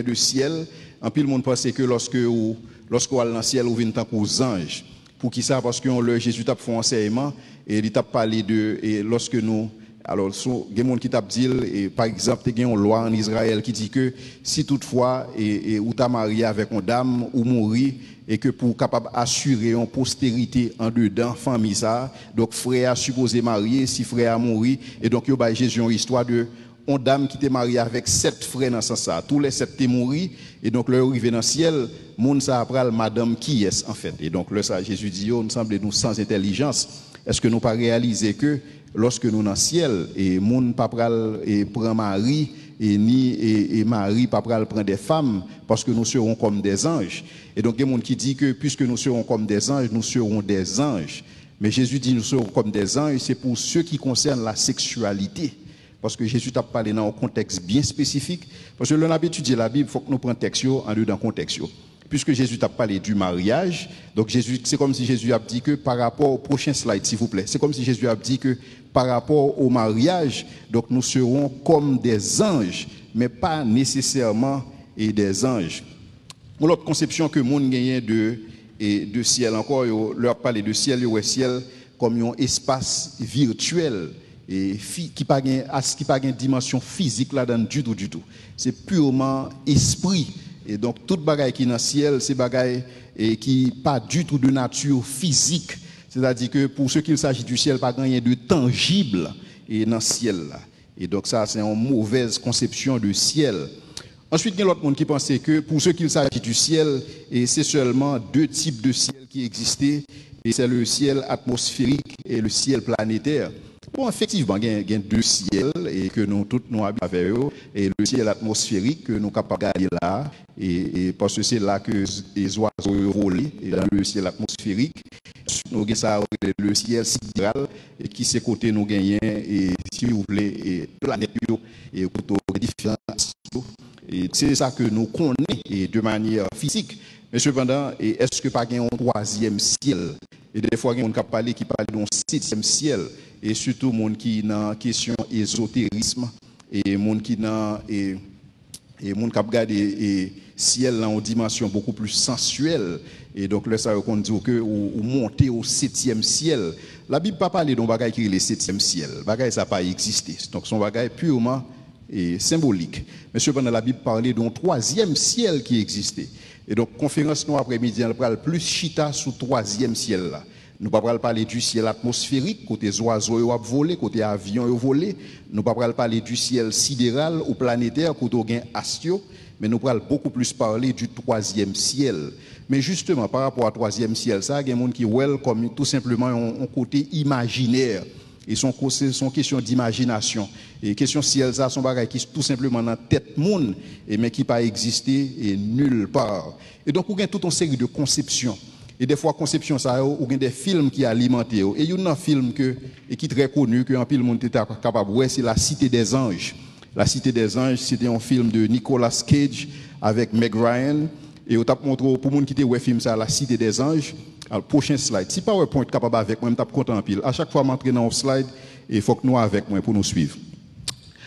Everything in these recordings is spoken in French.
de ciel. En pile, le monde pense que lorsque vous allez dans le ciel, vous venez tant qu'aux anges. Pour qui ça? Parce que Jésus t'a fait un enseignement et il t'a parlé de, et lorsque nous, alors, il y a des gens qui t'a dit, et par exemple, il y a une loi en Israël qui dit que si toutefois, ou t'as marié avec une dame, ou mourir, et que pour capable assurer une postérité en dedans, famille ça, donc frère a supposé marier, si frère a mourir, et donc il y a Jésus une histoire de une dame qui était mariée avec 7 frères dans ce sens ça. Tous les 7 étaient morts, et donc leur arrivé dans le ciel, monde ça après madame qui est en fait. Et donc là ça Jésus dit, nous semble nous sans intelligence. Est-ce que nous pas réaliser que lorsque nous dans le ciel et monde pas pral et prend mari et mari pas pral prend des femmes parce que nous serons comme des anges. Et donc il y a des gens qui dit que puisque nous serons comme des anges, nous serons des anges. Mais Jésus dit nous serons comme des anges, c'est pour ceux qui concernent la sexualité. Parce que Jésus t'a parlé dans un contexte bien spécifique. Parce que l'on a étudié la Bible, il faut que nous prenions texte en dedans dans contexte. Puisque Jésus t'a parlé du mariage, donc c'est comme si Jésus a dit que par rapport au prochain slide, s'il vous plaît, c'est comme si Jésus a dit que par rapport au mariage, donc nous serons comme des anges, mais pas nécessairement des anges. L'autre conception que le monde gagne de ciel encore, leur parler de ciel, ou ciel comme un espace virtuel et qui pas une dimension physique là-dedans du tout. C'est purement esprit. Et donc, toute bagaille qui est dans le ciel, c'est bagaille qui pas du tout de nature physique. C'est-à-dire que pour ceux qu'il s'agit du ciel, pas rien de tangible et dans le ciel là. Et donc ça, c'est une mauvaise conception du ciel. Ensuite, il y a l'autre monde qui pensait que pour ceux qu'il s'agit du ciel, et c'est seulement 2 types de ciel qui existaient, et c'est le ciel atmosphérique et le ciel planétaire. Bon, effectivement, il y a 2 ciels et que nous tous nous habitons avec eux, et le ciel atmosphérique que nous sommes capables de regarder là, et parce que c'est là que les oiseaux volent, et dans le ciel atmosphérique, nous avons ça, le ciel sidéral, et qui c'est côté nous gagnons, et si vous voulez, et planète, et pour différents. Et c'est ça que nous connaissons de manière physique. Mais cependant, est-ce que pas un 3e ciel? Et des fois, il y a des gens qui parlent d'un 7e ciel. Et surtout, les gens qui ont une question ésotérisme. Et les gens qui ont regardé le ciel en dimension beaucoup plus sensuelle. Et donc, là, ça veut dire que vous montez au 7e ciel. La Bible ne parle pas d'un bagage qui est le 7e ciel. Le bagage, ça n'a pas existé. Donc, son bagage purement symbolique. Mais cependant, la Bible parlait d'un 3e ciel qui existait. Et donc, conférence nous après-midi, on parle plus chita sous 3e ciel là. Nous ne parlons pas parler du ciel atmosphérique, côté oiseaux ont volé, côté avions ont volé. Nous ne parlons pas parler du ciel sidéral ou planétaire, côté gain astio, mais nous parlons beaucoup plus parler du 3e ciel. Mais justement, par rapport au 3e ciel, ça, il y a des gens qui voient comme tout simplement un côté imaginaire. Et son question d'imagination. Et question ciel, ça, son bagage qui est tout simplement dans la tête monde, mais qui pas existé nulle part. Et donc, il y a toute une série de conceptions. Et des fois, conception, ça, il y a des films qui alimentent. Et il y a un film qui est très connu, que un pile monde est capable de voir, c'est La Cité des Anges. La Cité des Anges, c'était un film de Nicolas Cage avec Meg Ryan. Et on t'a montré, pour les gens qui ont vu le film, ça, La Cité des Anges. Alors, prochain slide. Si PowerPoint est capable avec moi, je suis content en pile. À chaque fois que je m'entraîne dans le slide, il faut que nous avec moi pour nous suivre.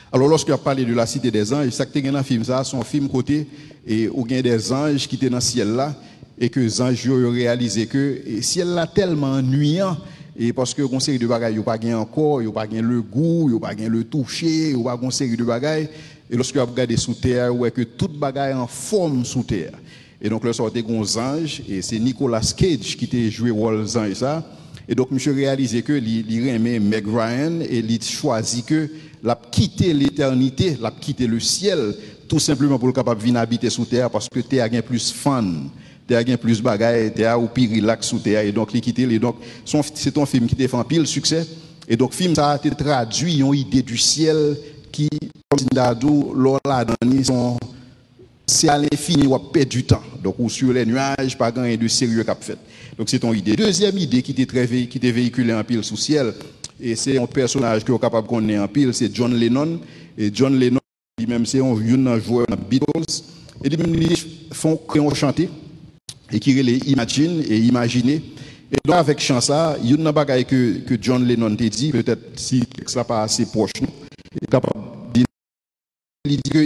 Alors, lorsque je parle de La Cité des Anges, ça que tu as dans le film, ça, c'est un film côté, et où il y a des anges qui étaient dans le ciel là, et que les anges ont réalisé que le ciel là tellement ennuyant, et parce que une série de bagages, ils n'ont pas gagné encore, ils n'ont pas gagné le goût, ils n'ont pas gagné le toucher, ils n'ont pas une série de bagages. Et lorsque vous regardez sous terre, vous voyez que tout bagaille en forme sous terre. Et donc, là, sortait des anges, et c'est Nicolas Cage qui a joué rôle ange ça. Et donc, monsieur réalisé que il aimait Meg Ryan, et il choisit que l'a quitter l'éternité, l'a quitter le ciel, tout simplement pour le capable de venir habiter sous terre, parce que terre a plus fun, terre a plus bagaille, terre ou plus relax sous terre, et donc, il quitte. Et donc, c'est un film qui a fait un pile succès. Et donc, le film, ça a été traduit, une idée du ciel qui, comme Zindadou, Lola, Dani, sont. C'est à l'infini, on perd du temps. Donc, ou sur les nuages, pas grand de sérieux qu'a fait. Donc, c'est ton idée. Deuxième idée qui était véhiculée en pile sous ciel, et c'est un personnage qui est capable de connaître en pile, c'est John Lennon. Et John Lennon, lui-même, c'est un vieux joueur dans Beatles. Et lui-même, ils font créer chanter, et qui les imagine et imaginer. Et donc, avec chant ça, il y a une bagaille que John Lennon t'a dit, peut-être si ça pas assez proche, il est capable de il dit que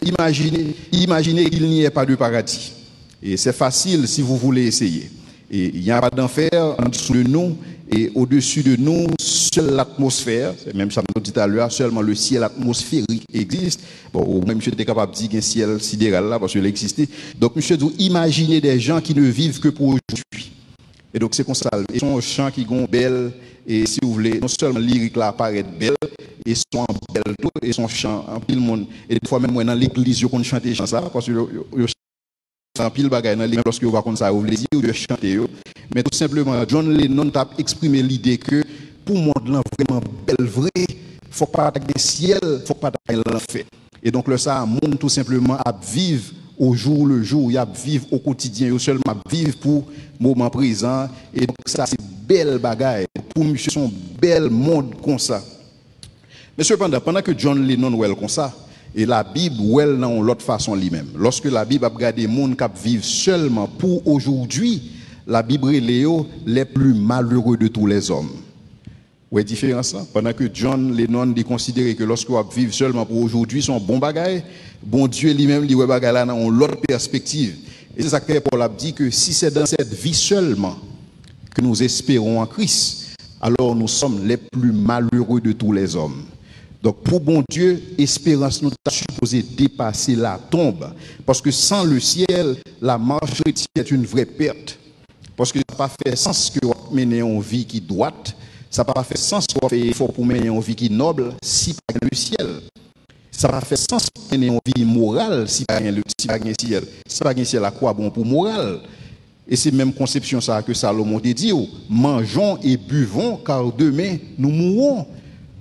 imaginez qu'il n'y ait pas de paradis. Et c'est facile si vous voulez essayer. Et il n'y a pas d'enfer en dessous de nous et au-dessus de nous, seule l'atmosphère, c'est même ça nous dit à l'heure, seulement le ciel atmosphérique existe. Bon, ou même monsieur était capable de dire qu'un ciel sidéral là, parce qu'il existait. Donc, monsieur dit, imaginez des gens qui ne vivent que pour aujourd'hui. Et donc, c'est comme ça. Et son chant qui sont belles, et si vous voulez, non seulement lyrique là apparaît belle, et son belle tout, et son chant, en pile monde. Et des fois, même moi, dans l'église, je compte chanter ça, parce que en pile bagaille dans l'église, lorsque vous va comme ça, vous voulez dire, vous chanter. Mais tout simplement, John Lennon a exprimé l'idée que pour moi, vraiment belle vraie, il ne faut pas attaquer le ciel, il ne faut pas attaquer l'enfer. Et donc, le ça, monde tout simplement à vivre au jour le jour, il y a vivre au quotidien, il y a seulement vivre pour le moment présent. Et donc, ça, c'est belle bagaille. Pour monsieur, son bel monde comme ça. Mais cependant, pendant que John Lennon well comme ça, et la Bible well dans l'autre façon lui-même. Lorsque la Bible a regardé les gens qui vivent seulement pour aujourd'hui, la Bible les plus malheureux de tous les hommes. Où est la différence là? Pendant que John Lennon dit considérer que lorsque vous vivez seulement pour aujourd'hui, son bon bagaille, bon Dieu lui-même dit ouais bagaille là dans l'autre perspective. Et c'est ça que Paul a dit que si c'est dans cette vie seulement que nous espérons en Christ, alors nous sommes les plus malheureux de tous les hommes. Donc pour bon Dieu, espérance nous a supposé dépasser la tombe. Parce que sans le ciel, la marche chrétienne est une vraie perte. Parce que ça n'a pas fait sens que vous menez une vie qui est droite. Ça n'a pas fait sens que vous faites effort pour mener une vie qui est noble si pas le ciel. Ça n'a pas fait sens pour mener une vie morale si pas le ciel. Si pas le ciel, à quoi bon pour morale? Et c'est même conception ça que Salomon dit, mangeons et buvons car demain nous mourrons.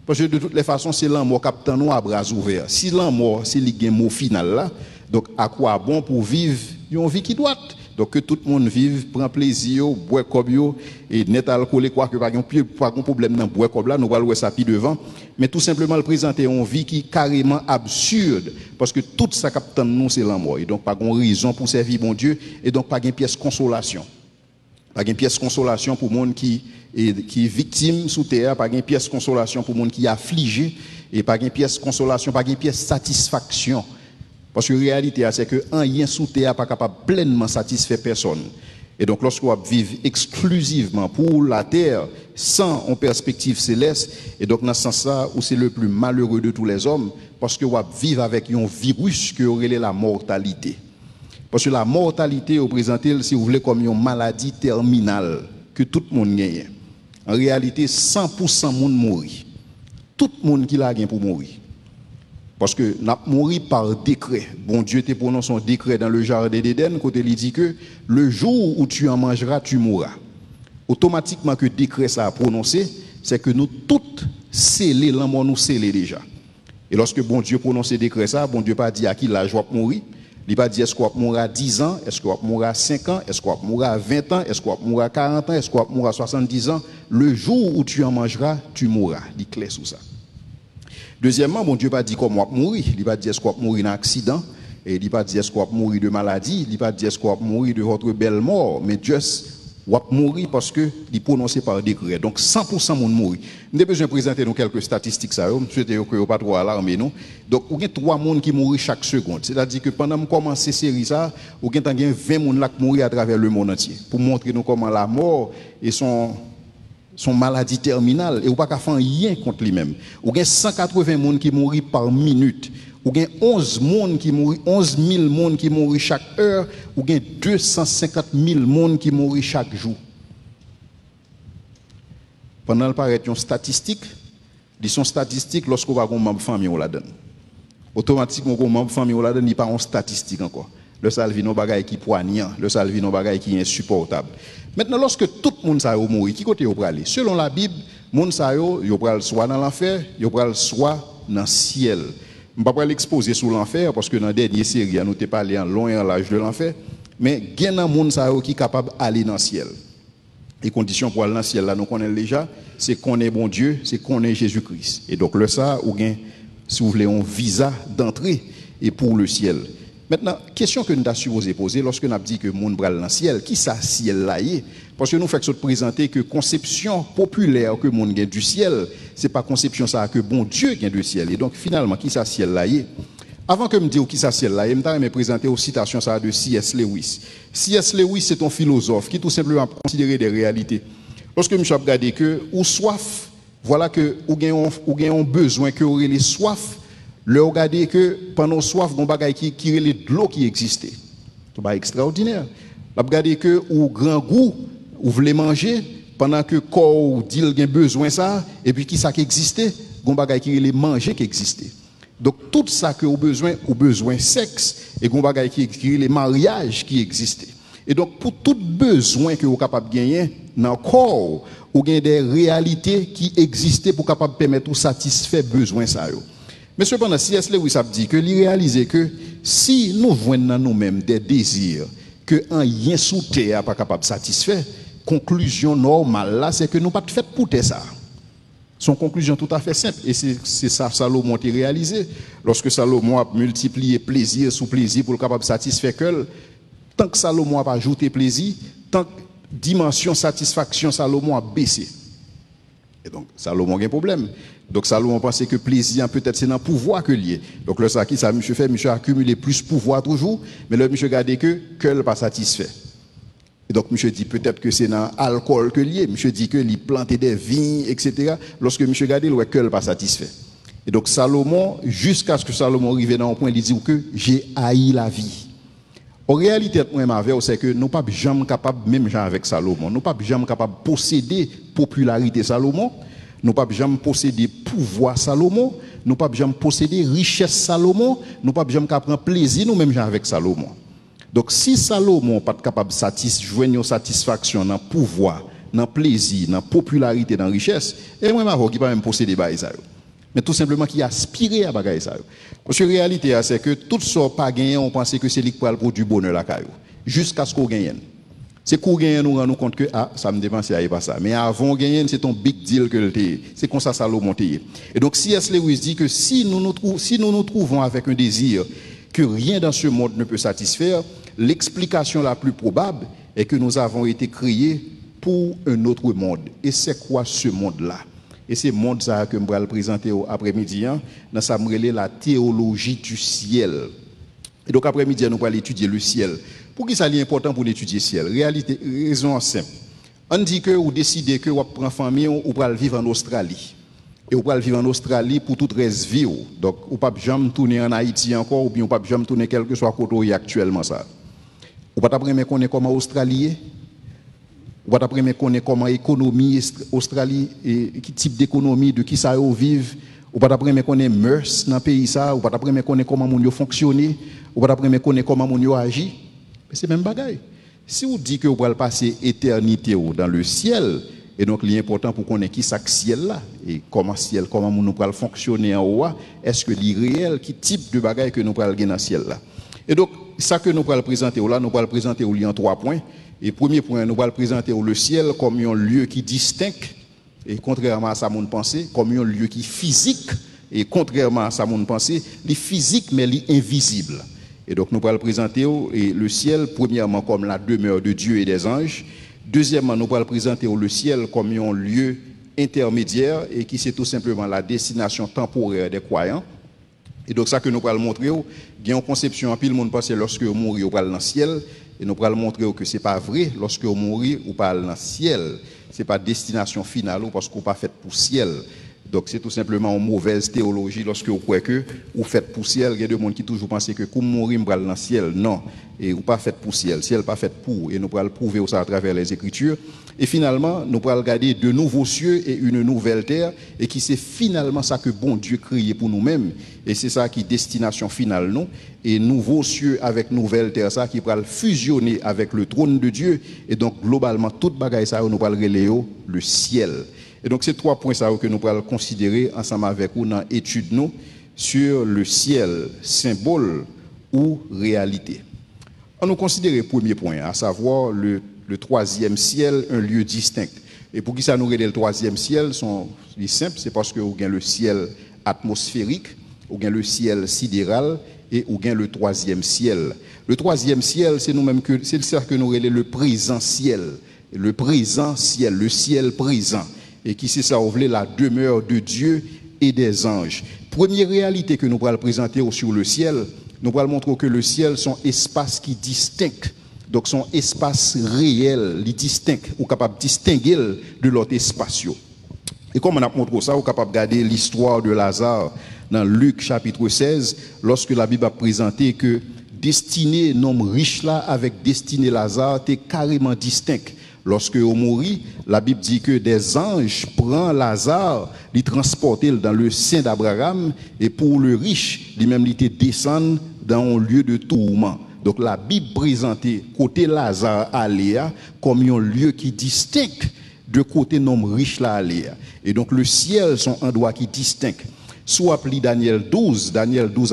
Parce que de toutes les façons, c'est l'amour captant nous à bras ouverts. Si l'amour, c'est le mot final là, donc à quoi bon pour vivre une vie qui doit? Donc que tout le monde vive, prend plaisir, boit comme et net alcoolé, quoi que pas de problème dans boire comme là, nous allons voir ça puis devant. Mais tout simplement le présenter une vie qui est carrément absurde. Parce que tout ça captant nous, c'est l'amour. Et donc pas de raison pour servir bon Dieu. Et donc pas de pièce consolation. Pas de pièce consolation pour le monde qui est victime sous terre, pas de pièce consolation pour le monde qui est affligé, et pas de pièce consolation, pas de pièce satisfaction. Parce que la réalité, c'est que rien sous terre n'est pas capable de pleinement satisfaire personne. Et donc, lorsque vous vivez exclusivement pour la terre, sans en perspective céleste, et donc dans ce sens-là, où c'est le plus malheureux de tous les hommes, parce que vous vivez avec un virus qui aurait la mortalité. Parce que la mortalité est présentée, si vous voulez, comme une maladie terminale que tout le monde gagne. En réalité, 100% de monde mourit. Tout le monde qui l'a gagné pour mourir. Parce que nous avons mouru par décret. Bon Dieu te prononce son décret dans le jardin d'Éden, quand il dit que le jour où tu en mangeras, tu mourras. Automatiquement que le décret ça a prononcé, c'est que nous toutes scellés, l'amour nous scellés déjà. Et lorsque bon Dieu prononce ce décret ça, bon Dieu pas dit à qui l'âge va mourir. Il pas dit est-ce qu'on va mourir à 10 ans, est-ce qu'on va mourir à 5 ans, est-ce qu'on va mourir à 20 ans, est-ce qu'on va mourir à 40 ans, est-ce qu'on va mourir à 70 ans. Le jour où tu en mangeras, tu mourras. Il est clair sur ça. Deuxièmement, bon Dieu pas dit comment mourir. Il pas dit est-ce qu'on va mourir d'un accident, et il pas dit est-ce qu'on va mourir de maladie, il pas dit est-ce qu'on va mourir de votre belle mort, mais Dieu va mourir parce que il prononcé par décret. Donc 100% monde mourir. Nous avons besoin de présenter nous quelques statistiques ça. Je souhaite que pas trop alarmer nous. Donc il y a 3 monde qui mourent chaque seconde. C'est-à-dire que pendant que commencer cette série ça, il y a 20 monde là qui mourent à travers le monde entier pour montrer nous comment la mort et son maladie terminale et ou pas qu'à faire rien contre lui-même. Ou gain 180 personnes qui mourent par minute. Ou gain 11 000 personnes qui mourent chaque heure. Ou gain 250 000 personnes qui mourent chaque jour. Pendant le paraît une statistique, ils sont statistiques lorsqu'on va avoir un membre de famille on la donne. Automatiquement un membre de famille on la donne, il pas en statistique encore. Le salvino bagaille qui poignant, le salvino bagaille qui est insupportable. Maintenant, lorsque tout le monde s'est mourir, qui côté vous aller? Selon la Bible, le monde s'est soit dans l'enfer, soit dans le ciel. Je ne vais pas l'exposer sur l'enfer parce que dans la dernière série, nous avons parlé en long et en large de l'enfer. Mais il y a un monde qui est capable d'aller dans le ciel. Les conditions pour aller dans le ciel, là, nous connaissons déjà, c'est qu'on est bon Dieu, c'est qu'on est Jésus-Christ. Et donc, le ça, ou bien, si vous voulez, un visa d'entrée et pour le ciel. Maintenant, question que nous avons supposé poser lorsque nous avons dit que le monde bral dans le ciel, qui ça ciel là est? Parce que nous faisons présenter que conception populaire que le monde gagne du ciel, ce n'est pas conception ça que bon Dieu gagne du ciel. Et donc finalement, qui ça ciel là est? Avant que me dise qui ça ciel là, je me présenter aux citations ça de C.S. Lewis. C.S. Lewis c'est un philosophe qui tout simplement considère des réalités. Lorsque je regarde que ou soif, voilà que ou gagne besoin que aurait les soif, le regarder que pendant soif gon bagay qui relait de l'eau qui existait. C'est pas extraordinaire. La regarder que ou grand goût ou voulez manger pendant que corps dit il a besoin ça et puis qui ça qui existait, gon bagay qui relait manger qui existait. Donc tout ça que au besoin sexe et gon bagay qui les mariages qui existaient. Et donc pour tout besoin que vous capable de gagner dans le corps, ou gain des réalités qui existaient pour capable permettre de satisfaire besoin ça yo. Mais cependant C.S. Lewis a dit que il réaliser que si nous voyons dans nous-mêmes des désirs que un rien sous terre pas capable de satisfaire, conclusion normale là c'est que nous pas fait pour ça. Son conclusion tout à fait simple et c'est ça Salomon a réalisé lorsque Salomon a multiplié plaisir sous plaisir pour le capable de satisfaire que tant que Salomon a pas ajouté plaisir, tant que dimension satisfaction Salomon a baissé. Et donc Salomon a un problème. Donc Salomon pensait que plaisir peut-être c'est dans le pouvoir que lié. Donc le ça qui ça monsieur fait monsieur accumuler plus pouvoir toujours, mais le monsieur garder que pas satisfait. Et donc monsieur dit peut-être que c'est dans l'alcool que lié, monsieur dit que il planter des vignes etc. Lorsque monsieur garder le que pas satisfait. Et donc Salomon jusqu'à ce que Salomon arrive dans un point il dit que j'ai haï la vie. En réalité, c'est que nous ne sommes pas jamais capables, même avec Salomon, nous ne sommes pas jamais capables de posséder popularité Salomon, nous ne sommes pas jamais posséder pouvoir Salomon, nous ne sommes pas jamais posséder richesse Salomon, nous ne sommes pas jamais capables de prendre plaisir nous-mêmes avec Salomon. Donc si Salomon n'est pas capable de joindre une satisfaction dans le pouvoir, dans le plaisir, dans la popularité, dans la richesse, et moi, je ne peux pas même posséder ça. Mais tout simplement qui aspirait à bagaille ça. Parce que la réalité c'est que tout ça pas gagné, on pensait que c'est lui qui pour du bonheur la caillou jusqu'à ce qu'on gagne. C'est qu'on gagne nous rend nous compte que ça me dépense à pas ça. Mais avant gagner c'est ton big deal que le c'est comme ça Salomon monté. Et donc C.S. Lewis dit que si nous nous trouvons avec un désir que rien dans ce monde ne peut satisfaire, l'explication la plus probable est que nous avons été créés pour un autre monde. Et c'est quoi ce monde-là? Et c'est le monde ça que je vais présenter après-midi, dans ça la théologie du ciel. Et donc après-midi, nous allons étudier le ciel. Pour qui ça est important pour étudier le ciel? Réalité, raison simple. On dit que vous décidez que vous prenez famille ou vous allez vivre en Australie. Et vous allez vivre en Australie pour toute reste vie. Donc vous ne pouvez jamais tourner en Haïti encore, ou bien vous ne pouvez jamais tourner quel que soit côté actuellement ça. Vous ne pouvez pas connaître comment Australie. Vous ne pouvez pas connaître comment l'économie Australie et quel type d'économie, de qui ça vivent. Vous ne pouvez pas connaître mœurs dans le pays ça. Vous ne pouvez pas connaître comment les gens fonctionnent. Vous ne pouvez pas connaître comment les gens agissent. C'est le même bagaille. Si vous dites que vous allez passer éternité dans le ciel, et donc il est important pour connaître qui c'est ciel là et comment nous allons fonctionner en haut, est-ce que c'est réel, quel type de bagaille que nous allons gagner dans le ciel là. Et donc ça que nous allons présenter là, nous allons présenter en 3 points. Et premier point, nous allons présenter le ciel comme un lieu qui distinct, et contrairement à ça, mon pensée, comme un lieu qui est physique, et contrairement à ça, mon pensée, il est physique, mais il est invisible. Et donc, nous allons présenter le ciel, premièrement, comme la demeure de Dieu et des anges. Deuxièmement, nous allons présenter le ciel comme un lieu intermédiaire, et qui c'est tout simplement la destination temporaire des croyants. Et donc, ça que nous allons montrer, il y a une conception, en pile, monde pense lorsque vous mourrez, vous allez dans le ciel. Et nous allons montrer que ce n'est pas vrai. Lorsque vous mourrez, vous parlez dans le ciel. Ce n'est pas destination finale parce que vous pas fait pour ciel. Donc c'est tout simplement une mauvaise théologie lorsque vous croyez que vous faites pour ciel. Il y a des gens qui toujours pensent que comme mourir, vous allez dans le ciel. Non. Et vous pas fait pour ciel. Le ciel pas fait pour. Et nous allons prouver ça à travers les Écritures. Et finalement, nous allons regarder de nouveaux cieux et une nouvelle terre. Et qui c'est finalement ça que bon Dieu créé pour nous-mêmes. Et c'est ça qui est destination finale, non? Et nouveaux cieux avec nouvelle terre, ça qui va fusionner avec le trône de Dieu. Et donc, globalement, toute bagaille ça, nous allons relayer le ciel. Et donc, c'est 3 points ça que nous allons considérer ensemble avec vous dans l'étude nous sur le ciel, symbole ou réalité. On nous considère le premier point, à savoir le 3e ciel, un lieu distinct. Et pour qui ça nous relève le 3e ciel, c'est simple, c'est parce que vous avez le ciel atmosphérique, vous avez le ciel sidéral et vous avez le 3e ciel. Le 3e ciel, c'est nous-mêmes que c'est le ciel que nous relève le présent ciel. Le présent ciel, le ciel présent. Et qui c'est ça, vous voulez la demeure de Dieu et des anges. Première réalité que nous pourrons présenter sur le ciel, nous pourrons montrer que le ciel sont espaces qui distinct. Donc son espace réel, il distinct, ou capable de distinguer de l'autre espace. Et comme on a montré ça, on est capable de regarder l'histoire de Lazare dans Luc chapitre 16, lorsque la Bible a présenté que destinée l'homme riche là avec destinée Lazare était carrément distinct. Lorsque on mourit, la Bible dit que des anges prennent Lazare, les transportent dans le sein d'Abraham, et pour le riche, lui-même il descend dans un lieu de tourment. Donc la Bible présentait côté Lazare à Léa comme un lieu qui distinct de côté homme riche là à Léa. Et donc le ciel sont un endroit qui distinct. Soit appelé Daniel 12 a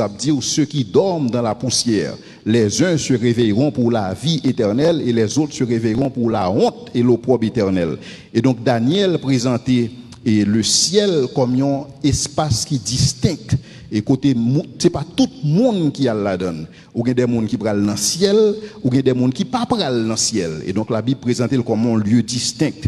dit ceux qui dorment dans la poussière, les uns se réveilleront pour la vie éternelle et les autres se réveilleront pour la honte et l'opprobre éternel. Et donc Daniel présentait le ciel comme un espace qui distinct. Et côté, c'est pas tout le monde qui a la donne. Ou il y a des gens qui prennent dans le ciel, ou il y a des gens qui ne prennent pas dans le ciel. Et donc la Bible présente comme un lieu distinct.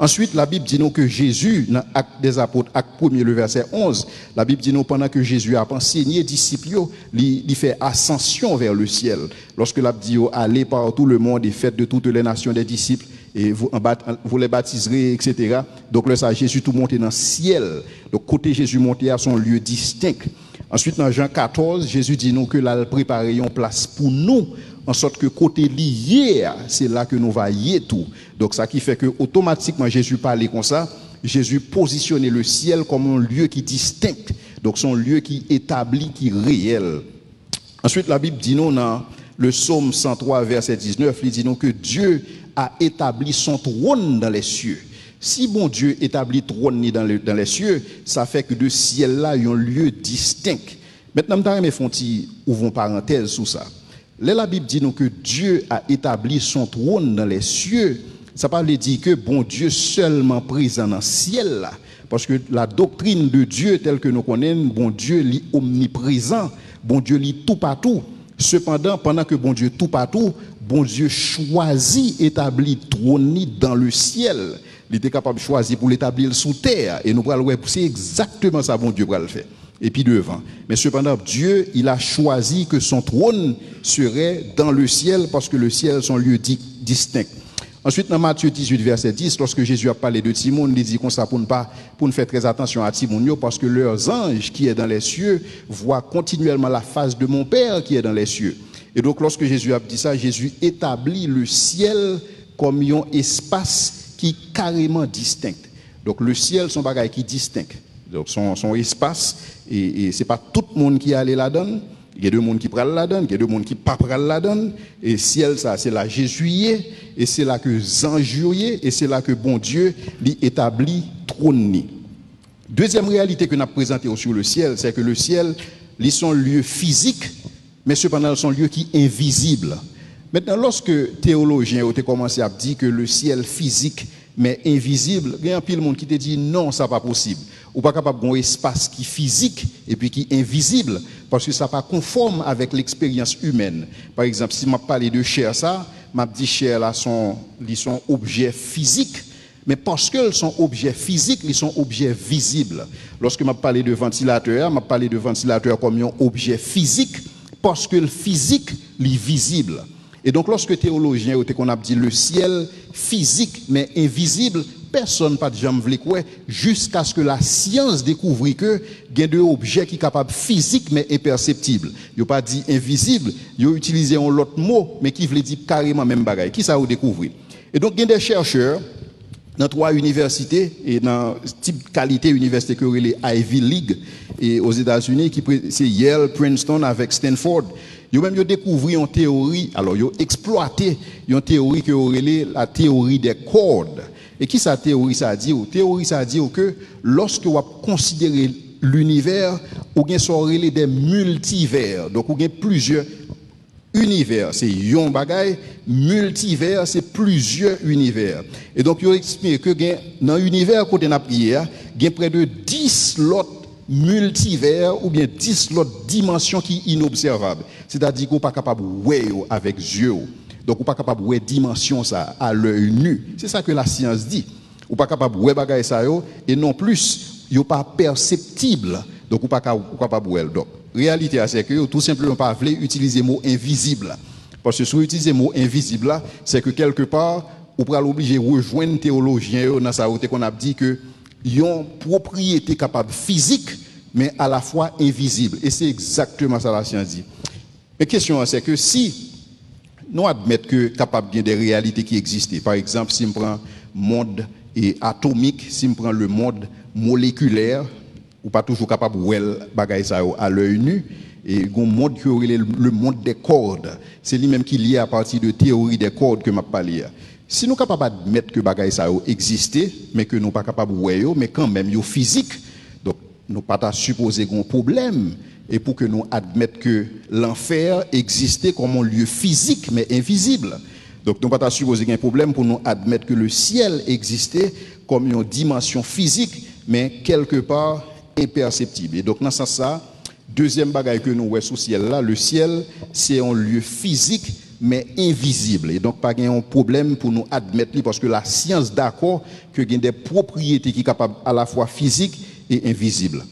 Ensuite, la Bible dit nous que Jésus, dans Actes des Apôtres, Acte 1er, le verset 11, la Bible dit nous pendant que Jésus a enseigné les disciples, il fait ascension vers le ciel. Lorsque la Bible dit allez par tout le monde et faites de toutes les nations des disciples, et vous les baptiserez, etc. Donc là, ça, Jésus tout monté dans le ciel. Donc côté Jésus monté à son lieu distinct. Ensuite, dans Jean 14, Jésus dit nous que là, il prépare une place pour nous, en sorte que côté lié, c'est là que nous va y tout. Donc ça qui fait que automatiquement Jésus parlait comme ça, Jésus positionnait le ciel comme un lieu qui distinct. Donc son lieu qui établi, qui réel. Ensuite, la Bible dit nous dans le psaume 103, verset 19, il dit nous que Dieu a établi son trône dans les cieux. Si bon Dieu établit trône dans les cieux, ça fait que de ciel là, il y a un lieu distinct. Maintenant, je vais ouvrir une parenthèse sur ça. Là, la Bible dit nous que Dieu a établi son trône dans les cieux. Ça ne veut pas dire que bon Dieu seulement présent dans le ciel là. Parce que la doctrine de Dieu telle que nous connaissons, bon Dieu est omniprésent, bon Dieu est tout partout. Cependant, pendant que bon Dieu est tout partout, bon Dieu choisit établir trône dans le ciel. Il était capable de choisir pour l'établir sous terre. Et nous allons voir, c'est exactement ça bon Dieu va le faire. Et puis devant. Mais cependant, Dieu, il a choisi que son trône serait dans le ciel parce que le ciel sont lieu distinct. Ensuite, dans Matthieu 18, verset 10, lorsque Jésus a parlé de Timon, il dit comme ça pour ne faire très attention à Timon, parce que leurs anges qui est dans les cieux voient continuellement la face de mon Père qui est dans les cieux. Et donc, lorsque Jésus a dit ça, Jésus établit le ciel comme un espace qui est carrément distinct. Donc, le ciel, son bagage qui est distinct. Donc, son espace, et ce n'est pas tout le monde qui est allé là-dedans. Il y a des gens qui prennent là-dedans, il y a des gens qui ne prennent pas là-dedans. Et ciel, ça, c'est là Jésus y est, et c'est là que anges y est, et c'est là que bon Dieu lui établit trône. Deuxième réalité que nous avons présentée sur le ciel, c'est que le ciel, ils sont lieux physiques, mais cependant, ils sont lieux qui sont invisibles. Maintenant, lorsque théologiens ont commencé à dire que le ciel physique, mais invisible, il y a un pile monde qui te dit non, ça n'est pas possible. Ou pas capable d'un espace qui est physique et puis qui est invisible, parce que ça n'est pas conforme avec l'expérience humaine. Par exemple, si je parle de chair, ça, je dis chair là, ils sont objets physiques, mais parce qu'ils sont objets physiques, ils sont objets visibles. Lorsque je parle de ventilateur, je parle de ventilateur comme un objet physique, parce que le physique est visible. Et donc, lorsque théologiens ont dit le ciel physique mais invisible, personne n'a jamais voulu croire jusqu'à ce que la science découvre que il y a des objets qui sont capables physiques mais imperceptibles. Ils n'ont pas dit invisible, ils ont utilisé un autre mot mais qui veut dire carrément même bagaille. Qui ça a découvert? Et donc, il y a des chercheurs dans 3 universités et dans type qualité université que les Ivy League et aux États-Unis, c'est Yale, Princeton avec Stanford. Ils ont même découvert une théorie, alors ils ont exploité une théorie que est la théorie des cordes. Et qui sa théorie ça dit? Théorie ça dit que lorsque vous considérez l'univers, vous avez des multivers. Donc vous avez plusieurs univers. C'est yon bagay, multivers, c'est plusieurs univers. Et donc ils ont expliqué que dans l'univers côté n'a prié, il y a près de 10 lots multivers ou bien 10 autres dimensions qui sont inobservables. C'est-à-dire qu'on n'est pas capable de voir avec yeux. Donc on n'est pas capable de voir dimension ça à l'œil nu. C'est ça que la science dit. On n'est pas capable de voir bagaille ça et non plus, il n'est pas perceptible Donc, ou pas capable de donc, réalité, c'est que tout simplement pas voulu utiliser le mot invisible. Parce que si vous utilisez le mot invisible, c'est que quelque part, vous pouvez l'obliger de rejoindre théologien dans sa route qu'on a dit que y a une propriété capable physique, mais à la fois invisible. Et c'est exactement ça la science dit. La question, c'est que si nous admettons que capable de des réalités qui existent, par exemple, si on prend le monde atomique, si on prend le monde moléculaire, ou pas toujours capable de voir bagay ça à l'œil nu, et un monde qui aurait le monde des cordes, c'est lui-même qui est lié à partir de théorie des cordes que m'a parlé. Si nous sommes capables d'admettre que bagay ça existait, mais que nous ne sommes pas capables de voir, mais quand même yo physique, donc nous pas supposer un problème, et pour que nous admettions que l'enfer existait comme un lieu physique mais invisible. Donc nous pas supposer un problème pour nous admettre que le ciel existait comme une dimension physique, mais quelque part imperceptible. Et donc dans ce sens, deuxième bagaille que nous voyons sous ciel là, le ciel c'est un lieu physique mais invisible. Et donc pas un problème pour nous admettre parce que la science d'accord que il y a des propriétés qui sont capables à la fois physiques et invisibles.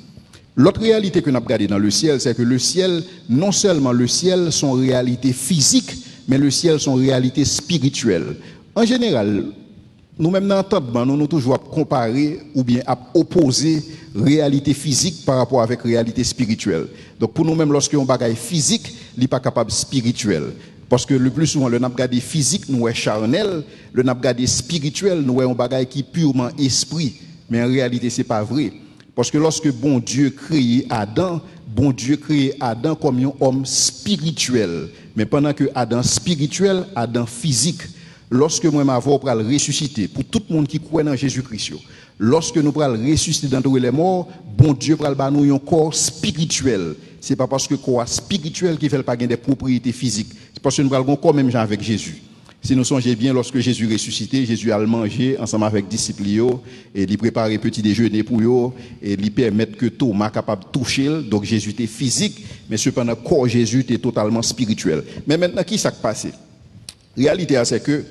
L'autre réalité que nous avons regardée dans le ciel, c'est que le ciel, non seulement le ciel sont réalité physique, mais le ciel sont réalité spirituelle. En général, nous-mêmes dans l'entendement, nous nous toujours comparer ou bien à opposer réalité physique par rapport avec réalité spirituelle. Donc pour nous-mêmes, lorsqu'on bagaille physique, il n'est pas capable spirituel. Parce que le plus souvent, le n'a regardé physique, nous est charnel, le n'a regardé spirituel, nous est un bagaille qui est purement esprit. Mais en réalité, ce n'est pas vrai. Parce que lorsque bon Dieu crée Adam comme un homme spirituel. Mais pendant que Adam spirituel, Adam physique. Lorsque moi m'avons pour le ressusciter, pour tout le monde qui croit dans Jésus-Christ, lorsque nous pourrons le ressusciter d'entre les morts, bon Dieu pourra nous un corps spirituel. Ce n'est pas parce que le corps spirituel qui fait pas des propriétés physiques. C'est parce que nous avons un corps même avec Jésus. Si nous songez bien, lorsque Jésus ressuscité, Jésus a mangé ensemble avec les disciples, et il préparait petit déjeuner pour eux, et il permet que Thomas capable de toucher. Donc Jésus était physique, mais cependant, le corps Jésus était totalement spirituel. Mais maintenant, qui s'est passé? La réalité, c'est que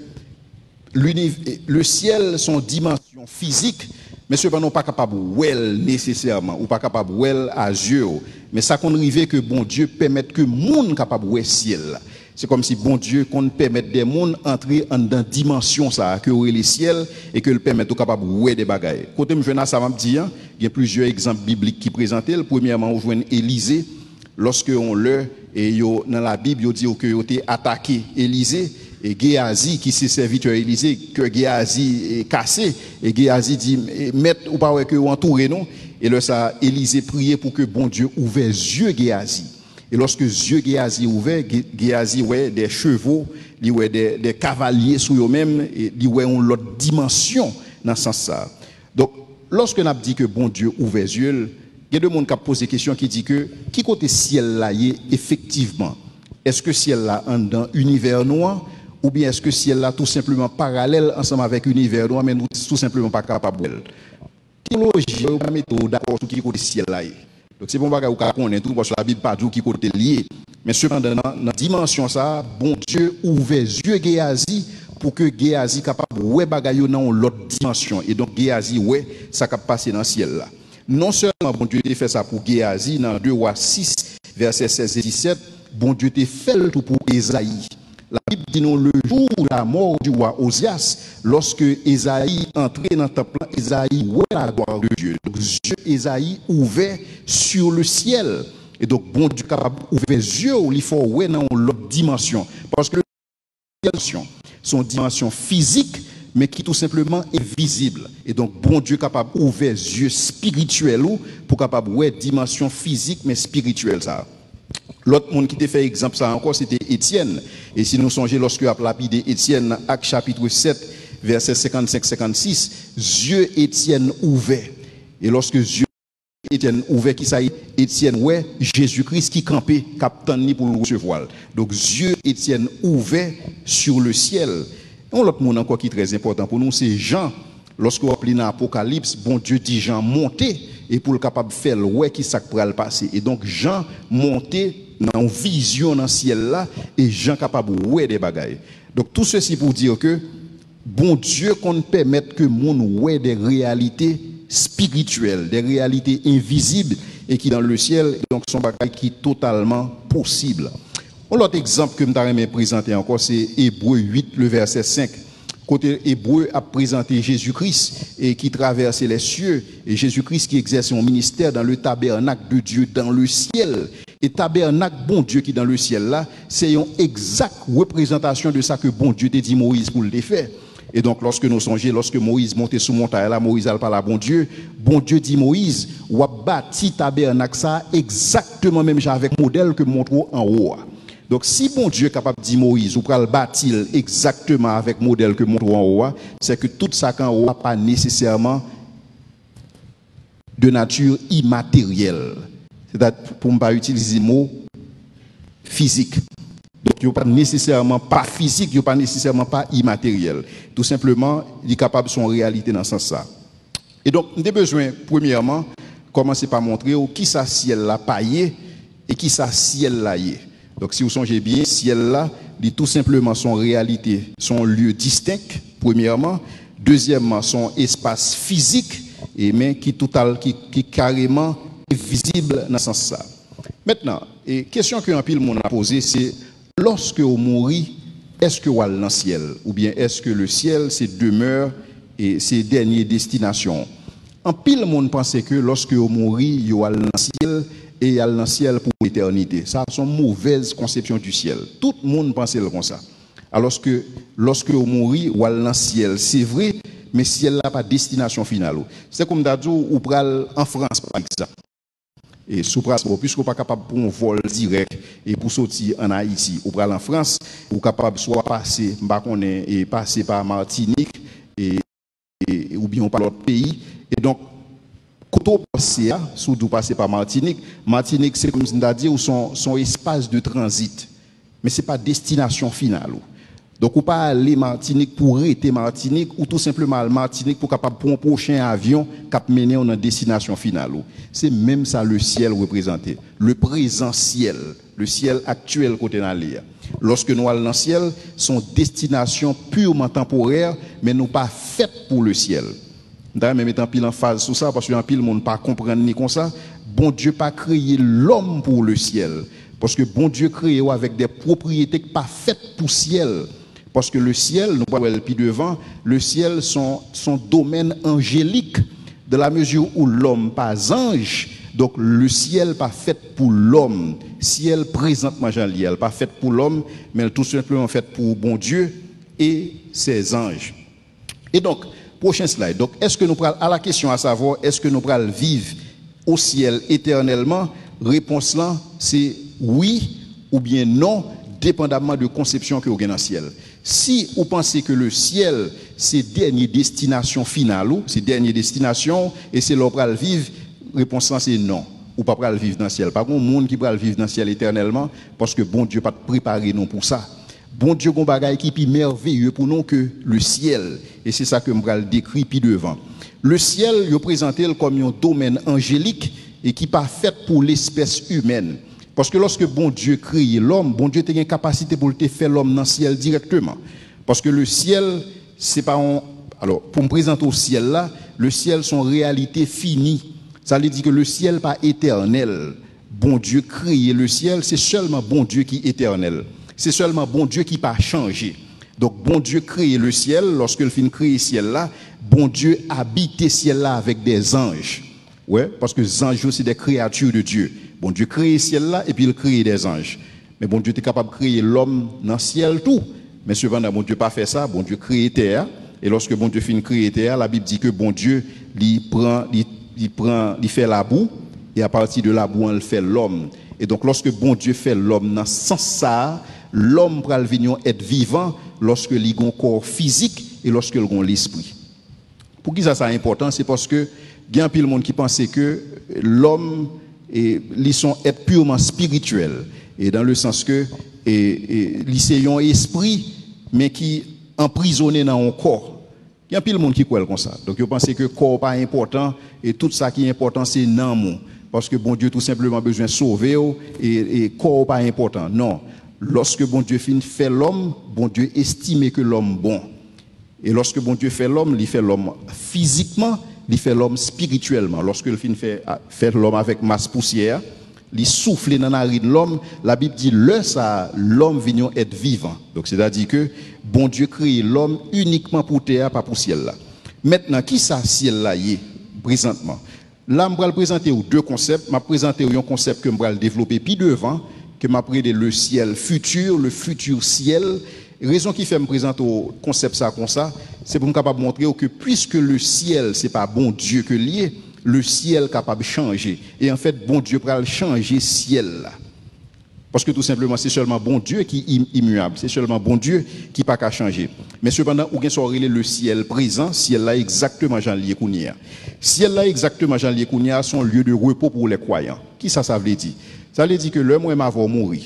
le ciel, son dimension physique, mais cependant, pas capable de voir nécessairement, ou pas capable de voir à yeux. Mais ça qu'on arrive que bon Dieu permette que le monde capable de voir le ciel. C'est comme si bon Dieu qu'on permet des mondes entrer en dans dimension ça que aurait les ciels et que le permet au capable ouais des bagailles. Côté me jeune ça m'a dit il y a plusieurs exemples bibliques qui présentent. Premièrement, on joue Élisée lorsque on le et yo dans la Bible yo dit que yo été attaqué Élisée et Géasi qui c'est serviteur Élisée que Géasi est cassé et Géasi dit mettre ou pas ouais que entouré non et là ça Élisée priait pour que bon Dieu ouvre les yeux Géasi. Et lorsque yeux Géasi ouvert, Géasi ouais des chevaux, il ouais des cavaliers sous eux-mêmes et il ouais une autre dimension dans ce sens ça. Donc lorsque on a dit que bon Dieu ouvert les yeux, il y a deux monde qui posent des questions qui dit que qui côté ciel là y est effectivement. Est-ce que ciel là en dans univers noir ou bien est-ce que ciel là tout simplement parallèle ensemble avec univers noir mais nous tout simplement pas capable. Théologie pas mettre d'accord sur qui côté ciel là y. Donc c'est bon bagage ou connaît tout parce que la Bible pas dit qui côté lié mais cependant dans dimension ça bon Dieu ouvert yeux Géasi pour que Géasi capable ouais bagage dans l'autre dimension et donc Géasi ouais ça capable passer dans le ciel là. Non seulement bon Dieu a fait ça pour Géasi dans 2 Rois 6 versets 16 et 17, bon Dieu a fait le tout pour Ésaïe. La Bible dit non le jour de la mort du roi Osias, lorsque Ésaïe entrait dans le temple, Ésaïe voit la gloire de Dieu. Donc yeux Ésaïe ouvert sur le ciel. Et donc bon Dieu capable ouvert les yeux, il faut ouais dans l'autre dimension. Parce que son dimension physique, mais qui tout simplement est visible. Et donc bon Dieu capable ouvert les yeux spirituels pour capable ouais dimension physique mais spirituelle ça. L'autre monde qui t'a fait exemple ça encore c'était Étienne. Et si nous songeons lorsque a lapidé Étienne Actes chapitre 7 verset 55-56, yeux Étienne ouvert. Et lorsque yeux Étienne ouvert qui ça Étienne ouais Jésus-Christ qui campait capitaine pour le recevoir. Donc yeux Étienne ouvert sur le ciel. Et l'autre monde encore qui est très important pour nous c'est Jean. Lorsqu'on appelle dans l'Apocalypse, bon Dieu dit Jean monter et pour le capable de faire ouais qui ça pourra le passer. Et donc Jean monter dans une vision dans le ciel là et Jean capable de ouais des bagailles. Donc tout ceci pour dire que bon Dieu qu'on permette que monde ouais des réalités spirituelles, des réalités invisibles et qui dans le ciel, donc son bagage qui est totalement possible. L'autre exemple que je vais présenter encore, c'est Hébreux 8, le verset 5. Côté Hébreu a présenté Jésus-Christ et qui traversait les cieux, et Jésus-Christ qui exerce son ministère dans le tabernacle de Dieu dans le ciel. Et tabernacle, bon Dieu qui est dans le ciel là, c'est une exacte représentation de ça que bon Dieu t'a dit Moïse pour le faire. Et donc, lorsque nous songeons, lorsque Moïse montait sous montagne là, Moïse a parlé à bon Dieu dit Moïse, ou a bâti tabernacle ça exactement même avec modèle que montre en haut. Donc, si bon Dieu est capable de dire Moïse, ou pral le bâtir exactement avec modèle que montre en haut, c'est que tout ça qu'en haut n'a pas nécessairement de nature immatérielle. C'est-à-dire, pour ne pas utiliser le mot physique. Donc, il n'est pas nécessairement pas physique, il n'est pas nécessairement pas immatériel. Tout simplement, il est capable de son réalité dans ce sens-là. Et donc, nous avons besoin, premièrement, commencer par montrer qui ça ciel là paillé et qui ça ciel là y est. Donc, si vous songez bien, ciel là, il est tout simplement son réalité, son lieu distinct, premièrement. Deuxièmement, son espace physique, et mais qui carrément est visible dans ce sens-là. Maintenant, et question que un pile monde a posée, c'est lorsque vous mourrez, est-ce que vous allez dans le ciel? Ou bien est-ce que le ciel, c'est demeure et c'est dernière destination? En pile monde pense que lorsque vous mourrez, vous allez dans le ciel et allez dans le ciel pour l'éternité. Ça, c'est une mauvaise conception du ciel. Tout le monde pense comme ça. Alors que lorsque vous mourrez, vous allez dans le ciel. C'est vrai, mais le ciel n'a pas de destination finale. C'est comme d'abord, vous prenez en France, par exemple. Et sous puisque vous n'êtes pas capable pour un vol direct et pour sortir en Haïti, ou pour aller en France, vous êtes capable soit passer, et passer par Martinique ou bien par l'autre pays. Et donc, quand on passe, surtout passer par Martinique, c'est comme si on a dit son espace de transit, mais ce n'est pas destination finale. Donc, vous ne pouvez pas aller Martinique pour arrêter Martinique ou tout simplement aller Martinique pour capable pour un prochain avion qui mener en destination finale. C'est même ça le ciel représenté, le présent ciel, le ciel actuel côté dans l'air. Lorsque nous allons dans le ciel, sont destination purement temporaire, mais nous pas faites pour le ciel. D'ailleurs, même étant pile en phase sur ça, parce que pile monde pas comprendre ni comme ça, bon Dieu pas créé l'homme pour le ciel, parce que bon Dieu créé avec des propriétés pas faites pour le ciel. Parce que le ciel, nous voyons le plus devant, le ciel, son domaine angélique, de la mesure où l'homme pas ange, donc le ciel pas fait pour l'homme. Ciel présentement, Jean-Liel, pas fait pour l'homme, mais tout simplement fait pour bon Dieu et ses anges. Et donc, prochain slide. Donc, est-ce que nous prenons à la question à savoir, est-ce que nous prenons vivre au ciel éternellement? Réponse là, c'est oui ou bien non, dépendamment de conception que vous avez dans le ciel. Si vous pensez que le ciel, c'est dernière destination finale, c'est dernière destination, et c'est là où vous vivre, réponse c'est non. Ou pas pour vivre dans le ciel. Pas de monde qui peut vivre dans le ciel éternellement, parce que bon Dieu pas préparé non pour ça. Bon Dieu a un bagage qui est plus merveilleux pour nous que le ciel. Et c'est ça que je vais décrire plus devant. Le ciel, il est présenté comme un domaine angélique et qui n'est pas fait pour l'espèce humaine. Parce que lorsque bon Dieu crée l'homme, bon Dieu a une capacité pour te faire l'homme dans le ciel directement. Parce que le ciel, c'est pas un... Alors, pour me présenter au ciel là, le ciel, son réalité finie. Ça veut dire que le ciel n'est pas éternel. Bon Dieu crée le ciel, c'est seulement bon Dieu qui est éternel. C'est seulement bon Dieu qui n'a pas changé. Donc, bon Dieu crée le ciel, lorsque le fin crée le ciel là, bon Dieu habite le ciel là avec des anges. Ouais, parce que les anges, c'est des créatures de Dieu. Bon Dieu crée le ciel là et puis il crée des anges. Mais bon Dieu est capable de créer l'homme dans le ciel tout. Mais cependant, bon Dieu n'a pas fait ça. Bon Dieu crée terre. Et lorsque bon Dieu finit de créer terre, la Bible dit que bon Dieu il fait la boue. Et à partir de la boue, il fait l'homme. Et donc lorsque bon Dieu fait l'homme dans ce sens ça, l'homme va venir être vivant lorsque il a un corps physique et lorsque il a l'esprit. Pour qui ça c'est important? C'est parce que il y a un peu de monde qui pense que l'homme ils sont être purement spirituel et dans le sens que ils ont un esprit mais qui emprisonné dans un corps. Il y a un peu de monde qui croit comme ça. Donc ils pensent que le corps pas important et tout ça qui est important c'est non parce que bon Dieu tout simplement besoin de sauver et corps pas important. Non, lorsque bon Dieu fait l'homme, bon Dieu estime que l'homme bon. Et lorsque bon Dieu fait l'homme, il fait l'homme physiquement il fait l'homme spirituellement. Lorsque le film fait l'homme avec masse poussière, il souffle dans la narine l'homme, la Bible dit l'homme vient être vivant. Donc c'est-à-dire que bon Dieu crée l'homme uniquement pour terre, pas pour ciel là. Maintenant, qui ça ciel là y est présentement? Là, je vais présenter deux concepts. Je vais présenter un concept que je vais développer puis devant, que je vais appeler le ciel futur, le futur ciel. Raison qui fait me présenter au concept ça comme ça, c'est pour me capable montrer que puisque le ciel c'est pas bon Dieu que lié, le ciel capable de changer. Et en fait, bon Dieu peut changer ciel là. Parce que tout simplement, c'est seulement bon Dieu qui est immuable. C'est seulement bon Dieu qui n'a pas qu'à changer. Mais cependant, où est le ciel présent, ciel là exactement Jean lié Kounia. Ciel là exactement Jean lié Kounia, son lieu de repos pour les croyants. Qui ça veut dire? Ça veut dire que l'homme va mourir.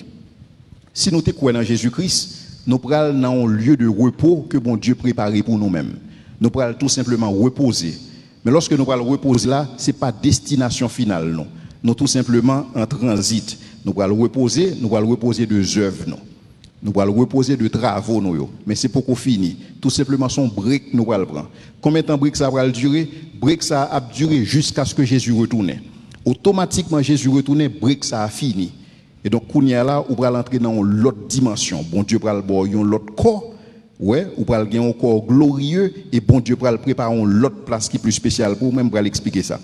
Si nous te croyons en Jésus-Christ, nous prenons dans un lieu de repos que bon Dieu préparé pour nous-mêmes. Nous prenons tout simplement reposer. Mais lorsque nous prenons reposer là, ce n'est pas destination finale, non. Nous tout simplement en transit. Nous allons reposer de œuvres, non. Nous allons reposer de travaux, non. Mais c'est pour qu'on finisse. Tout simplement son break, nous allons prendre. Combien de temps break ça va durer? Break ça a duré jusqu'à ce que Jésus retourne. Automatiquement, Jésus retourne, break ça a fini. Et donc, Kounia là, on va entrer dans l'autre dimension. Bon Dieu va le l'autre corps. Ouais, ou va gagner un corps glorieux. Et bon Dieu va le préparer l'autre place qui est plus spéciale pour même pour l'expliquer ça.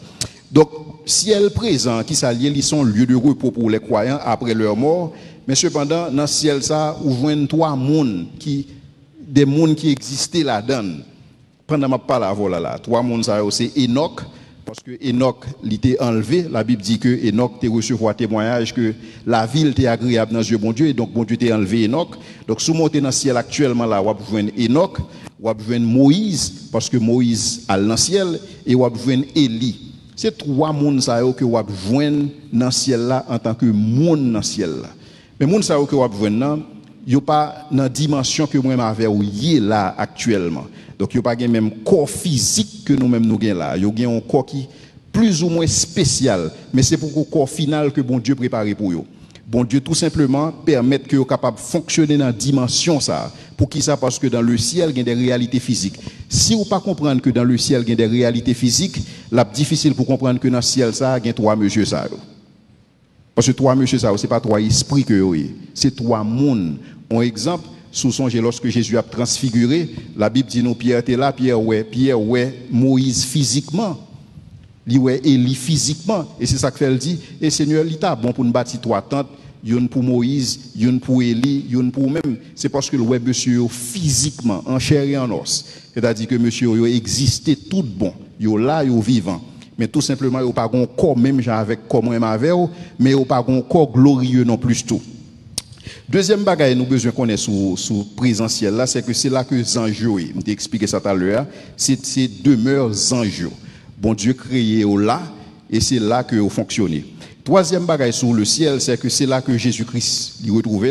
Donc, ciel présent, qui s'allie, ils sont lieu de repos pour les croyants après leur mort. Mais cependant, dans le ciel, ça, on voit des mondes qui existaient là-dedans. Pendant ma parole là, trois mondes, ça, c'est Enoch. Parce que Enoch l'était enlevé, la Bible dit que Enoch t'a recevoir témoignage que la ville était agréable dans les yeux de bon Dieu, et donc bon Dieu t'a enlevé Enoch. Donc, si vous montez dans le ciel actuellement là, vous avez besoin Enoch, vous avez besoin Moïse, parce que Moïse a dans le ciel, et vous avez besoin Élie. C'est trois mondes que vous avez besoin dans le ciel là en tant que monde dans le ciel là. Mais les mondes que vous avez besoin là, ils n'ont pas dans la dimension que moi j'avais là actuellement. Donc, il n'y a pas le même corps physique que nous-mêmes nous avons là. Il y a un corps qui est plus ou moins spécial. Mais c'est pour le corps final que bon Dieu prépare pour eux. Bon Dieu, tout simplement, permet que vous soyez capable de fonctionner dans la dimension ça. Pour qui ça? Parce que dans le ciel, il y a des réalités physiques. Si vous ne comprenez pas que dans le ciel, il y a des réalités physiques, c'est difficile pour comprendre que dans le ciel, ça, il y a trois monsieur ça. Parce que trois monsieur ça, ce n'est pas trois esprits que vous avez. C'est trois mondes. Un exemple, sous songe lorsque Jésus a transfiguré, la Bible dit nous Pierre était là, Pierre ouais Moïse physiquement. Li ouais Élie physiquement et c'est ça que fait dit et Seigneur il t'a bon pour nous bâtir trois tentes, une pour Moïse, une pour Élie, une pour même, c'est parce que le ouais monsieur physiquement en chair et en os. C'est-à-dire que monsieur yo existait tout bon, yo là yo vivant. Mais tout simplement yo pas un corps même genre avec comme moi avec mais yo pas un corps glorieux non plus tout. Deuxième bagaille nous besoin connaître sous présentiel là, c'est que c'est là que les anges jouent. Je t'ai expliqué ça tout à l'heure. C'est demeure anges. Bon Dieu créé là et c'est là que vous fonctionnez. Troisième bagaille sur le ciel, c'est que c'est là que Jésus-Christ y retrouve.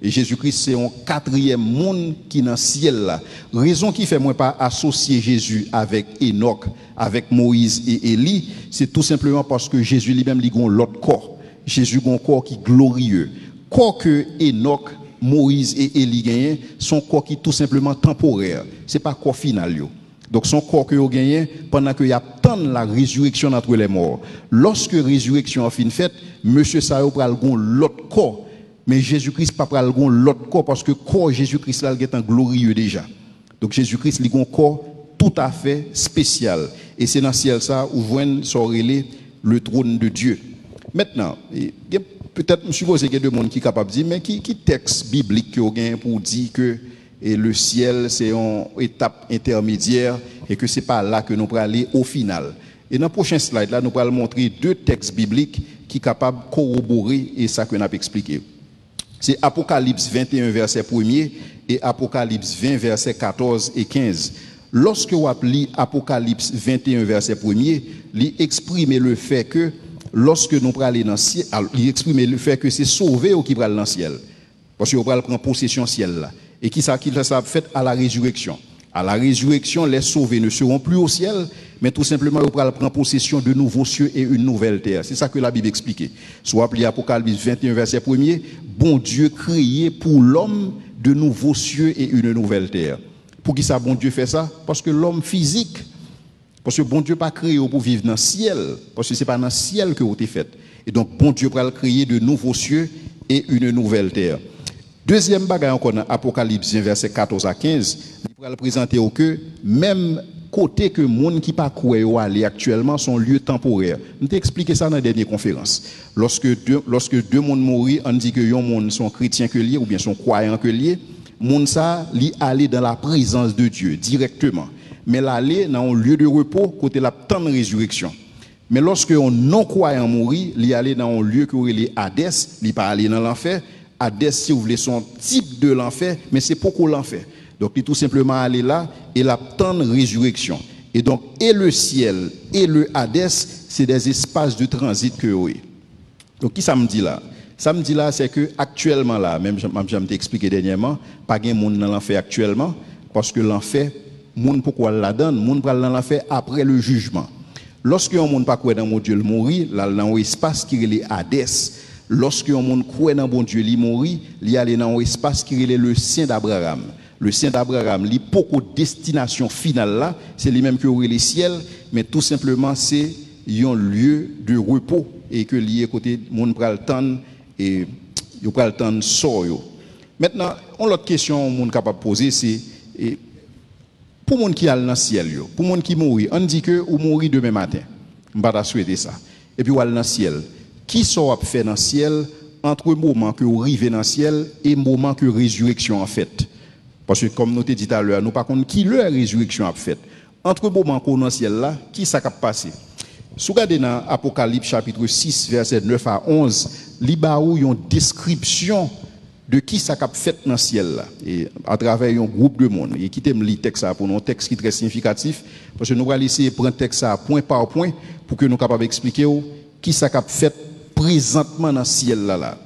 Et Jésus-Christ c'est un quatrième monde qui est dans le ciel là. Raison qui fait moi pas associer Jésus avec Enoch, avec Moïse et Élie, c'est tout simplement parce que Jésus lui-même il a l'autre corps. Jésus a un corps qui est glorieux. Corps que Enoch, Moïse et Élie gagnent, son corps qui est tout simplement temporaire. Ce n'est pas corps final. Donc son corps que vous gagnez pendant que y a tant la résurrection entre les morts. Lorsque la résurrection a fin faite, monsieur Sao pral gon l'autre corps, mais Jésus-Christ pas pral gon l'autre corps parce que corps Jésus-Christ là est en glorieux déjà. Donc Jésus-Christ il a un corps tout à fait spécial et c'est dans le ciel ça où voit sorelé le trône de Dieu. Maintenant, peut-être, je suppose qu'il y a deux mondes qui sont capables de dire, mais qui texte biblique que vous avez pour dire que le ciel, c'est une étape intermédiaire et que ce n'est pas là que nous allons aller au final. Et dans le prochain slide, là, nous allons montrer deux textes bibliques qui sont capables de corroborer et ça que nous avons expliqué. C'est Apocalypse 21, verset 1er et Apocalypse 20, verset 14 et 15. Lorsque vous appelez Apocalypse 21, verset 1er, il exprime le fait que lorsque nous prenons aller dans le ciel, il exprime le fait que c'est sauvé ou qui prend dans le ciel. Parce que nous prenons possession ciel là. Et qui ça fait à la résurrection. À la résurrection, les sauvés ne seront plus au ciel, mais tout simplement, ils prennent possession de nouveaux cieux et une nouvelle terre. C'est ça que la Bible explique. Soit appelé Apocalypse 21, verset 1er, bon Dieu créé pour l'homme de nouveaux cieux et une nouvelle terre. Pour qui ça, bon Dieu fait ça? Parce que l'homme physique, Parce que bon Dieu pas créé pour vivre dans le ciel, parce que c'est pas dans le ciel que vous êtes fait. Et donc bon Dieu va créer de nouveaux cieux et une nouvelle terre. Deuxième bagage encore dans Apocalypse 1 verset 14 à 15, il va le présenter au que même côté que monde qui pas croire aller actuellement sont lieux temporaires. On t'a expliqué ça dans la dernière conférence. Lorsque deux mondes mourir, on dit que yon monde sont chrétiens que liés ou bien sont croyants que liés, monde ça li aller dans la présence de Dieu directement. Mais l'aller dans un lieu de repos côté la temps de résurrection. Mais lorsque un non-croyant mourit, il aller dans un lieu que les Hadès, il pas aller dans l'enfer. Hadès, si vous voulez, son type de l'enfer, mais c'est pourquoi l'enfer. Donc, il est tout simplement aller là et la temps de résurrection. Et donc, et le ciel et le Hadès, c'est des espaces de transit que vous avez. Donc, qui ça me dit là? Ça me dit là, c'est que actuellement là, même je t'ai expliqué dernièrement, pas de monde dans l'enfer actuellement, parce que l'enfer, monde pourquoi la donne, monde va dans l'enfer après le jugement. Lorsque un monde pas croit dans mon Dieu, il mourit, là dans un espace qui est le Hadès. Lorsque un monde croit dans bon Dieu, il mourit, il aller dans un espace qui est le Saint d'Abraham. Le Saint d'Abraham, il pas de destination finale là, c'est lui-même qui aurait les ciels, mais tout simplement c'est un lieu de repos et que lié côté monde pral temps et yo pral temps sort yo. Maintenant, on l'autre question monde capable poser c'est pour monde qui a dans le ciel yo, pour monde qui mourit, on dit que ou mourir demain matin. On va souhaiter ça. Et puis ou aller dans le ciel. Qui sort faire dans le ciel entre le moment que vous arrivez dans le ciel et le moment que résurrection en fait? Parce que comme nous t'ai dit tout à l'heure, nous par contre qui leur résurrection a fait. Entre le moment qu'on est dans le ciel là, qui ça a passé? Si vous regardez dans Apocalypse chapitre 6 verset 9 à 11, il y a une description de qui ça a fait dans le ciel là et à travers un groupe de monde. Et qui t'aime lire texte ça pour nous, un texte qui est très significatif parce que nous allons essayer de prendre texte ça point par point pour que nous capables d'expliquer qui ça a fait présentement dans le ciel là.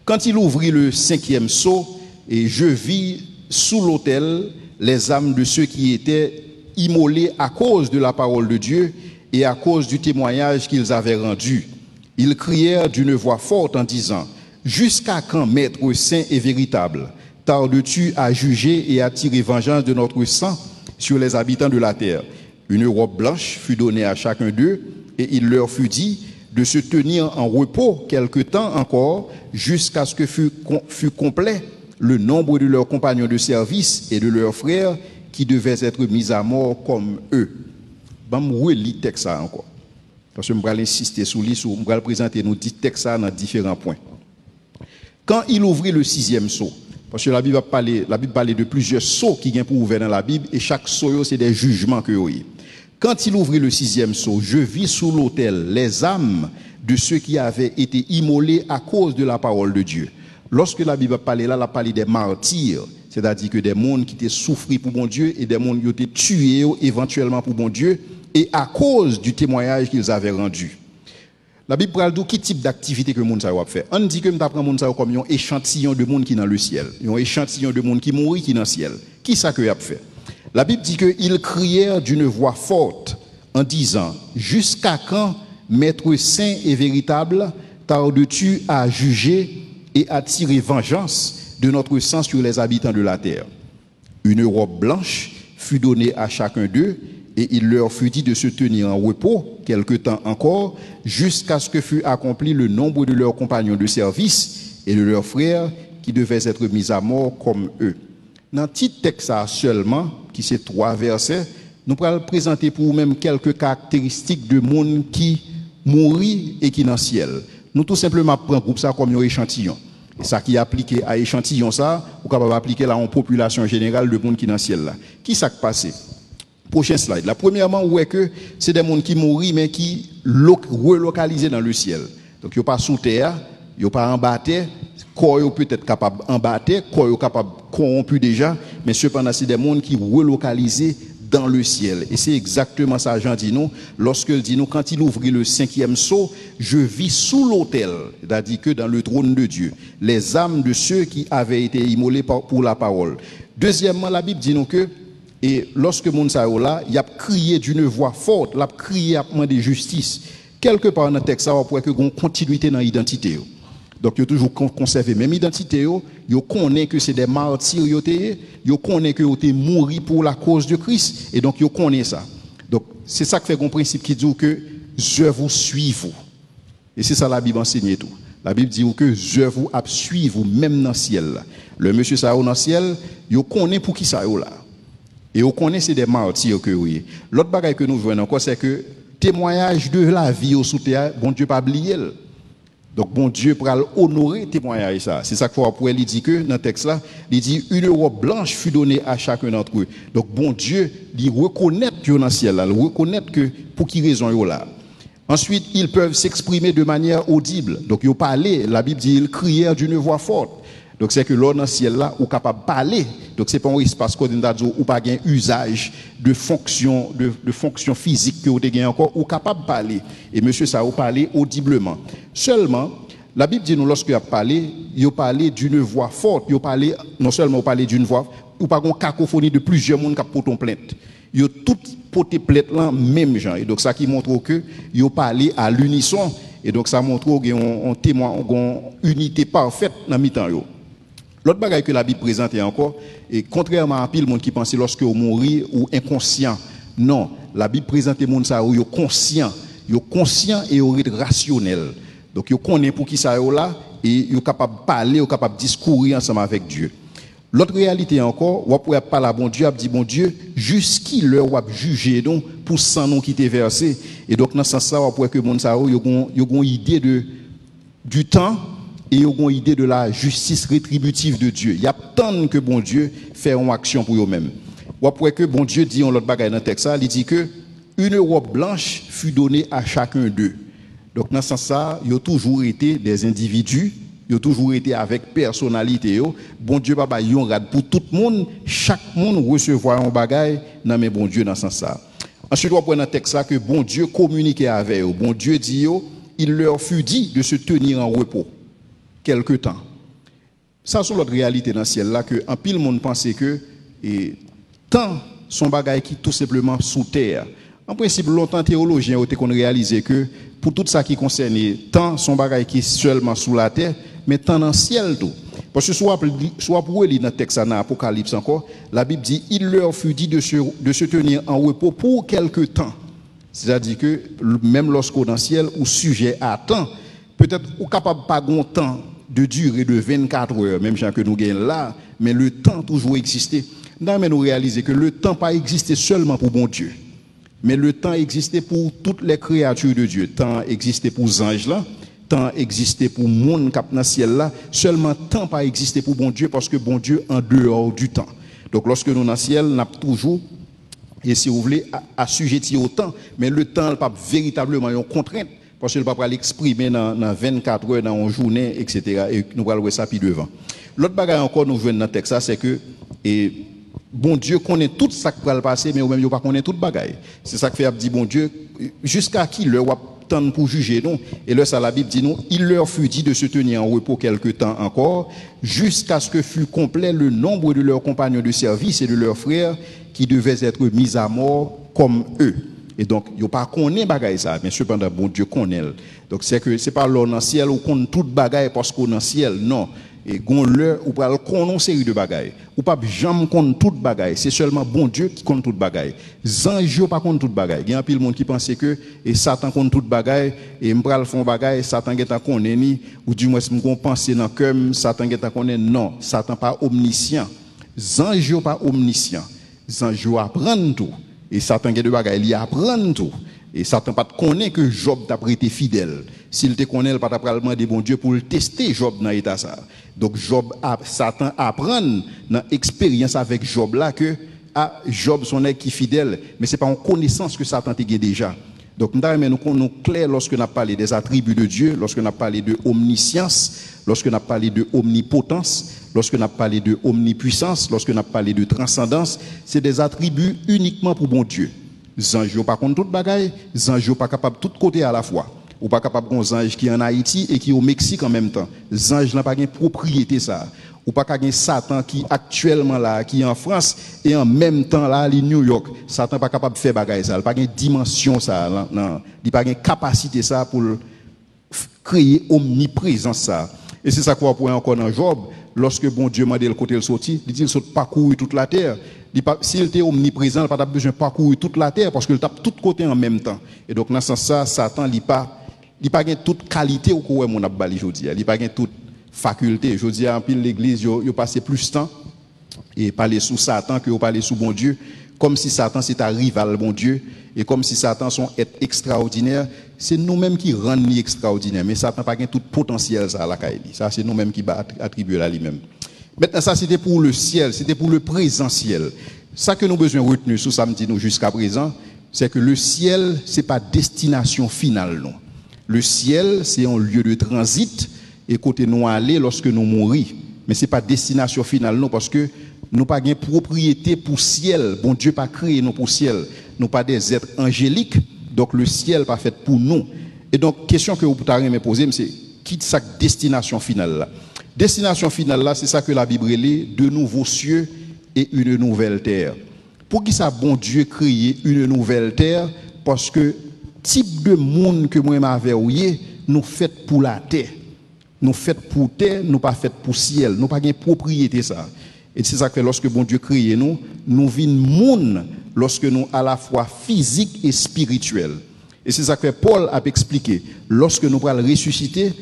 Quand il ouvrit le 5e sceau, et je vis sous l'autel les âmes de ceux qui étaient immolés à cause de la parole de Dieu et à cause du témoignage qu'ils avaient rendu. Ils crièrent d'une voix forte en disant: jusqu'à quand, Maître saint et véritable, tardes-tu à juger et à tirer vengeance de notre sang sur les habitants de la terre? Une robe blanche fut donnée à chacun d'eux, et il leur fut dit de se tenir en repos quelque temps encore, jusqu'à ce que fût complet le nombre de leurs compagnons de service et de leurs frères qui devaient être mis à mort comme eux. Je vais relire le texte encore. Parce que je vais insister sur lui, je vais présenter nos 10 textes dans différents points. Quand il ouvrit le 6e sceau, parce que la Bible parle de plusieurs sceaux qui viennent pour ouvrir dans la Bible, et chaque sceau, c'est des jugements que vous avez. Quand il ouvrit le 6e sceau, je vis sous l'autel les âmes de ceux qui avaient été immolés à cause de la parole de Dieu. Lorsque la Bible parle là, elle parle des martyrs, c'est-à-dire que des mondes qui étaient souffrés pour bon Dieu et des mondes qui étaient tués éventuellement pour bon Dieu et à cause du témoignage qu'ils avaient rendu. La Bible parle de quel type d'activité que le monde a fait. On dit que nous apprenons le monde comme un échantillon de monde qui est dans le ciel, un échantillon de monde qui mourit qui est dans le ciel. Qui ça que a fait? La Bible dit qu'ils crièrent d'une voix forte en disant: jusqu'à quand, Maître saint et véritable, tardes-tu à juger et à tirer vengeance de notre sang sur les habitants de la terre? Une robe blanche fut donnée à chacun d'eux, et il leur fut dit de se tenir en repos quelque temps encore, jusqu'à ce que fût accompli le nombre de leurs compagnons de service et de leurs frères qui devaient être mis à mort comme eux. Dans le petit texte seulement, qui c'est 3 versets, nous allons présenter pour vous-même quelques caractéristiques de monde qui mourit et qui est dans le ciel. Nous tout simplement prenons groupe ça comme un échantillon. Et ça qui est appliqué à échantillon ça, ou capable appliquer là en population générale de monde qui est dans le ciel là. Qui ça qui passé? Prochain slide. La premièrement, où est que c'est des mondes qui mourent mais qui relocalisés dans le ciel. Donc ils pas sous terre, ils pas en bas terre, corps peut-être capable en bas terre, corps capable corrompu déjà, mais cependant c'est des mondes qui relocalisés dans le ciel. Et c'est exactement ça Jean dit nous, lorsqu'il dit nous, quand il ouvrit le 5e sceau, je vis sous l'autel, c'est-à-dire que dans le trône de Dieu, les âmes de ceux qui avaient été immolés pour la parole. Deuxièmement, la Bible dit nous que, et lorsque mon sa là, il a crié d'une voix forte, il a crié à demander justice. Quelque part dans le texte, ça va pour que une continuité dans l'identité. Donc, ils ont toujours conservé même identité, ils connaissent que c'est des martyrs, ils connaissent que ils ont mouru pour la cause de Christ, et donc ils connaissent ça. Donc, c'est ça qui fait un principe qui dit que je vous suis vous. Et c'est ça la Bible enseigne tout. La Bible dit que je vous suis vous même dans le ciel. Le monsieur ça dans le ciel, il connaît pour qui ça là. Et on connaît c'est des martyrs que oui. L'autre bagaille que nous voyons encore c'est que témoignage de la vie au sous terre, bon Dieu pas oublier. Donc bon Dieu pour honorer témoignage ça. C'est ça qu'il faut pour il dit que dans le texte là, il dit une robe blanche fut donnée à chacun d'entre eux. Donc bon Dieu, il reconnaît que dans le ciel là, il reconnaît que pour qui raison yo là. Ensuite, ils peuvent s'exprimer de manière audible. Donc ils parlaient, la Bible dit ils crièrent d'une voix forte. Donc c'est que l'homme dans le ciel là ou capable de parler. Donc c'est pas un espace qu'on ou pas gain usage de fonction physique que vous avez encore ou capable de parler. Et monsieur ça ou parler audiblement. Seulement la Bible dit nous lorsque il a parlé, il parlé d'une voix forte, il parlé non seulement parler d'une voix ou pas une cacophonie de plusieurs monde qui portent plainte. Ils tout porté plainte là même genre. Et donc ça qui montre que ils parlé à l'unisson et donc ça montre qu'il y a un témoin une unité parfaite dans mi-temps yo. L'autre bagaille que la Bible présente encore, et contrairement à pile monde qui pense lorsque vous mourrez ou inconscient, non, la Bible présente les monde ça où yo conscient et yo rationnel. Donc yo connaît pour qui ça yo là et yo capable de parler, yo capable de discourir ensemble avec Dieu. L'autre réalité encore, on pourrait parler à bon Dieu, a dit bon Dieu, jusqu'il leur a jugé donc pour sans nom qui était versé et donc dans ce sens ça on pourrait que monde ça yo une idée du temps et ils ont une idée de la justice rétributive de Dieu. Il y a tant que bon Dieu fait une action pour eux-mêmes. Ou après que bon Dieu dit en l'autre bagaille dans le texte, il dit que une robe blanche fut donnée à chacun d'eux. Donc dans ce sens-là, ils ont toujours été des individus, ils ont toujours été avec personnalité. Bon Dieu papa yon rad pour tout le monde, chaque monde recevoir un bagaille dans mais bon Dieu dans ce sens-là. Ensuite on prend dans le texte là que bon Dieu communiquait avec eux. Bon Dieu dit il leur fut dit de se tenir en repos quelque temps. Ça c'est l'autre réalité dans le ciel là que en pile monde pensait que temps son bagaille qui tout simplement sous terre. En principe longtemps théologiens ont réalisé que pour tout ça qui concerne temps son bagaille qui est seulement sous la terre mais temps dans le ciel tout. Parce que soit pour lire dans le texte dans Apocalypse encore, la Bible dit il leur fut dit de se tenir en repos pour quelque temps. C'est-à-dire que même lorsqu'au dans le ciel ou sujet à temps, peut-être ou capable pas grand temps de durée de 24 heures, même si que nous gagnons là, mais le temps toujours existé. Nous réaliser que le temps pas existé seulement pour bon Dieu, mais le temps existait pour toutes les créatures de Dieu. Temps existait pour les anges là, temps existait pour le monde cap dans le ciel là, seulement temps pas existé pour bon Dieu parce que bon Dieu en dehors du temps. Donc lorsque nous dans le ciel, nous avons toujours, et si vous voulez, assujetti au temps, mais le temps n'est pas véritablement une contrainte. Parce que le papa l'exprimer dans 24 heures, dans une journée, etc. Et nous allons voir ça puis devant. L'autre bagaille encore, nous venons dans le texte, c'est que bon Dieu connaît tout ça qui va le passer, mais ou même il pas connaît toute bagaille. C'est ça que fait dit bon Dieu, jusqu'à qui leur attendre pour juger nous. Et là, ça la Bible dit nous, il leur fut dit de se tenir en repos quelque temps encore, jusqu'à ce que fût complet le nombre de leurs compagnons de service et de leurs frères qui devaient être mis à mort comme eux. Et donc, il n'y a pas connaît bagaille ça, mais cependant, bon Dieu connaît. Donc, c'est que c'est pas l'on dans le ciel ou qu'on toute bagaille parce qu'on dans le ciel, non. Et qu'on le ou pas connaît une série de bagailles. Ou pas jamais connaît toute bagaille, c'est seulement bon Dieu qui connaît toute bagaille. Zange pas connaît toute bagaille. Il y a un pile monde qui pense que et Satan connaît toute bagaille et m'pral font bagaille, Satan geta connaît ni ou du moins m'gon penser dans cœur, Satan geta connaît non, Satan pas omniscient. Zange pas omniscient. Zange apprend tout. Et Satan a des bagages, il apprend tout. Et Satan pas connaît que Job t'a été fidèle. S'il te connaît, il pas t'a demander bon Dieu pour le tester Job dans l'état ça. Donc Satan apprend dans l'expérience avec Job là que Job son est qui fidèle, mais c'est pas en connaissance que Satan t'a déjà. Donc nous clair lorsque nous parlé des attributs de Dieu, lorsque nous parlé de omniscience, lorsque nous parlé de omnipotence, lorsque nous parlé de omnipuissance, lorsque nous parlé de transcendance, c'est des attributs uniquement pour bon Dieu. Zange pas contre toute bagaille, zange pas capable tout côté à la fois. Ou pas capable d'un zange qui est en Haïti et qui est au Mexique en même temps. Zange n'a pas une propriété ça. Ou pas qu'un Satan qui actuellement là, qui est en France et en même temps là, à New York. Satan pas capable de faire bagaille ça. Il pas une dimension ça. Non, il pas une capacité ça pour créer omniprésence ça. Et c'est ça qu'on va voir encore dans Job. Lorsque bon Dieu m'a dit le côté le sorti, il dit il saute parcourir toute la terre. S'il était omniprésent, il n'a pas besoin de parcourir toute la terre parce qu'il tape tous côtés en même temps. Et donc, dans ce sens-là, Satan, il n'a pas toute qualité au cours de mon abali aujourd'hui. Il n'a pas toute faculté. Je dis, en pile, l'église, il a passé plus de temps et parler sous Satan que parler sous bon Dieu. Comme si Satan, c'est un rival, bon Dieu. Et comme si Satan sont être extraordinaire, c'est nous-mêmes qui rendons extraordinaire. Mais Satan n'a pas tout potentiel, ça, à la Kaili. Ça, c'est nous-mêmes qui attribuer à lui-même. Maintenant, ça, c'était pour le ciel, c'était pour le présentiel. Ça que nous avons besoin de retenir sur samedi, nous, jusqu'à présent, c'est que le ciel, ce n'est pas destination finale, non. Le ciel, c'est un lieu de transit, et côté nous aller lorsque nous mourons. Mais ce n'est pas destination finale, non, parce que nous n'avons pas de propriété pour ciel. Bon Dieu pas créé nous pour ciel. Nous pas des êtres angéliques, donc le ciel pas fait pour nous. Et donc, question que vous pouvez me poser, c'est qui est sa destination finale là? Destination finale là, c'est ça que la Bible dit, de nouveaux cieux et une nouvelle terre. Pour qui ça bon Dieu créer une nouvelle terre? Parce que type de monde que moi m'avais oué, nous fait pour la terre. Nous fait pour terre, nous pas fait pour ciel. Nous pas gain propriété ça. Et c'est ça que lorsque bon Dieu crée nous, nous vîmes monde lorsque nous à la fois physique et spirituel. Et c'est ça que Paul a expliqué. Lorsque nous allons ressusciter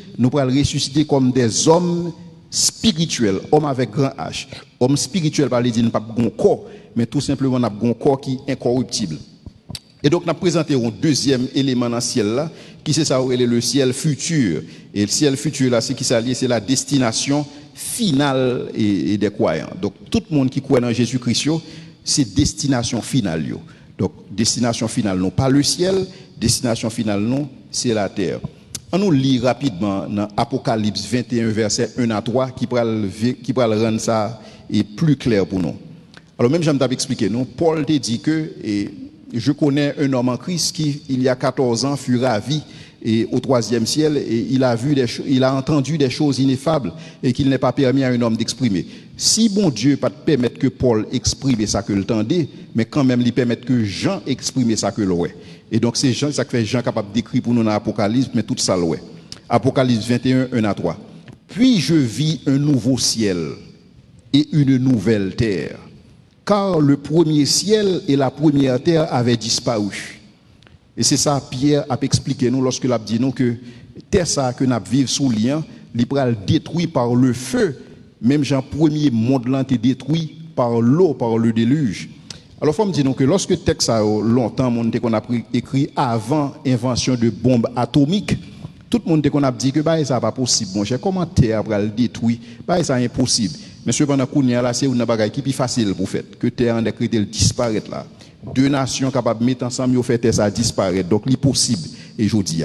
comme des hommes spirituels, hommes avec grand H. Homme spirituel, par les dire, pas un corps, mais tout simplement un corps qui est incorruptible. Et donc, nous avons présenté un deuxième élément dans le ciel là, qui c'est ça, le ciel futur. Et le ciel futur là, c'est qui s'allie, c'est la destination finale et des croyants. Donc, tout le monde qui croit dans Jésus-Christ, c'est destination finale. Donc, destination finale, non pas le ciel, destination finale, non, c'est la terre. On nous lit rapidement dans Apocalypse 21, verset 1 à 3, qui va rendre ça plus clair pour nous. Alors, même j'aime t'expliquer, non, Paul te dit que, et je connais un homme en Christ qui, il y a 14 ans, fut ravi et au troisième ciel, et il a entendu des choses ineffables et qu'il n'est pas permis à un homme d'exprimer. Si bon Dieu pas permettre que Paul exprime ça que le tendait, mais quand même lui permettre que Jean exprime ça que l'ouest. Et donc c'est Jean, ça fait Jean capable d'écrire pour nous dans l'Apocalypse, mais tout ça l'ouest. Apocalypse 21, 1 à 3. Puis je vis un nouveau ciel et une nouvelle terre, car le premier ciel et la première terre avaient disparu. Et c'est ça Pierre a expliqué nous lorsque il a dit nous que terre ça que nous vivons sous lien, il pral détruit par le feu, même Jean premier monde là été détruit par l'eau, par le déluge. Alors faut me dire nous que lorsque texte ça longtemps monde qu'on a écrit avant invention de bombes atomiques, tout le monde qu'on a dit que bah ça pas possible mon cher, comment terre pral détruit, bah ça impossible. Mais cependant kounya là c'est une bagaille qui plus facile pour faire que terre en décrété disparaître là. Deux nations capables de mettre ensemble, ils fait ça disparaître. Donc, c'est possible. Et je dis.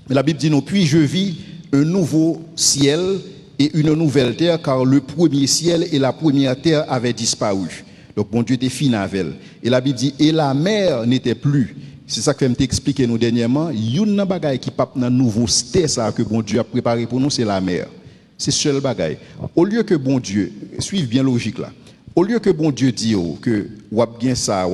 Mais la Bible dit, non, puis je vis un nouveau ciel et une nouvelle terre, car le premier ciel et la première terre avaient disparu. Donc, bon Dieu était fini avec elle. Et la Bible dit, et la mer n'était plus. C'est ça que je vais expliquer nous dernièrement. Il y a une bagaille qui pape dans nouveau terre que bon Dieu a préparé pour nous, c'est la mer. C'est seul bagaille. Au lieu que bon Dieu, suive bien logique là. Au lieu que bon Dieu dit que wap gen ça,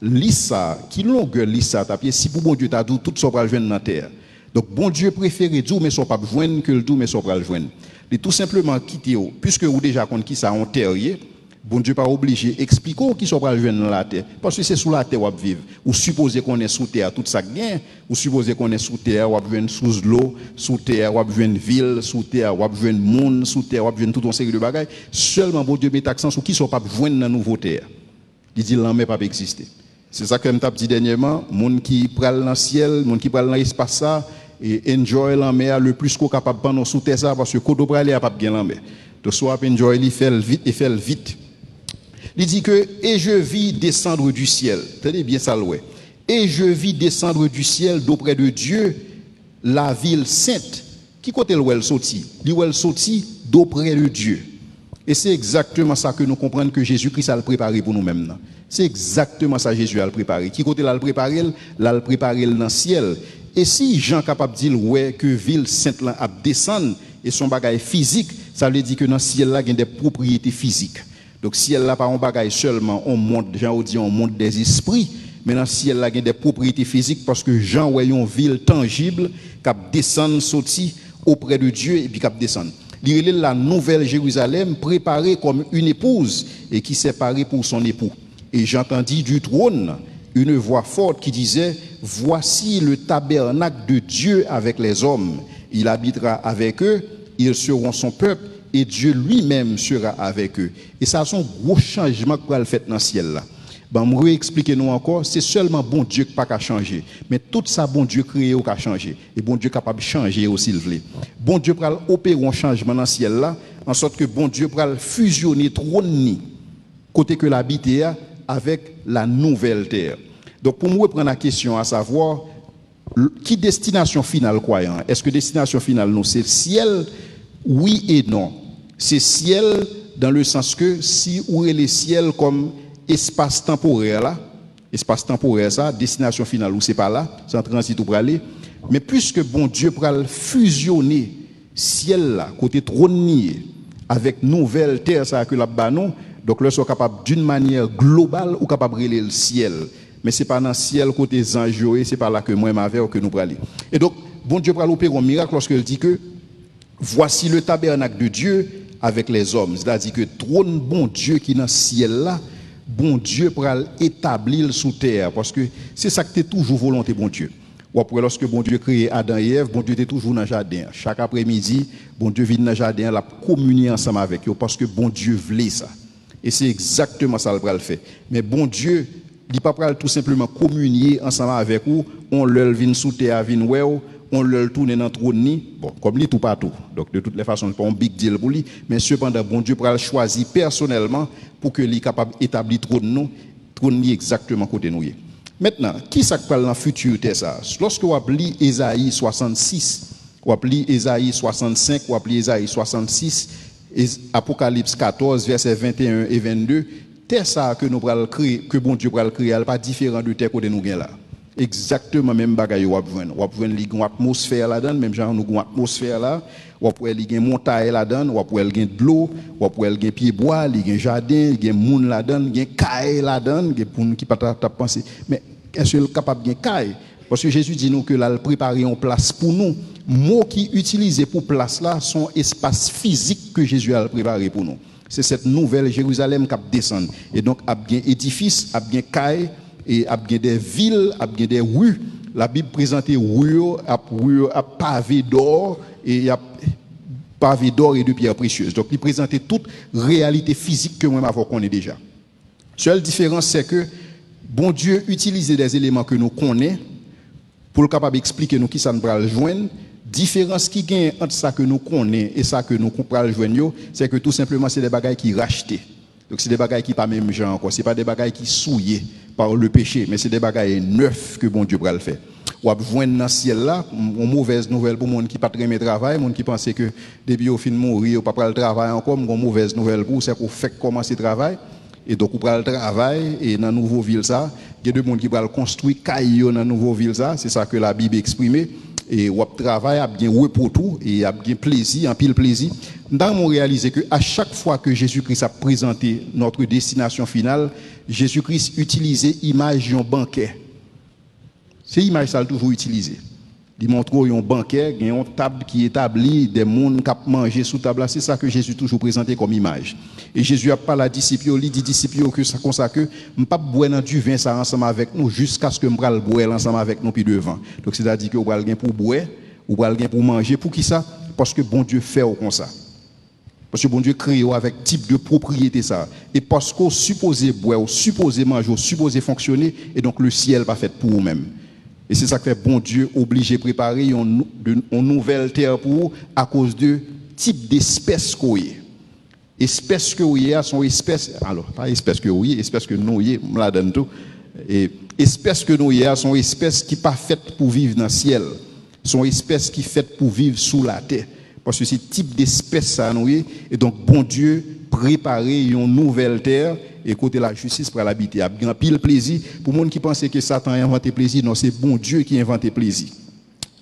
lisa qui longueur lisa tapé si pour bon Dieu t'a dit tout ça va joindre dans terre. Donc bon Dieu préféré dire mais ça pas joindre que le tout mais ça va joindre. Et tout simplement quitter puisque vous déjà connaissez qui ça en terrier. Bon Dieu pas obligé expliquer qui sont pas joindre dans la terre parce que c'est sous la terre où vivre. Ou supposer qu'on est sous terre tout ça gain, ou supposer qu'on est sous terre ou joindre sous l'eau, sous terre ou joindre ville, sous terre ou joindre monde, sous terre ou joindre tout un série de bagages. Seulement bon Dieu met accent sur qui sont pas joindre dans nouveau terre. Il dit l'homme pas exister. C'est ça que me tape dit dernièrement, monde qui pral dans ciel, monde qui pral dans espace ça et enjoy la mer le plus qu'on capable pendant sous terre ça parce que kodo pral a pas bien la mer. Donc soit enjoy li fait vite et fait vite. Il dit que, et je vis descendre du ciel. Tenez bien ça, l'ouest. Et je vis descendre du ciel d'auprès de Dieu la ville sainte. Qui côté l'ouest sorti? L'ouest sorti d'auprès de Dieu. Et c'est exactement ça que nous comprenons que Jésus-Christ a préparé pour nous-mêmes. C'est exactement ça que Jésus a préparé. Qui côté l'a préparé? L'a préparé dans le ciel. Et si Jean capable de dire ouais, que ville sainte là a descendre et son bagage physique, ça veut dire que dans le ciel là il y a des propriétés physiques. Donc ciel là pas un bagage seulement, on monte, Jean dit on monte des esprits, mais dans ciel là il y a des propriétés physiques parce que Jean voit une ville tangible qui descend sorti auprès de Dieu et puis qui descend. Il relève la nouvelle Jérusalem préparée comme une épouse et qui s'est parée pour son époux. Et j'entendis du trône une voix forte qui disait, voici le tabernacle de Dieu avec les hommes. Il habitera avec eux, ils seront son peuple et Dieu lui-même sera avec eux. Et ça, c'est un gros changement qu'on va faire dans le ciel là. Ben, je vais expliquer nous encore, c'est seulement bon Dieu qui n'a pas changer. Mais tout ça, bon Dieu créé ou qu'à changer. Et bon Dieu est capable de changer aussi le voulait. Bon Dieu va opérer un changement dans le ciel là, en sorte que bon Dieu va fusionner trône côté que l'habité avec la nouvelle terre. Donc pour moi, prendre la question à savoir, qui destination finale croyant? Est-ce que destination finale nous c'est ciel? Oui et non. C'est ciel dans le sens que si où est le ciel comme espace temporaire là, espace temporaire ça, destination finale ou c'est pas là, c'est en transit ou pour aller. Mais puisque bon Dieu pral fusionner ciel là côté trône avec nouvelle terre ça que la banon, donc là sont capable d'une manière globale ou capable relayer le ciel. Mais c'est pas dans le ciel côté ange, c'est pas là que moi m'avais que nous pral aller. Et donc bon Dieu pral opérer un miracle lorsqu'il dit que voici le tabernacle de Dieu avec les hommes, c'est-à-dire que trône bon Dieu qui est dans le ciel là, bon Dieu pour établir sous terre parce que c'est ça que est toujours volonté bon Dieu. Ou après lorsque bon Dieu créé Adam et Ève, bon Dieu était toujours dans le jardin. Chaque après-midi, bon Dieu vient dans le jardin, la communier ensemble avec eux parce que bon Dieu voulait ça. Et c'est exactement ça le fait. Mais bon Dieu, il pas pral tout simplement communier ensemble avec vous, on le vient sous terre, vient ouais, on le tourne dans le trône, bon, comme lui tout partout. Donc de toutes les façons, c'est pas un big deal pour lui, mais cependant bon Dieu pral choisir personnellement pour que lui capable d'établir trône exactement côté nous. Maintenant, qui ça parle dans le futur ça? Lorsque vous appelez Ésaïe 66, vous appelez Ésaïe 65, vous appelez Ésaïe 66, Apocalypse 14 versets 21 et 22, terre ça que nous pral créer, que bon Dieu pral créer, elle pas différent de terre côté nous gain là. Exactement même bagaille ou apprendre une atmosphère là-dedans, même genre nous une atmosphère là, ou après il y a montagne là-dedans, ou après il y a de l'eau, ou après il y a pied bois, il y a jardin, il y a monde là-dedans, il y a caille là-dedans, il y a pour qui pas t'a penser. Mais est-ce qu'il capable de caille? Parce que Jésus dit nous que là il préparer une place pour nous. Mots qui utilisés pour place là sont espace physique que Jésus a préparé pour nous. C'est cette nouvelle Jérusalem qui descend. Et donc a bien édifice, a bien caille et a bien des villes, a bien des rues. La Bible présente rues à pavés d'or et a pavés d'or et de pierres précieuses. Donc il présente toute réalité physique que moi-même connais déjà. Seule différence c'est que bon Dieu utilise des éléments que nous connaissons pour le capable d'expliquer nous qui ça nous va le joindre. Différence qui gagne entre ça que nous connaissons et ça que nous comprenons le joindre, c'est que tout simplement c'est des bagailles qui rachetés. Donc c'est des bagailles qui pas même genre encore, c'est pas des bagailles qui souillées par le péché, mais c'est des bagailles neufs que bon Dieu va le faire. Ou à joindre dans le ciel là, une mauvaise nouvelle pour monde qui pas très travail, monde qui pensait que depuis au fin de mourir, ou pas le travail encore, une mauvaise nouvelle pour c'est qu'on fait commencer le travail. Et donc, on va le travail et dans la nouvelle ville, ça, il y a des gens qui vont construire caillou dans la nouvelle ville, ça, c'est ça que la Bible exprime. Et on travaille, a bien repos tout, et a bien plaisir, un pile plaisir. Nous avons réalisé qu'à chaque fois que Jésus-Christ a présenté notre destination finale, Jésus-Christ utilisait l'image d'un banquet. C'est l'image ça toujours utilisé. Il montre un banquet, il y a une table qui est établie, des gens qui mangent sous table. C'est ça que Jésus toujours présenté comme image. Et Jésus a parlé à disciples, il dit disciples que ça comme ça que je ne pas boire du vin ça ensemble avec nous jusqu'à ce que je le boire ensemble avec nous puis devant. Donc c'est-à-dire que vous allez pour boire, vous allez pour manger pour qui ça? Parce que bon Dieu fait comme ça. Parce que bon Dieu crée avec type de propriété ça. Et parce qu'on supposé boire, supposé manger, supposé fonctionner et donc le ciel va fait pour vous-même. Et c'est ça que fait bon Dieu obligé de préparer une nouvelle terre pour vous à cause de type d'espèce qu'on y est. Espèces que vous y a sont espèces, alors pas espèces que vous y, espèces que nous y, me la donne tout. Et espèces que nous y a sont espèces qui pas faites pour vivre dans le ciel, sont espèces qui faites pour vivre sous la terre. Parce que c'est type d'espèce ça nous y, et donc bon Dieu préparer une nouvelle terre et côté la justice pour l'habiter. Il y a grand pile plaisir pour monde qui pensait que Satan a inventé plaisir, non c'est bon Dieu qui a inventé plaisir.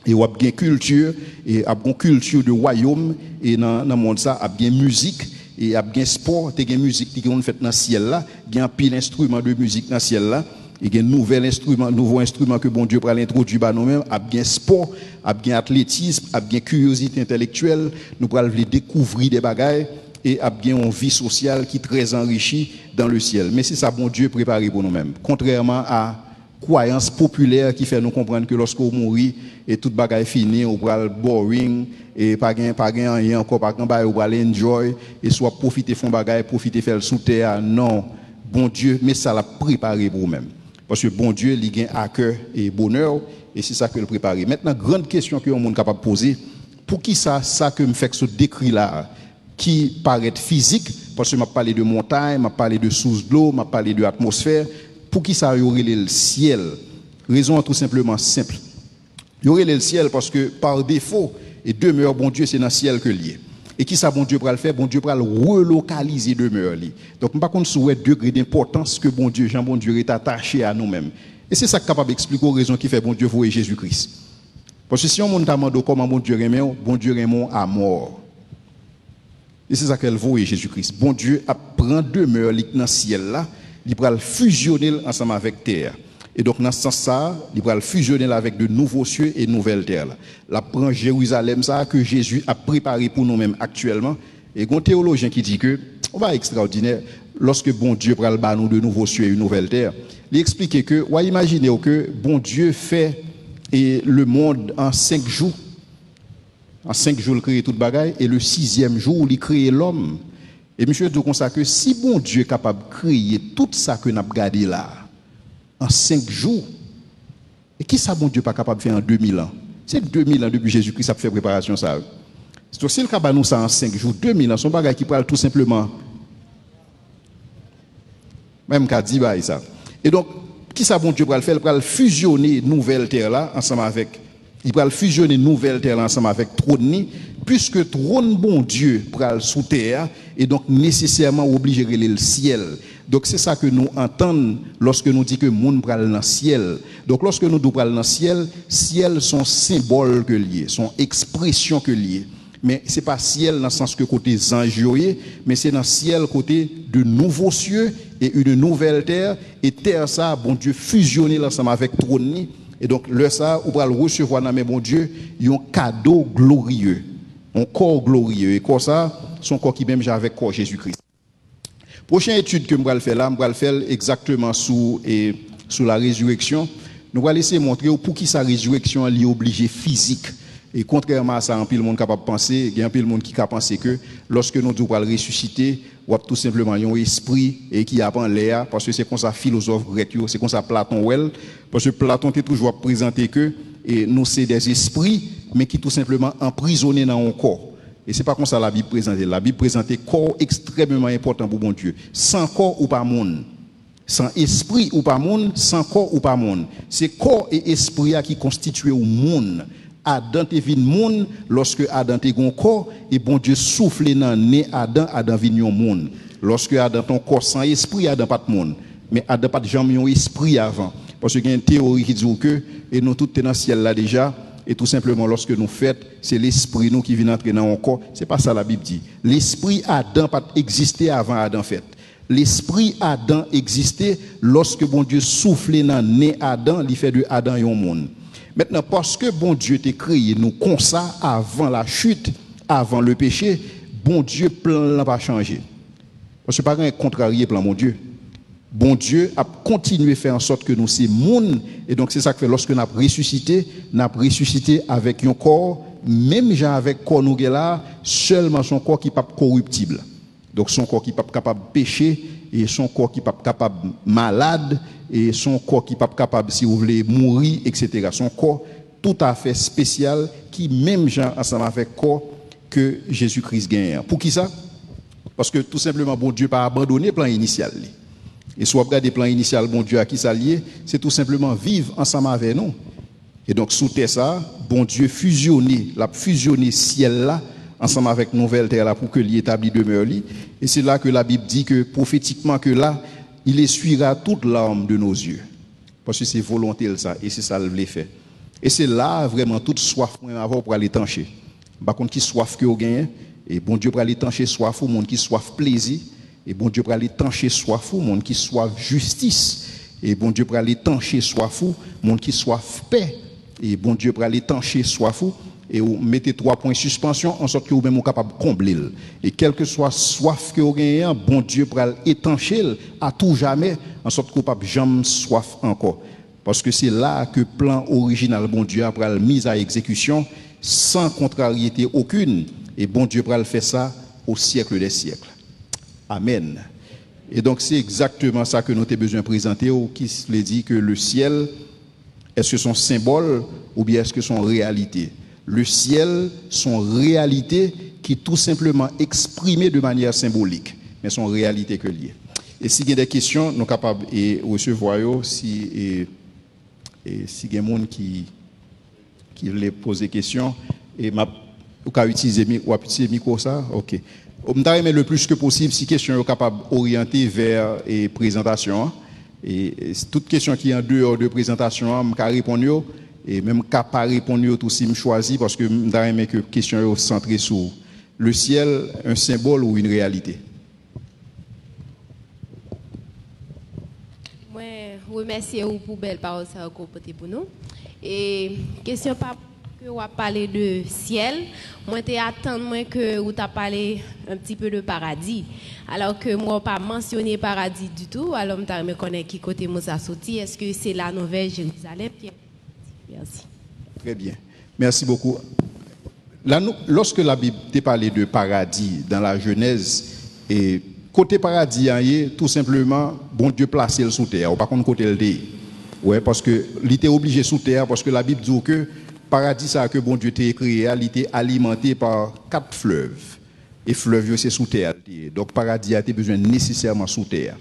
Et il y a bien culture et a bien culture de royaume et dans le monde ça a bien musique. Et il y a bien sport, il y a musique qui est faite dans le ciel là, il y a un pile instrument de musique dans le ciel là, il y a un nouveau instrument que bon Dieu pour l'introduire par nous-mêmes, a bien sport, a bien athlétisme, a bien curiosité intellectuelle, nous pourrons découvrir des bagailles et a bien une vie sociale qui est très enrichie dans le ciel. Mais c'est ça bon Dieu préparé pour nous-mêmes. Contrairement à croyance populaire qui fait nous comprendre que lorsqu'on mourit et toute bagaille fini, on va boring et pas rien encore pas grand bail on va enjoy et soit profiter font bagaille profiter faire sous terre. Non, bon Dieu mais ça l'a préparé pour nous-mêmes. Parce que bon Dieu il gagne à cœur et bonheur et c'est ça que le préparer. Maintenant grande question que on monde capable poser, pour qui ça que me fait que ce décrit là qui paraît physique parce que m'a parlé de montagne, m'a parlé de source d'eau, m'a parlé de atmosphère. Pour qui ça y aurait le ciel? Raison tout simplement simple. Il y aurait le ciel parce que par défaut, et demeure bon Dieu, c'est dans le ciel que lié. Et qui ça bon Dieu pour le faire? Bon Dieu pour le relocaliser demeure li. Donc par contre souhaite degré d'importance que bon Dieu, Jean bon Dieu est attaché à nous-mêmes. Et c'est ça qui est capable d'expliquer les raisons qui fait bon Dieu voyer Jésus-Christ. Parce que si on me demande comment bon Dieu aime à mort. Et c'est ça qu'elle voit Jésus-Christ. Bon Dieu a prend demeure dans le ciel là. Il va le fusionner ensemble avec terre. Et donc, dans ce sens-là, il va le fusionner avec de nouveaux cieux et de nouvelles terres. La prend Jérusalem, ça, que Jésus a préparé pour nous-mêmes actuellement. Et il y a un théologien qui dit que, on va extraordinaire, lorsque bon Dieu prend le nous de nouveaux cieux et de nouvelles terres, il explique que, on va imaginer que bon Dieu fait le monde en 5 jours. En 5 jours, il crée toute bagaille, et le 6e jour, il crée l'homme. Et monsieur dit comme ça que si bon Dieu est capable de créer tout ça que nous avons gardé là en 5 jours, et qui ça bon Dieu pas capable de faire en 2000 ans? C'est 2000 ans depuis Jésus-Christ a fait préparation ça. C'est aussi le cas nous ça en 5 jours, 2000 ans, son bagage qui parle tout simplement même qu'a dit ça. Et donc qui ça bon Dieu va le faire? Il va le fusionner nouvelle terre là ensemble avec il va le fusionner nouvelle terre là ensemble avec trône puisque trône bon Dieu pral sous terre et donc nécessairement obligé de le ciel. Donc c'est ça que nous entendons lorsque nous dit que monde pral dans ciel. Donc lorsque nous dit pral dans ciel, ciel sont symboles que lié, sont expressions que lié. Mais c'est pas ciel dans le sens que côté ange, mais c'est dans ciel côté de nouveaux cieux et une nouvelle terre et terre ça bon Dieu fusionné ensemble avec trône. Et donc le ça ou pral recevoir dans mes bon Dieu, un cadeau glorieux. Un corps glorieux. Et comme ça, son corps qui même j'ai avec corps Jésus-Christ. Prochaine étude que je vais faire là, je vais le faire exactement sous la résurrection. Nous allons essayer de montrer pour qui sa résurrection est obligée physique. Et contrairement à ça, un peu le monde capable de penser, il y a un peu le monde qui a pensé que lorsque nous devons le ressusciter, ou tout simplement un esprit et qui apprend l'air, parce que c'est comme ça philosophe grec, c'est comme ça Platon well, parce que Platon a toujours présenté que et nous c'est des esprits, mais qui tout simplement emprisonnés dans un corps. Et c'est pas comme ça la Bible présente. La Bible présente un corps extrêmement important pour bon Dieu. Sans corps ou pas monde. Sans esprit ou pas monde, sans corps ou pas monde. C'est corps et esprit qui constituent au monde. Adam te vin monde lorsque Adam te gon corps et bon Dieu souffle dans nez Adam vin monde. Lorsque Adam ton corps sans esprit, Adam pas de monde. Mais Adam pas de jamais un esprit avant. Parce qu'il y a une théorie qui dit que et nous tout dans le ciel là déjà et tout simplement lorsque nous faisons c'est l'esprit nous qui vient entrer dans un corps. C'est pas ça la Bible dit. L'esprit Adam pas existé avant Adam fait. L'esprit Adam existait lorsque bon Dieu soufflait dans nez Adam, il fait de Adam un monde. Maintenant, parce que bon Dieu t'a créé nous comme ça avant la chute, avant le péché, bon Dieu plan n'a pas changé. Parce que pas un contrarié plan mon Dieu. Bon Dieu a continué à faire en sorte que nous c'est monde et donc c'est ça que fait lorsque nous avons ressuscité avec un corps même gens avec corps nous là, seulement son corps qui pas corruptible. Donc son corps qui pas capable de pécher et son corps qui pas capable malade et son corps qui pas capable si vous voulez mourir etc. Son corps tout à fait spécial qui même gens ensemble avec corps que Jésus-Christ gagne. Pour qui ça? Parce que tout simplement bon Dieu pas abandonné plan initial. Et soit regarder plan initial bon Dieu à qui ça lié, c'est tout simplement vivre ensemble avec nous. Et donc sous terre ça, bon Dieu fusionné ciel là ensemble avec nouvelle terre là pour que l'y établit demeure li. Et c'est là que la Bible dit que prophétiquement que là il essuiera toute larme de nos yeux. Parce que c'est volonté ça et c'est ça le voulait faire. Et c'est là vraiment toute soif pour avoir pour aller tancher. Par contre qui soif que vous gagnez et bon Dieu pour aller tancher soif au monde qui soif plaisir et bon Dieu pour aller tancher soif au monde qui soif justice et bon Dieu pour aller étancher soif ou monde qui soif paix et bon Dieu pour aller étancher soif ou et vous mettez 3 points de suspension en sorte que vous même capable de combler et quel que soit soif que vous gagnez bon Dieu pour aller étancher à tout jamais en sorte que vous pas jamais soif encore parce que c'est là que le plan original bon Dieu a mis à exécution sans contrariété aucune et bon Dieu pour faire ça au siècle des siècles. Amen. Et donc c'est exactement ça que nous avons besoin de présenter qui se dit que le ciel est-ce que son symbole ou bien est-ce que son réalité? Le ciel, son réalité qui tout simplement exprimée de manière symbolique, mais son réalité que liée. Et si il y a des questions, nous sommes capables de recevoir si il y a des gens qui veulent poser des questions, et vous pouvez utiliser le micro, ça? Ok. On va le plus que possible si question est capable d'orienter vers la présentation. Et toute question qui est en dehors de présentation, je vais répondre. Et même je ne pas répondre tout si je choisis parce que je veux que la question est centrée sur le ciel, un symbole ou une réalité. Moi, je remercie vous pour belle parole que vous avez pour nous. Et question pas que vous parlé de ciel, moi j'attends que vous avez parlé un petit peu de paradis. Alors que moi pas mentionné paradis du tout, alors je me connais qui côté moi ça sorti, est-ce que c'est la Nouvelle Jérusalem qui est... Merci. Très bien. Merci beaucoup. Lorsque la Bible te parlé de paradis dans la Genèse et côté paradis tout simplement bon Dieu placé le sous terre, ou par contre côté le dé. Ouais, parce que il était obligé sous terre parce que la Bible dit que paradis ça que bon Dieu t'a créé, il était alimenté par 4 fleuves. Et fleuves c'est sous terre. Donc paradis a été besoin nécessairement sous terre.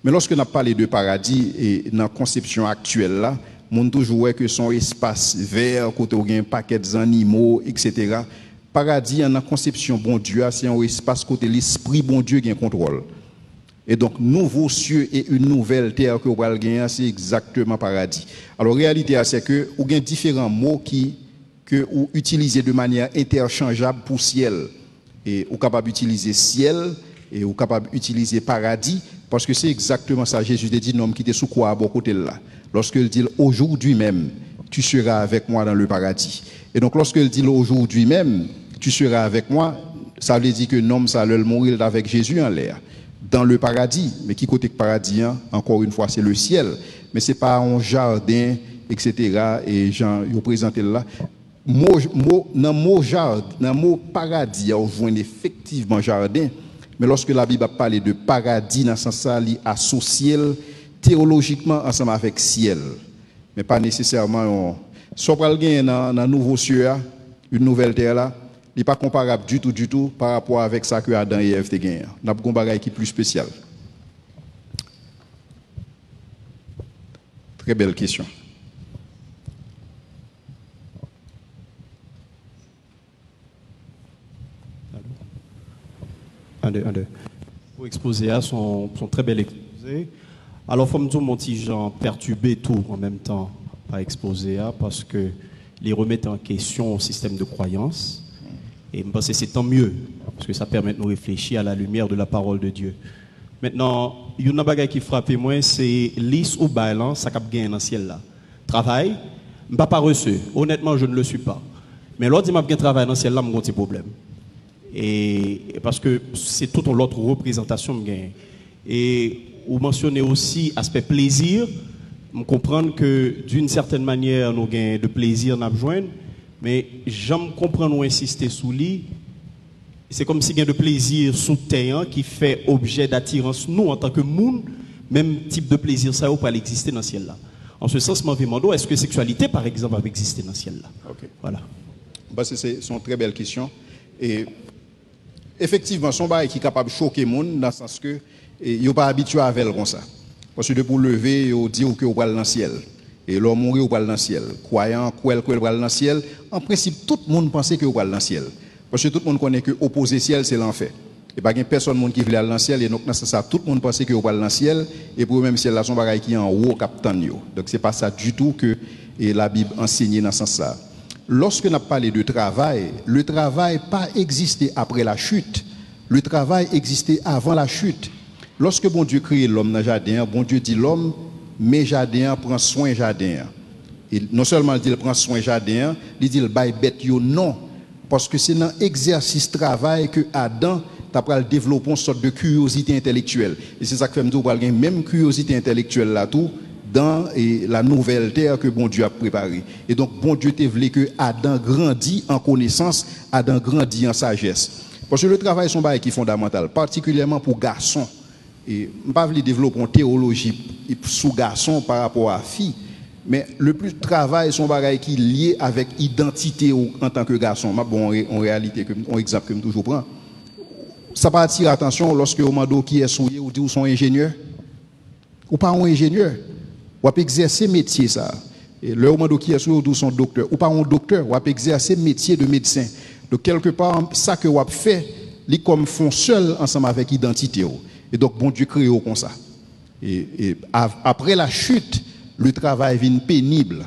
Mais lorsque on a parlé de paradis et dans la conception actuelle là, on toujours que son espace vert côté où il y a un paquet d'animaux etc. Paradis en la conception bon Dieu c'est un espace côté l'esprit bon Dieu qui a contrôle. Et donc, nouveaux cieux et une nouvelle terre que vous allez gagner, c'est exactement paradis. Alors, la réalité, c'est que vous avez différents mots que vous utilisez de manière interchangeable pour ciel. Et vous êtes capable d'utiliser ciel et vous êtes capable d'utiliser paradis, parce que c'est exactement ça. Jésus a dit, homme qui était sous quoi à bon côté là. Lorsqu'il dit, aujourd'hui même, tu seras avec moi dans le paradis. Et donc, lorsqu'il dit, aujourd'hui même, tu seras avec moi, ça veut dire que l'homme, ça va mourir avec Jésus en l'air. Dans le paradis, mais qui côté paradis, encore une fois, c'est le ciel, mais ce n'est pas un jardin, etc. Et Jean, il présente là. Dans le mot paradis, on voit effectivement jardin, mais lorsque la Bible a parlé de paradis, dans ce sens-là, il associe théologiquement ensemble avec ciel, mais pas nécessairement. Soit pour le dans un nouveau ciel, une nouvelle terre là. Il n'est pas comparable du tout par rapport avec ça que Adam et Ève ont gagné. On a un bagage qui est plus spécial. Très belle question. Un, deux. Pour exposer à son très bel exposé. Alors, il faut me dire mon petit Jean perturbé tout en même temps par exposer à parce que les remettre en question au système de croyance. Et je pense que c'est tant mieux, parce que ça permet de nous réfléchir à la lumière de la parole de Dieu. Maintenant, il y a une chose qui frappe moi, c'est l'is ou bailan, ça cap gain dans le ciel là. Travail, je ne pas reçu. Honnêtement, je ne le suis pas. Mais l'autre dit que je travail dans le ciel là, j'ai un petit problème. Et parce que c'est toute l'autre représentation que j'ai. Et vous mentionnez aussi aspect plaisir. Je comprends que d'une certaine manière, nous avons de plaisir à joindre. Mais j'aime comprendre ou insister sur lui. C'est comme si il y a de plaisir sous terre qui fait objet d'attirance nous en tant que monde, même type de plaisir ça peut exister dans le ciel là. En ce sens, je me demande est-ce que sexualité par exemple va exister dans le ciel là. Okay. Voilà. C'est une très belle question. Et effectivement, son bail qui est capable de choquer le monde dans le sens que il n'est pas habitué à faire comme ça. Parce que pour lever, il dit que vous allez dans le ciel. Et l'homme mourir ou aller dans le ciel. Croyant, qu'il va aller dans le ciel. En principe, tout le monde pensait que vous allez dans le ciel. Parce que tout le monde connaît que opposer ciel, c'est l'enfer. Et pas personne qui veut aller dans le ciel. Et donc, dans ça, tout le monde pensait que vous allez dans le ciel. Et pour même ciel, là, son bagaille qui est en haut, captain. Donc, ce n'est pas ça du tout que la Bible enseignait dans ce sens-là. Lorsque nous parlons de travail, le travail n'a pas existé après la chute. Le travail existait avant la chute. Lorsque bon Dieu crée l'homme dans le jardin, bon Dieu dit l'homme, mais jardin prend soin jardin. Et non seulement il prend soin jardin, il dit il bail bête yo non parce que c'est dans exercice travail que Adam t'a pral développer une sorte de curiosité intellectuelle. Et c'est ça que fait me dire qu'il même curiosité intellectuelle là tout dans la nouvelle terre que bon Dieu a préparée. Et donc bon Dieu te voulait que Adam grandit en connaissance, Adam grandit en sagesse. Parce que le travail son bail qui est fondamental, particulièrement pour garçons. Et je ne vais développer une théologie sous garçon par rapport à fille, mais le plus travail son bagage qui est lié avec identité en tant que garçon. Bon, en réalité, un exemple que je toujours prends. Ça va attirer l'attention lorsque au mando qui est souillé ou dit ou son ingénieur ou pas un ingénieur ou pas exercer métier ça. Et le mando qui est souillé ou son docteur ou pas un docteur ou pas exercer métier de médecin. Donc quelque part ça que vous fait, les comme font seul ensemble avec identité. Et donc bon Dieu crée comme ça. Et après la chute, le travail vient pénible.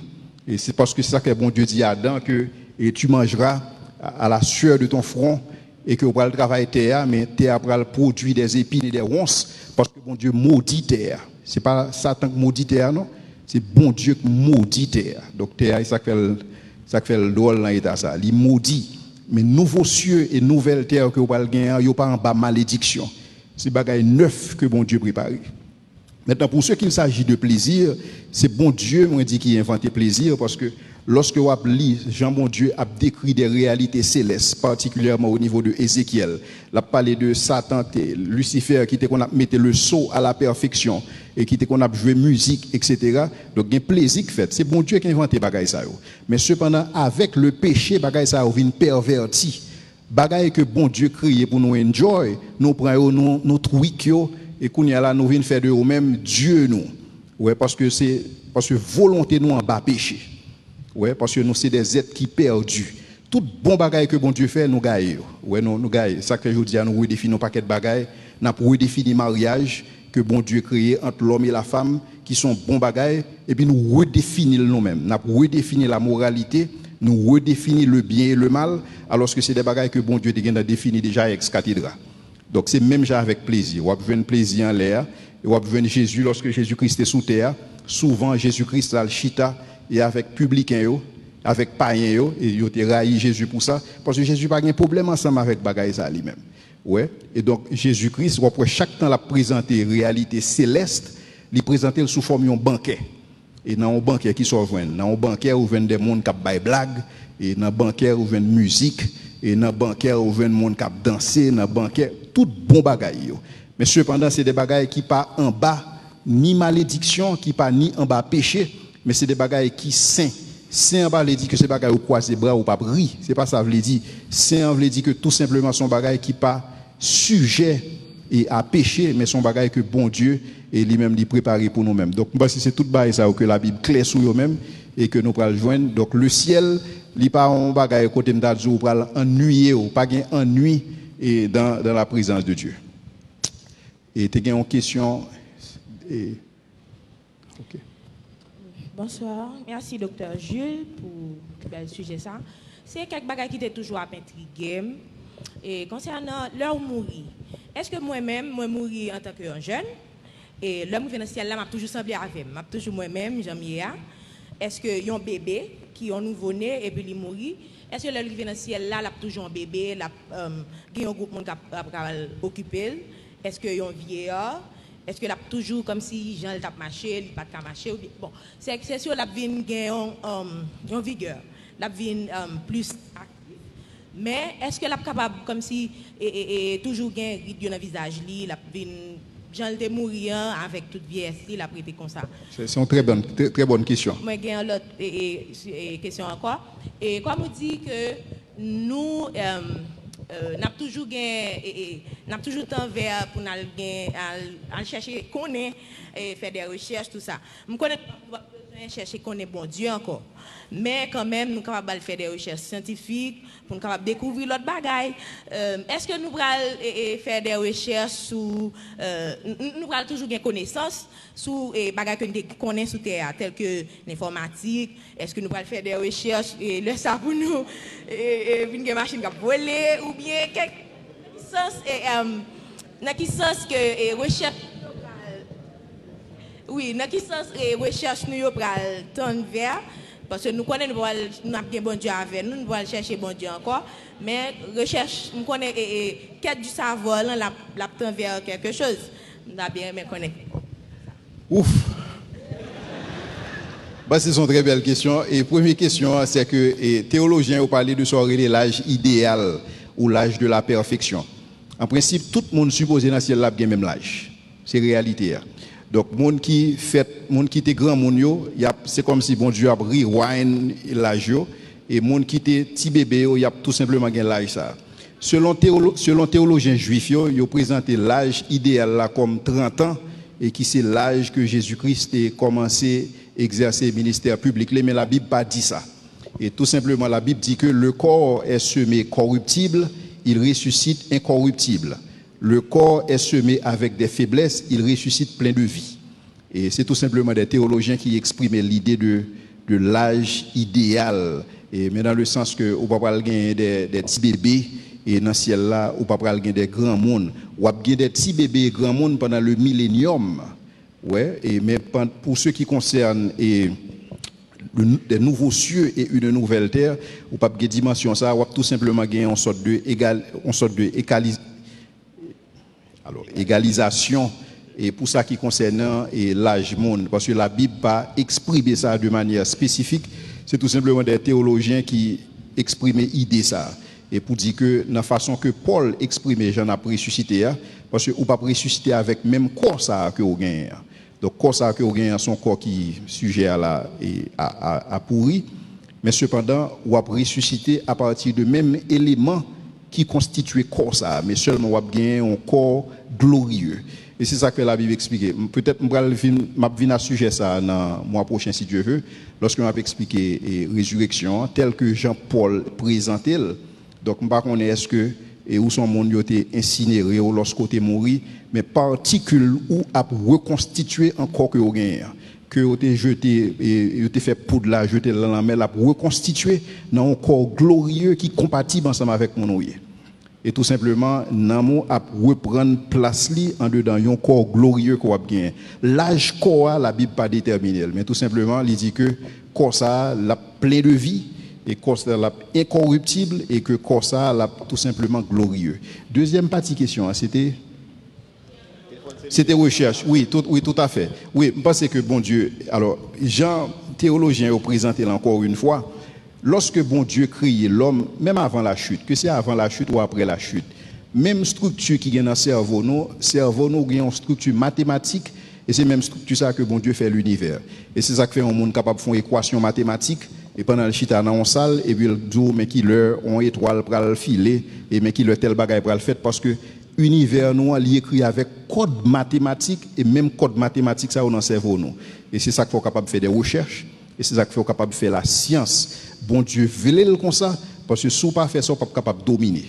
Et c'est parce que c'est ça que bon Dieu dit à Adam que et tu mangeras à la sueur de ton front et que vous allez travailler terre, mais terre va produire des épines et des ronces parce que bon Dieu maudit terre. C'est pas Satan qui maudit terre, non? C'est bon Dieu qui maudit terre. Donc terre, ça fait le drôle dans l'état ça. Il maudit. Mais nouveaux cieux et nouvelle terre que vous allez gagner, il n'y a pas en bas malédiction. C'est bagaille neuf que bon Dieu prépare. Maintenant, pour ceux qu'il s'agit de plaisir, c'est bon Dieu, moi dit qui a inventé plaisir, parce que lorsque vous lisez, Jean bon Dieu a décrit des réalités célestes, particulièrement au niveau de Ézéchiel. Il a parlé de Satan, Lucifer, qui était qu'on a mis le sceau à la perfection, et qui était qu'on a joué musique, etc. Donc, il y a un plaisir fait. C'est bon Dieu qui a inventé bagaille ça. Mais cependant, avec le péché, bagaille ça vient perverti. Bagaille que bon Dieu crée pour nous enjoy, nous prenons nous tweak et qu'on y a là nous venons faire de nous-mêmes Dieu nous. Ouais, parce que volonté nous en bas péché. Ouais, parce que nous c'est des êtres qui perdus. Tout bon bagaille que bon Dieu fait nous gagne. Ouais, nous gagne. Ça que je dis à nous redéfinir un paquet de bagaille, n'a pour redéfinir mariage que bon Dieu créé entre l'homme et la femme qui sont bons bagailles et puis nous redéfinir nous-mêmes. N'a pour redéfinir la moralité, nous redéfinir le bien et le mal alors que c'est des bagailles que bon Dieu a défini déjà ex cathedra. Donc c'est même genre avec plaisir. On a besoin de plaisir en l'air et on a besoin de Jésus lorsque Jésus-Christ est sous terre. Souvent Jésus-Christ a le chita et avec publicain avec païen et il a raillé Jésus pour ça parce que Jésus n'a pas de problème ensemble avec bagaille ça lui-même. Ouais. Et donc Jésus-Christ après chaque temps l'a présenté réalité céleste, il présenter sous forme d'un banquet. Et dans un banquet qui sont joindre, dans un banquet où viennent des monde qui bail blague et dans un banquet où vient musique et dans un banquet où vient monde qui danser, dans un banquet tout bon bagaille. Mais cependant c'est des bagailles qui pas en bas ni malédiction, qui pas ni en bas péché, mais c'est des bagailles qui saint. Saint en bas veut dire que c'est bagaille ou croiser bras ou pas rire, c'est pas ça veut dire. Saint veut dire que tout simplement son bagaille qui pas sujet et à pécher, mais son bagaille que bon Dieu et lui-même lui préparé pour nous-mêmes. Donc c'est tout bagaille ça que la Bible claire sur eux-mêmes et que nous pral joindre. Donc le ciel, il pas un bagaille côté m'dadjou ou pral ennuyer ou pas gain ennui et dans la présence de Dieu. Et tu as une question et OK. Bonsoir. Merci docteur Jules pour le sujet ça. C'est quelque bagaille qui était toujours à intriguer. Et concernant leur mourir, est-ce que moi-même, moi mourir en tant que jeune, et l'homme qui vient dans le ciel là, m'a toujours semblé avec, m'a toujours moi-même, j'aime bien. Est-ce que y a un bébé qui est nouveau-né et puis il mourit, est-ce que l'homme qui vient dans le ciel là, il a toujours un bébé, il a un groupe de monde qui a occupé, est-ce qu'il y a un vieillard, est-ce que l'a toujours comme si Jean t'a marché, il pas marché ou bon, c'est sûr l'a vinn gagne en vigueur, l'a vinn plus actif. Mais est-ce que l'a capable comme si et toujours gagne dans le visage li, l'a vinn Jean était mourir avec toute vieillesse, il a prêté comme ça. C'est une très bonne question. Moi j'ai une autre question encore. Et comme on dit que nous n'a toujours temps vers pour aller chercher connaître et faire des recherches tout ça. Je connais pas chercher connaître bon Dieu encore. Mais quand même nous sommes capables de faire des recherches scientifiques pour nous capables découvrir l'autre bagaille. Est-ce que nous allons faire des recherches sur nous allons toujours gagner connaissance sur les bagages que nous connaissons sur terre telles que l'informatique. Est-ce que nous allons faire des recherches et le ça pour nous une machine qui voler ou bien quelque sens dans quel sens que recherche Oui, dans quel sens recherche nous pral tendre vers parce que nous connaissons nous avons bon Dieu avec nous, nous allons chercher bon Dieu encore, mais recherche nous connaissons quête du savoir là la tendre vers quelque chose. Nous avons bien aimé connaître. Ouf. Bah, c'est une très belle question. Et première question, c'est que les théologiens ont parlé de l'âge idéal ou l'âge de la perfection. En principe, tout le monde supposé dans le ciel là a même l'âge. C'est réalité. Donc, monde qui était grand monde, c'est comme si bon Dieu a rewind l'âge et monde qui était petit bébé, il y a tout simplement l'âge ça. Selon théologiens juifs, ils ont présenté l'âge idéal là comme 30 ans et qui c'est l'âge que Jésus-Christ a commencé à exercer le ministère public. Mais la Bible pas dit ça. Et tout simplement, la Bible dit que le corps est semé corruptible, il ressuscite incorruptible. Le corps est semé avec des faiblesses, il ressuscite plein de vie. Et c'est tout simplement des théologiens qui expriment l'idée de l'âge idéal. Et mais dans le sens que on ne peut pas gagner des petits bébés et dans le ciel là, on ne peut pas gagner des grands mondes. On va gagner des petits bébés et grands mondes pendant le millénium. Ouais, et mais pour ce qui concerne des nouveaux cieux et une nouvelle terre, ou pas de dimension ça, ou tout simplement gagner une sorte de égalisation et pour ça qui concerne l'âge monde, parce que la Bible pas exprimer ça de manière spécifique, c'est tout simplement des théologiens qui expriment l'idée ça. Et pour dire que dans la façon que Paul exprimait, j'en ai ressuscité, parce que ou pas ressusciter avec même corps ça que vous gagnez. Donc corps ça que vous gagnez, son corps qui sujet à pourri, mais cependant ou a ressusciter à partir de même élément qui constituait corps ça, mais seulement ou a gagné un corps glorieux. Et c'est ça que la Bible explique. Peut-être que je vais venir à ce sujet ça dans le mois prochain si Dieu veut, lorsque je vais expliquer la résurrection telle que Jean-Paul présentait. Donc, je ne sais pas est-ce que où son monde a été incinéré ou lorsqu'il est mort, mais particules ou a reconstitué encore que vous gagnez. Que vous avez jeté et vous avez fait poudre là, jeté dans la mer, reconstitué dans un corps glorieux qui est compatible ensemble avec mon ouïe. Et tout simplement, Namo a reprendre place li en dedans un corps glorieux qu'on a gagné. L'âge corps la Bible pas déterminé, mais tout simplement, il dit que corps ça la plein de vie et corps ça la incorruptible et que corps ça la tout simplement glorieux. Deuxième partie question, c'était recherche. Oui, tout à fait. Oui, parce que bon Dieu, alors Jean théologien a présenté encore une fois. Lorsque bon Dieu crée l'homme, même avant la chute, que c'est avant la chute ou après la chute, même structure qui est dans le cerveau nous a une structure mathématique, et c'est même structure ça que bon Dieu fait l'univers. Et c'est ça que fait un monde capable de faire une équation mathématique, et pendant le chita dans une salle, et puis le jour, mais qui leur ont étoile pour le filer, et mais qui leur tel bagaille pour le faire, parce que l'univers nous est écrit avec code mathématique, et même code mathématique ça dans le cerveau nous. Et c'est ça qu'il faut capable de faire des recherches, et c'est ça qu'il faut capable de faire la science. Bon Dieu voulait le comme ça, parce que si on pas fait ça, on pas capable de dominer.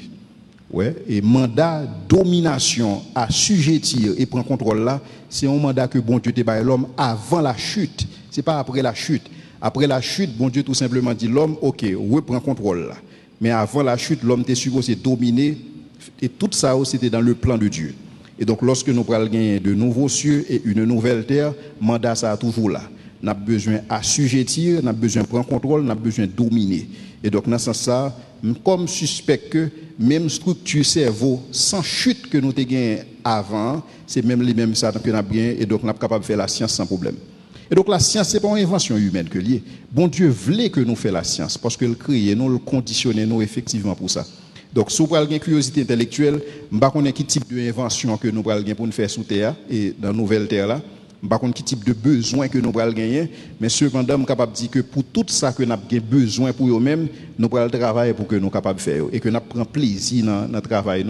Ouais, et mandat domination, assujettir et prendre contrôle là, c'est un mandat que bon Dieu te baille l'homme avant la chute. C'est pas après la chute. Après la chute, bon Dieu tout simplement dit l'homme, ok, reprend contrôle là. Mais avant la chute, l'homme était supposé dominer, et tout ça c'était dans le plan de Dieu. Et donc lorsque nous prenons gagner de nouveaux cieux et une nouvelle terre, mandat ça a toujours là. N'a besoin assujettir, n'a besoin de prendre contrôle, n'a besoin de dominer. Et donc dans ce sens ça, comme suspect que même structure cerveau sans chute que nous avons gagné avant, c'est même les mêmes ça que nous avons gagné et donc nous sommes capables de faire la science sans problème. Et donc la science c'est pas une invention humaine que lié. Bon Dieu voulait que nous fassions la science parce que le créer nous le conditionner nous effectivement pour ça. Donc si vous avez une curiosité intellectuelle, je ne sais pas quel type d'invention que nous avons pour nous faire sous terre et dans la nouvelle terre là. Par contre, quel type de besoin que nous allons gagner, mais cependant, je suis capable de dire que pour tout ça que nous avons besoin pour nous-mêmes, nous allons travailler pour que nous soyons capables de faire. Et que nous prenons plaisir dans notre travail.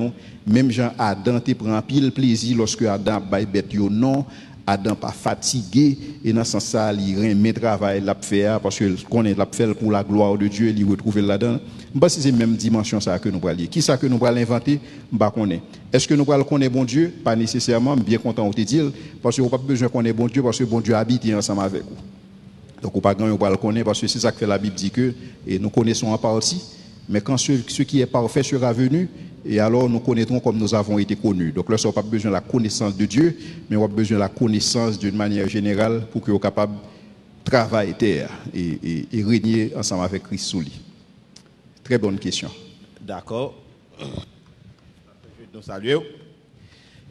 Même Jean Adam prend pile plaisir lorsque Adam baille bête non, Adam pas fatigué, et dans ce sens-là, il remet le travail l'a faire parce que qu'on est l'a faire pour la gloire de Dieu, il retrouve là-dedans. Je pense que c'est la même dimension ça que nous allons lire. Qui ça que nous allons inventer? Bah connaît. Est-ce que nous allons connaître bon Dieu? Pas nécessairement, bien content de te dire, parce que vous n'avez pas besoin de connaître bon Dieu, parce que bon Dieu habite ensemble avec vous. Donc vous n'avez pas besoin de le connaître, parce que c'est ça que fait la Bible dit que et nous connaissons en partie, mais quand ce qui est parfait sera venu, et alors nous connaîtrons comme nous avons été connus. Donc là, on n'a pas besoin de la connaissance de Dieu, mais on a besoin de la connaissance d'une manière générale pour que nous soyons capables de travailler terre et régner ensemble avec Christ sous lui. Très bonne question. D'accord. Je vais nous saluer.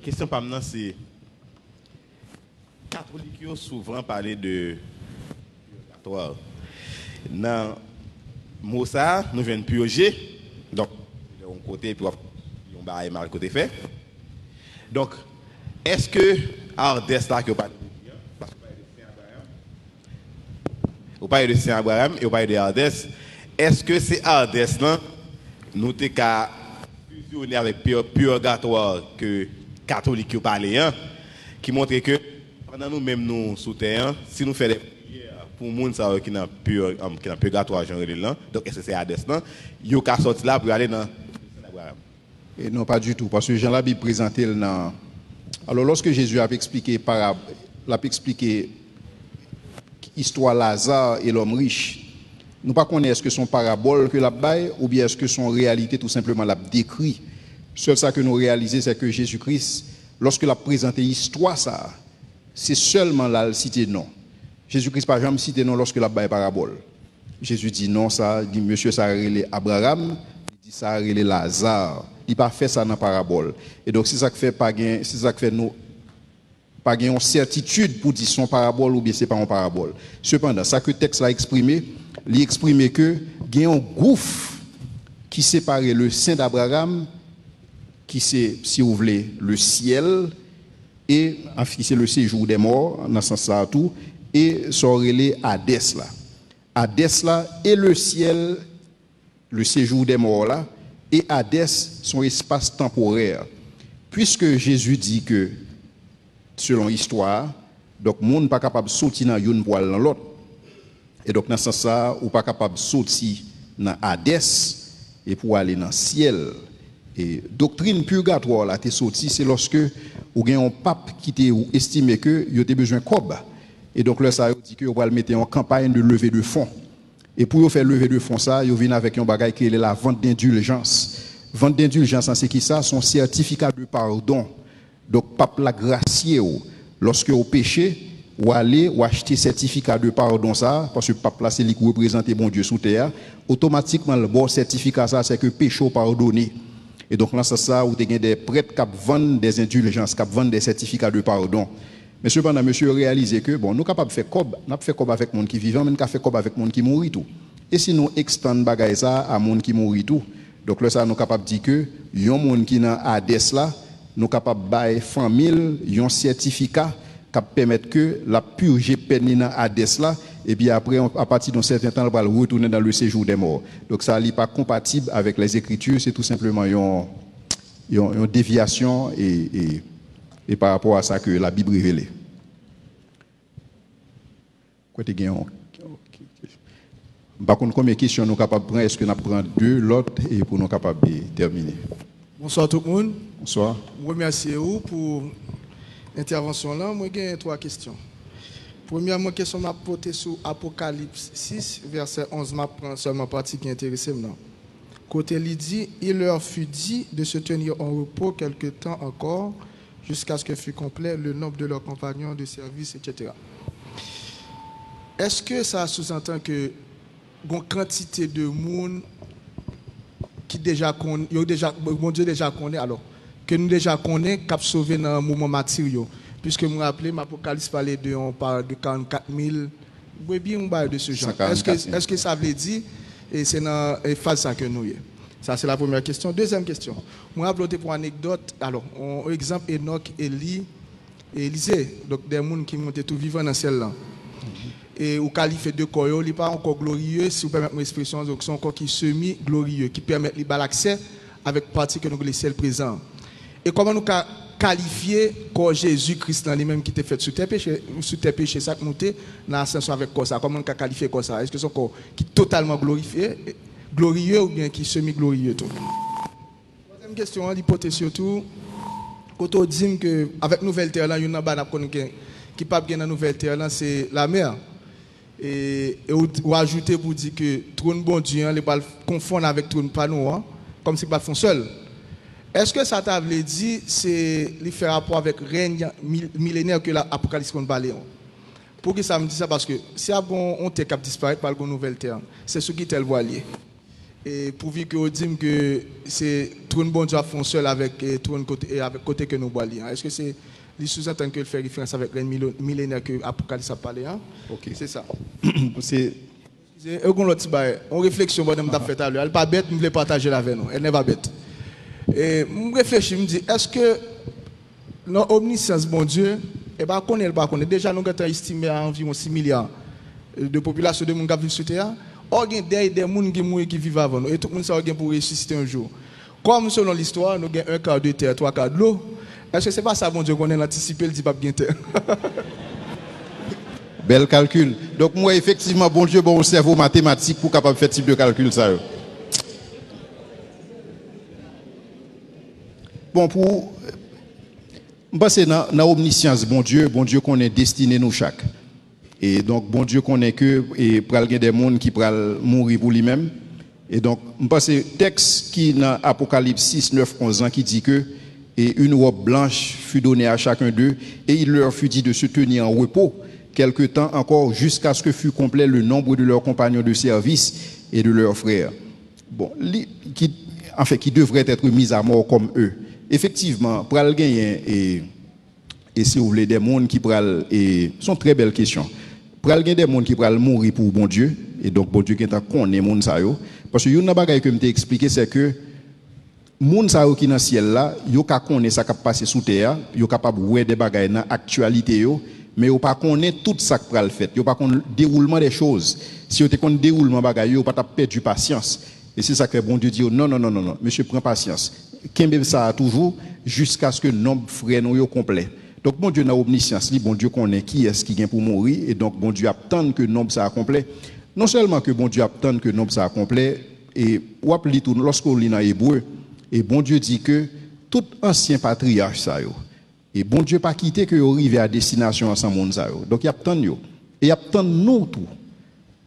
Question par maintenant, c'est catholiques ont souvent parlé de purgatoire. Dans mot ça, nous venons purger. Donc, de un côté, puis on va mal côté fait. Donc, est-ce que Ardès là que vous parlez de parce que vous parlez de Saint Abraham et vous parlez de Ardès, est-ce que c'est Ardès là nous t'es qu'à fusionner avec purgatoire que catholiques parlent hein, qui montre que pendant nous même nous sous terre si nous faisons des prières pour monde ça qui n'a purgatoire genre là donc est-ce que c'est Ardès là yo ka sorti là pour aller dans et non pas du tout parce que Jean la Bible présenté dans alors lorsque Jésus a expliqué histoire Lazare et l'homme riche nous ne connaissons pas est-ce que son parabole que la baille ou bien est-ce que son réalité tout simplement la décrit. Seul ça que nous réalisons c'est que Jésus-Christ lorsque l'a présenté l'histoire ça c'est seulement là le cité non. Jésus-Christ pas jamais cité non lorsque la baille parabole. Jésus dit non ça dit monsieur ça relé Abraham, il dit ça relé Lazare. Il pas fait ça dans parabole. Et donc c'est ça que fait pas gain c'est ça que fait nous pas gain certitude pour dire son parabole ou bien c'est pas un parabole. Cependant ça que le texte l'a exprimé il exprime que il y a un gouffre qui séparait le sein d'Abraham qui c'est si vous voulez le ciel et qui c'est le séjour des morts dans ce sens là tout et sont relé Hadès là. Hadès là et le ciel le séjour des morts là et Hadès son espace temporaire. Puisque Jésus dit que selon l'histoire donc monde pas capable de sortir dans une pour aller dans l'autre. Et donc dans ce sens ça ou pas capable de sortir dans Hadès et pour aller dans le ciel. Et doctrine purgatoire là t'es sorti c'est lorsque ou gen un pape qui t'est estimé que il a besoin cob. Et donc là ça dit que on va le mettre en campagne de levée de fonds. Et pour faire lever de fonds ça, ils viennent avec un bagage qui est la vente d'indulgence. Vente d'indulgence c'est qui ça son certificat de pardon. Donc pape la gracier lorsque au péché ou aller ou acheter certificat de pardon ça parce que pape là c'est lui qui représente bon Dieu sous terre automatiquement le bon certificat ça c'est que péché pardonné et donc là ça où tu as des prêtres qui vendent des indulgences qui vendent des certificats de pardon mais cependant monsieur réaliser que bon nous capable faire cob n'a fait cob avec monde qui vivant même qu'a fait cob avec monde qui mourit tout et si nous extend bagaille ça à monde qui mourit tout donc là ça nous capable dire que yon monde qui dans Hadès là nous capable bailler famille yon certificat qui permettre que la purger peine dans Hadès là et puis après à partir d'un certain temps on va retourner dans le séjour des morts. Donc ça n'est pas compatible avec les écritures, c'est tout simplement une déviation et par rapport à ça que la Bible révèle. Quoi tu gagne par contre combien de questions nous capable prendre est-ce que nous prend deux l'autre et pour nous capable terminer. Bonsoir tout le monde. Bonsoir. Je remercie vous pour intervention là, moi j'ai trois questions. Premièrement, question m'a portée sur Apocalypse 6 verset 11 m'a prend seulement partie qui intéresse moi. Côté il dit il leur fut dit de se tenir en repos quelque temps encore jusqu'à ce que fût complet le nombre de leurs compagnons de service etc. Est-ce que ça sous-entend que une quantité de monde qui déjà connaît bon Dieu déjà connaît alors que nous déjà connaît cap sauvé dans un moment matériel puisque me rappelez l'Apocalypse parlait de on parle de 44 000 oui bien on parle de ce genre est-ce que ça veut dire et c'est dans phase ça que nous y est. Ça c'est la première question. Deuxième question moi rappelé pour anecdote alors on exemple Enoch Élie et Élisée donc des monde qui montaient tout vivant dans celle là et au qualifié de corps il pas encore glorieux si vous permettez l'expression donc sont encore qui semi glorieux qui permettent li l'accès avec partie que nous le ciel présent. Et comment nous qualifier corps Jésus-Christ dans lui-même qui était fait sous tes péchés ça monter dans l'ascension avec corps ça comment nous qualifier corps ça est-ce que son corps qui totalement glorieux ou bien qui semi glorieux tout. Troisième question l'hypothèse surtout quand on dit que avec nouvelle terre là il y a qui pas bien dans nouvelle terre là c'est la mer et ou ajouter pour dire que trône bon Dieu les pas confondre avec trône pas nous comme si pas font seul. Est-ce que ça t'a dit c'est lui faire rapport avec règne millénaire que l'Apocalypse qu'on parle? Pour que ça me dit ça parce que si on terre qui disparaît par une nouvelle terre, c'est ce qui tel voilier. Et pourvu que on dit que c'est trône bon Dieu font seul avec trône côté et avec côté que nous voilions. Est-ce que c'est les sous-entend que le fait référence avec règne millénaire que l'Apocalypse a parlé hein? OK. C'est ça. C'est on réflexion bonne m'a fait à l'heure. Elle pas bête, me voulait partager avec nous. Elle n'est pas bête. Et je réfléchis, me dit est-ce que dans omniscience bon Dieu et ben connaît pas connaît déjà nous avons estimé à environ 6 milliards de population de monde qui vivent sur terre. Or il y a des gens qui mourent qui vivent avant nous et tout le monde ça pour ressusciter un jour. Comme selon l'histoire, nous avons un quart de terre, 3 quarts de l'eau. Est-ce que c'est pas ça bon Dieu qu'on a anticipé le dit pas bien terre? Bel calcul. Donc moi effectivement bon Dieu bon cerveau mathématique pour capable faire type de calcul ça. Bon pour passer dans omniscience bon Dieu connaît destiné nous chaque. Et donc bon Dieu connaît que et pral gen des monde qui pral mourir pour lui-même. Et donc je pense texte qui dans Apocalypse 6 9 11 ans qui dit que et une robe blanche fut donnée à chacun d'eux et il leur fut dit de se tenir en repos quelque temps encore jusqu'à ce que fût complet le nombre de leurs compagnons de service et de leurs frères. Bon, qui devraient être mis à mort comme eux. Effectivement, pral gagner et si vous voulez des mondes qui pral et sont très belles questions. Pral gagner des mondes qui pral mourir pour bon Dieu et donc bon Dieu qui t'a connaît monde ça yo parce que une bagaille que m't'a expliqué c'est que monde ça qui dans ciel là, yo ka connaît ça qui passer sous terre, yo capable voir des bagailles dans actualité yo. Mais vous pas connaît tout ça qui pral fait, vous pas connaît déroulement des choses. Si vous te connaît déroulement bagaille, vous pas perdre patience. Et c'est ça que bon Dieu dit non, monsieur prends patience. Kembe ça toujours jusqu'à ce que nombre frère nous yo complet. Donc bon Dieu dans omniscience, bon Dieu connaît qui est-ce qui vient pour mourir et donc bon Dieu attend que nombre ça complet. Non seulement que bon Dieu attend que nombre ça complet et ou appli tout lorsqu'on lit dans Hébreu et bon Dieu dit que tout ancien patriarche ça yo et bon Dieu pas quitté que yo arrive à destination ensemble monde ça. Donc il attend yo et il attend nous tout.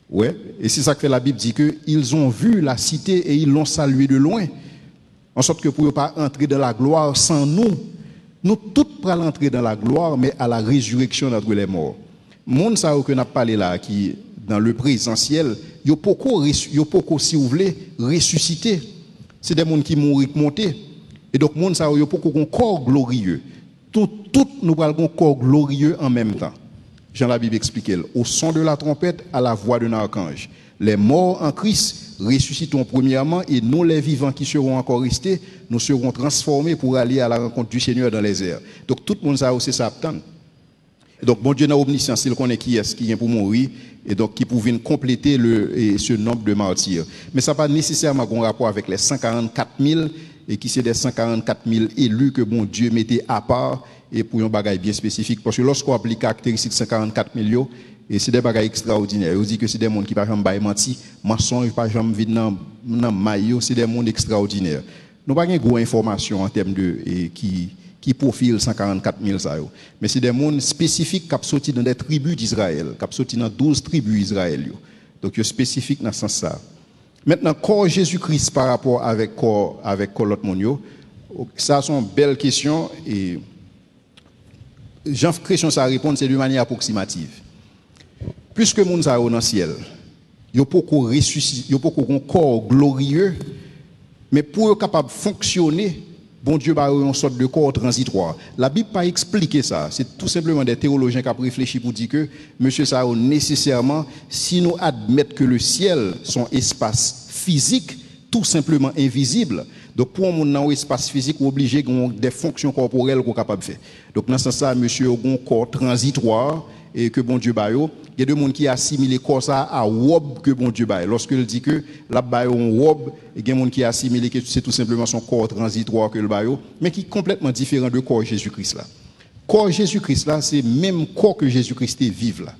Ouais, et c'est ça que la Bible dit que ils ont vu la cité et ils l'ont salué de loin. En sorte que pour ne pas entrer dans la gloire sans nous, nous tous pour entrer dans la gloire mais à la résurrection d'entre les morts. Monde ça que n'a parlé là qui dans le présentiel, yo poko si vous voulez ressusciter. C'est des monde qui mourent qui monter. Et donc monde ça yo poko un corps glorieux. Tout nous parlons un corps glorieux en même temps. Jean la Bible explique au son de la trompette, à la voix d'un archange. Les morts en Christ ressusciteront premièrement et nous les vivants qui seront encore restés, nous serons transformés pour aller à la rencontre du Seigneur dans les airs. Donc tout le monde ça aussi ça attend. Donc bon Dieu dans omniscience, il connaît qui est-ce qui vient pour mourir et donc qui pour venir compléter ce nombre de martyrs. Mais ça n'a pas nécessairement un rapport avec les 144 000 et qui c'est des 144 000 élus que bon Dieu mettait à part et pour un bagage bien spécifique parce que lorsqu'on applique caractéristique 144 millions et c'est des bagages extraordinaires. On dit que c'est des monde qui pas jamais bail menti, mensonge pas jamais vide dans maillot, c'est des monde extraordinaires. Nous pas une grosse information en termes de qui profile 144 000 ça yo. Mais c'est des monde spécifiques qui sorti dans des tribus d'Israël, qui sorti dans 12 tribus d'Israël yo. Donc yo spécifique dans ce sens ça. Maintenant corps Jésus-Christ par rapport avec corps l'autre monde yo, ça sont belles questions et Jean-Christian ça répondre c'est de manière approximative. Puisque moun sa dans le ciel, yo poko ressusciter, yo poko un corps glorieux, mais pour être capable de fonctionner, bon Dieu ba une sorte de corps transitoire. La Bible pas expliquer ça, c'est tout simplement des théologiens qui ont réfléchi pour dire que monsieur ça nécessairement si nous admettons que le ciel son espace physique tout simplement invisible. Donc pour mon dans espace physique obligé des fonctions corporelles qu'on capable faire. Donc dans ce sens ça monsieur un corps transitoire et que bon Dieu bayo, il y a des gens qui assimilent corps ça à robe que bon Dieu bayo. Lorsqu'il dit que la bayo une robe, il y a des gens qui assimilent que c'est tout simplement son corps transitoire que le bayo, mais qui est complètement différent de corps Jésus-Christ là. Corps Jésus-Christ là, c'est même corps que Jésus-Christ vive là.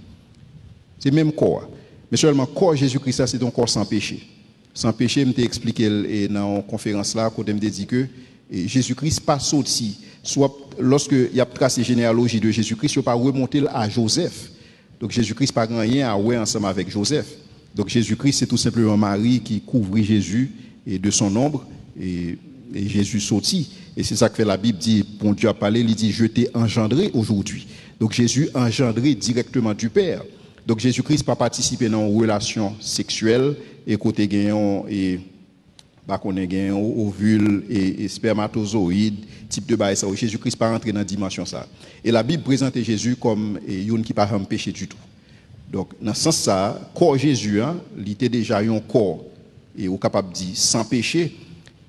C'est même corps. Mais seulement corps Jésus-Christ là, c'est un corps sans péché. Sans péché, je t'ai expliqué dans une conférence là, quand je me dit que Jésus-Christ pas sorti, soit lorsque il y a tracé généalogie de Jésus-Christ, il ne pas remonter à Joseph. Donc Jésus-Christ pas rien à voir ensemble avec Joseph. Donc Jésus-Christ c'est tout simplement Marie qui couvrit Jésus et de son ombre et et Jésus sortit. Et c'est ça que fait la Bible dit, bon Dieu a parlé, il dit, je t'ai engendré aujourd'hui. Donc Jésus engendré directement du Père. Donc Jésus-Christ n'a pas participé dans une relation sexuelle et côté gagnant et bah qu'on est gagnant ovule et spermatozoïde type de bail ça. Jésus-Christ pas rentré dans cette dimension ça. Et la Bible présente Jésus comme une qui pas péché du tout. Donc dans ce sens ça, corps Jésus il était déjà un corps et au capable de dire sans péché,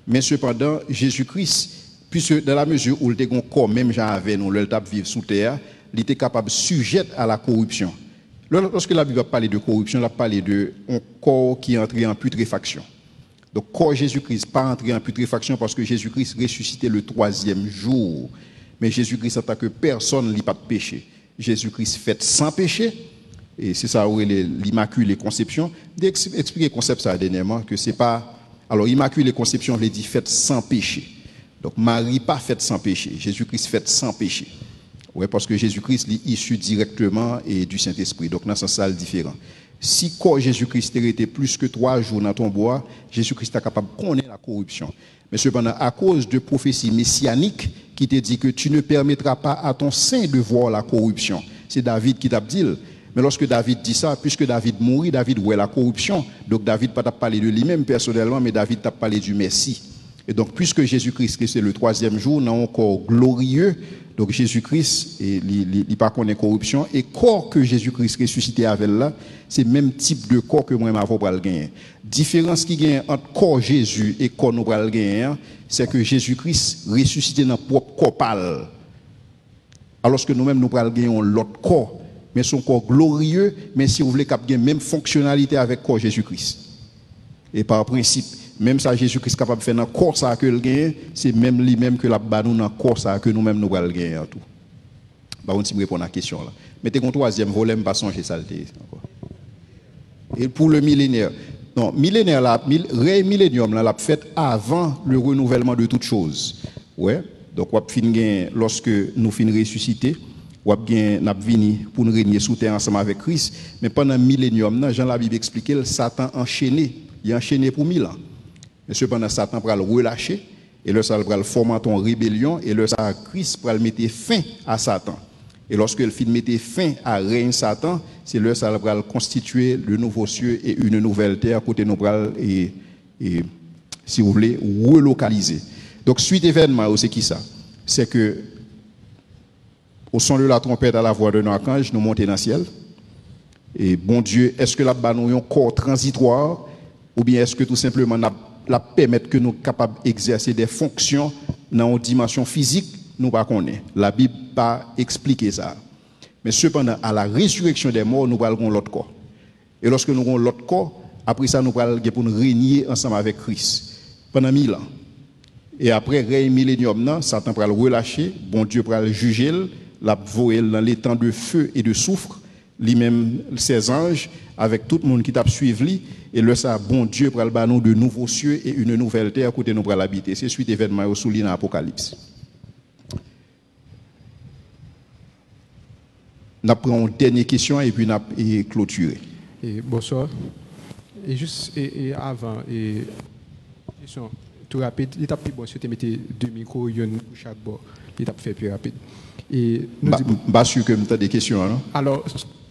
mais cependant Jésus-Christ puisque dans la mesure où il était un corps même genre avec nous, le t'a vivre sous terre, il était capable sujet à la corruption. Lorsque la Bible parle de corruption, elle parle de un corps qui est entré en putréfaction. Donc, corps Jésus-Christ pas entré en putréfaction parce que Jésus-Christ ressuscité le 3e jour. Mais Jésus-Christ, en tant que personne, n'a pas de péché. Jésus-Christ fait sans péché. Et c'est ça où l'immaculée conception. D'expliquer le concept ça dernièrement, que c'est pas. Alors, immaculée conception, on l'a dit fait sans péché. Donc, Marie pas faite sans péché. Jésus-Christ fait sans péché. Oui, parce que Jésus-Christ est issu directement et du Saint-Esprit. Donc, dans ce sens, c'est différent. Si corps Jésus-Christ était plus que 3 jours dans ton bois, Jésus-Christ est capable de connaître la corruption. Mais cependant, à cause de prophéties messianiques qui te dit que tu ne permettras pas à ton sein de voir la corruption. C'est David qui t'a dit. Mais lorsque David dit ça, puisque David mourit, David voit la corruption. Donc David pas t'a parlé de lui-même personnellement, mais David t'a parlé du Messie. Et donc, puisque Jésus-Christ, c'est le 3e jour, dans un corps glorieux, donc Jésus-Christ, il pas connaît corruption, et corps que Jésus-Christ ressuscité avec là, c'est le même type de corps que moi-même avant pour le gagner. Différence qui gagne entre corps Jésus et corps nous pour le gagner, c'est que Jésus-Christ ressuscité dans propre corps pâle. Alors que nous-mêmes nous pour le gagner l'autre corps, mais son corps glorieux, mais si vous voulez qu'il ait même fonctionnalité avec corps Jésus-Christ. Et par principe, même ça Jésus-Christ est capable de faire dans le corps ça que le gagne, c'est même lui-même que la banou dans le corps ça que nous-mêmes nous allons gagner en tout. Bah on me répondre à la question là. Mettez un troisième volet, pas songer ça et pour le millénaire. Non, millénaire là, millénium là l'a fait avant le renouvellement de toutes choses. Ouais. Donc on fin gain lorsque nous fin ressusciter, on gain n'a vini pour nous régner sous terre ensemble avec Christ, mais pendant millénium là, Jean la Bible explique Satan enchaîné, il enchaîné pour 1000 ans. Mais cependant, Satan va le relâcher, et là, ça va fomenter en rébellion, et là, Christ va mettre fin à Satan. Et lorsque le film mettait fin à règne Satan, c'est là, ça va constituer le nouveau cieux et une nouvelle terre, à côté de nous, et si vous voulez, relocaliser. Donc, suite événement, c'est qui ça? C'est que, au son de la trompette à la voix de l'archange, nous montons dans le ciel. Et bon Dieu, est-ce que là-bas, nous avons un corps transitoire, ou bien est-ce que tout simplement, la permettre que nous sommes capables d'exercer des fonctions dans une dimension physique, nous ne connaissons pas. La Bible n'a pas expliqué ça. Mais cependant, à la résurrection des morts, nous avons l'autre corps. Et lorsque nous avons l'autre corps, après ça, nous allons pour nous régner ensemble avec Christ pendant 1000 ans. Et après, règne millénium, Satan va le relâcher, bon Dieu va le juger, la voyer dans les temps de feu et de soufre, lui-même, ses anges, avec tout le monde qui t'a suivi, et le ça, bon Dieu, pour le nous de nouveaux cieux et une nouvelle terre, à côté nous pour l'habiter. C'est suite événement au souligné dans l'Apocalypse. Nous prenons une dernière question et puis nous allons clôturer. Bonsoir. Et juste avant, question tout rapide, l'étape plus bon, si tu mettais 2 micros, une pour chaque bord, l'étape fait plus rapide. Et nous pas sûr que tu as des questions. Non? Alors,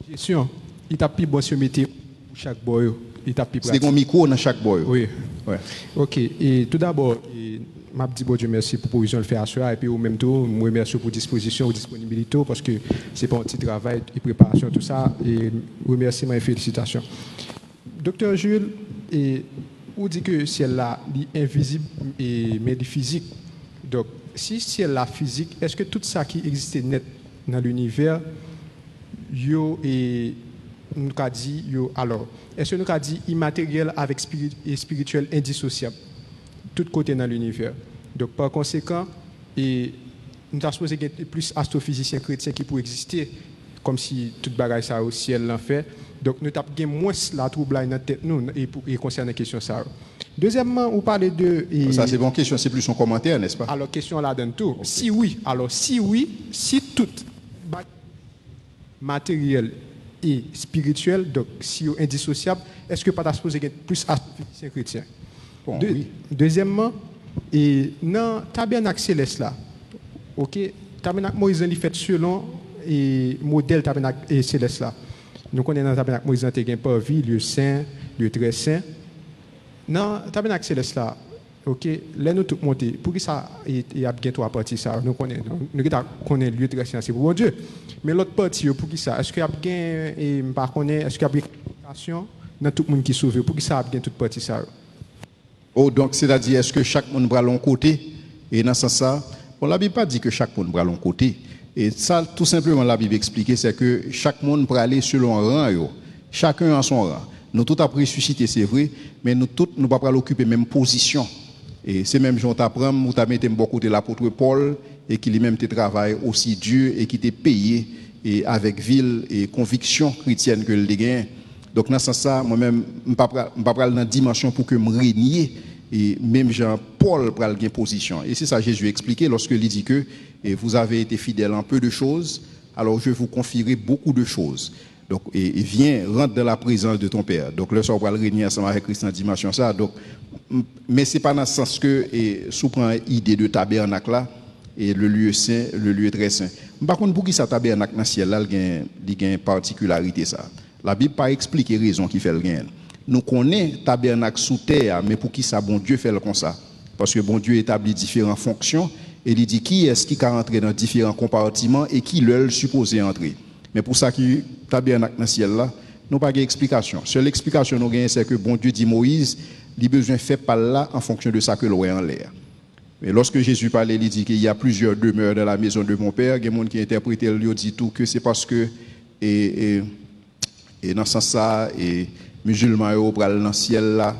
question, l'étape plus bon, si tu mettais pour chaque bord, l'étape plus pratique. C'est un micro dans chaque bord. Oui. Ouais. Ok. Et tout d'abord, je dis bon Dieu merci pour la provision de faire ça et puis au même temps, je remercie pour disposition ou disponibilité parce que c'est pas un petit travail et préparation tout ça et remerciements et félicitations. Docteur Jules, on dit que ciel là est invisible mais physique. Donc si ciel là physique, est-ce que tout ça qui existait net dans l'univers yo et nous qu'a dit yo alors est-ce que nous qu'a dit immatériel avec spirituel indissociable tout côté dans l'univers. Donc par conséquent, nous avons supposé qu'il y ait plus astrophysiciens chrétiens qui pourraient exister, comme si toute bagaille ça au ciel l'en fait. Donc nous avons moins la trouble dans la tête nous et concernant la question ça. Deuxièmement, on parlait de ça c'est bon question, c'est plus son commentaire, n'est-ce pas? Alors question là donne tout. Okay. Si oui, si tout matériel et spirituel, donc si indissociable, est-ce que pas supposé qu'il y ait plus astrophysiciens chrétiens? Bon, oui. Deuxièmement, Et dans le tabernacle céleste là, ok, tabernacle Moïse il fait selon et modèle tabernacle et céleste là. Nous connaissons dans le tabernacle Moïse il y a un parvis, lieu saint, lieu très saint. Dans le tabernacle céleste là, ok, là nous tout monter. Pour qui ça il y a bien trois parties ça. Nous connaissons le lieu très saint c'est pour bon Dieu. Mais l'autre partie pour qui ça? Est-ce qu'il y a bien et pas connaît est-ce qu'il y a bien communication dans tout le monde qui sauve pour qui ça a bien toute partie ça? Oh, donc, c'est-à-dire, est-ce que chaque monde va l'un côté? Et dans ce sens, bon, la Bible pas dit que chaque monde va l'un côté. Et ça, tout simplement, la Bible explique, c'est que chaque monde peut aller selon un rang. Yo. Chacun a son rang. Nous tous après ressuscité, c'est vrai, mais nous tous, nous ne pouvons pas occuper la même position. Et c'est même Jean t'apprend, où tu as mis beaucoup de l'apôtre Paul, et qui lui-même te travaille aussi Dieu, et qui t'est payé, et avec ville et conviction chrétienne que le gagne. Donc, dans ce sens, moi-même, je ne peux pas dans la dimension pour que je régnier. Et même Jean-Paul prend une position. Et c'est ça que Jésus a expliqué lorsque il dit que vous avez été fidèle en peu de choses, alors je vais vous confierai beaucoup de choses. Donc, et viens, rentre dans la présence de ton Père. Donc, le soir, on va le régner ensemble avec Christ en dimension ça. Donc, mais ce n'est pas dans le sens que, sous prend l'idée de tabernacle là, et le lieu saint, le lieu très saint. Par contre, pour qui ça tabernacle dans le ciel là, il y a une particularité ça. La Bible n'a pas expliqué raison qui fait le gain. Nous connaissons tabernacle sous terre, mais pour qui ça, bon Dieu fait le comme ça? Parce que bon Dieu établit différentes fonctions et il dit qui est-ce qui va entrer dans différents compartiments et qui le supposé entrer. Mais pour ça qui tabernacle dans le ciel là, nous n'avons pas d'explication. Seule explication nous avons, c'est que bon Dieu dit Moïse, il a besoin de faire par là en fonction de ça que l'on est en l'air. Mais lorsque Jésus parlait, il dit qu'il y a plusieurs demeures dans la maison de mon Père. Il y a des gens qui interprètent, il dit tout que c'est parce que et dans ce sens, musulmans yo pral dans ciel là,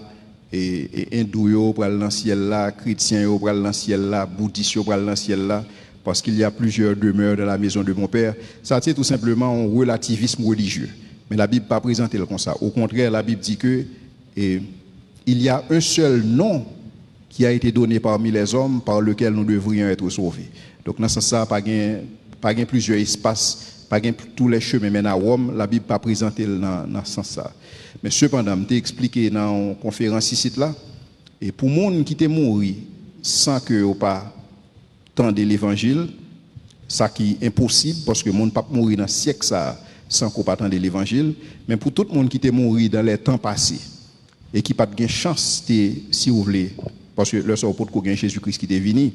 et hindou yo pral dans ciel là, chrétiens yo pral dans ciel là, bouddhistes yo pral dans ciel là, parce qu'il y a plusieurs demeures dans la maison de mon Père. Ça c'est tout simplement un relativisme religieux. Mais la Bible pas présenter comme ça. Au contraire, la Bible dit que il y a un seul nom qui a été donné parmi les hommes par lequel nous devrions être sauvés. Donc dans ce sens, pas gain plusieurs espaces. Pas tous les chemins mènent à Rome, la Bible pas présentée dans ce sens ça. Mais cependant, je t'ai expliqué dans une conférence ici là, et pour monde qui est mort sans que ou pas tendre l'évangile, ça qui est impossible parce que monde pas mourir dans le siècle ça sans qu'on pas tendre l'évangile, mais pour tout le monde qui est mort dans les temps passés et qui pas de chance si vous voulez parce que le sort pour que Jésus-Christ qui est venu,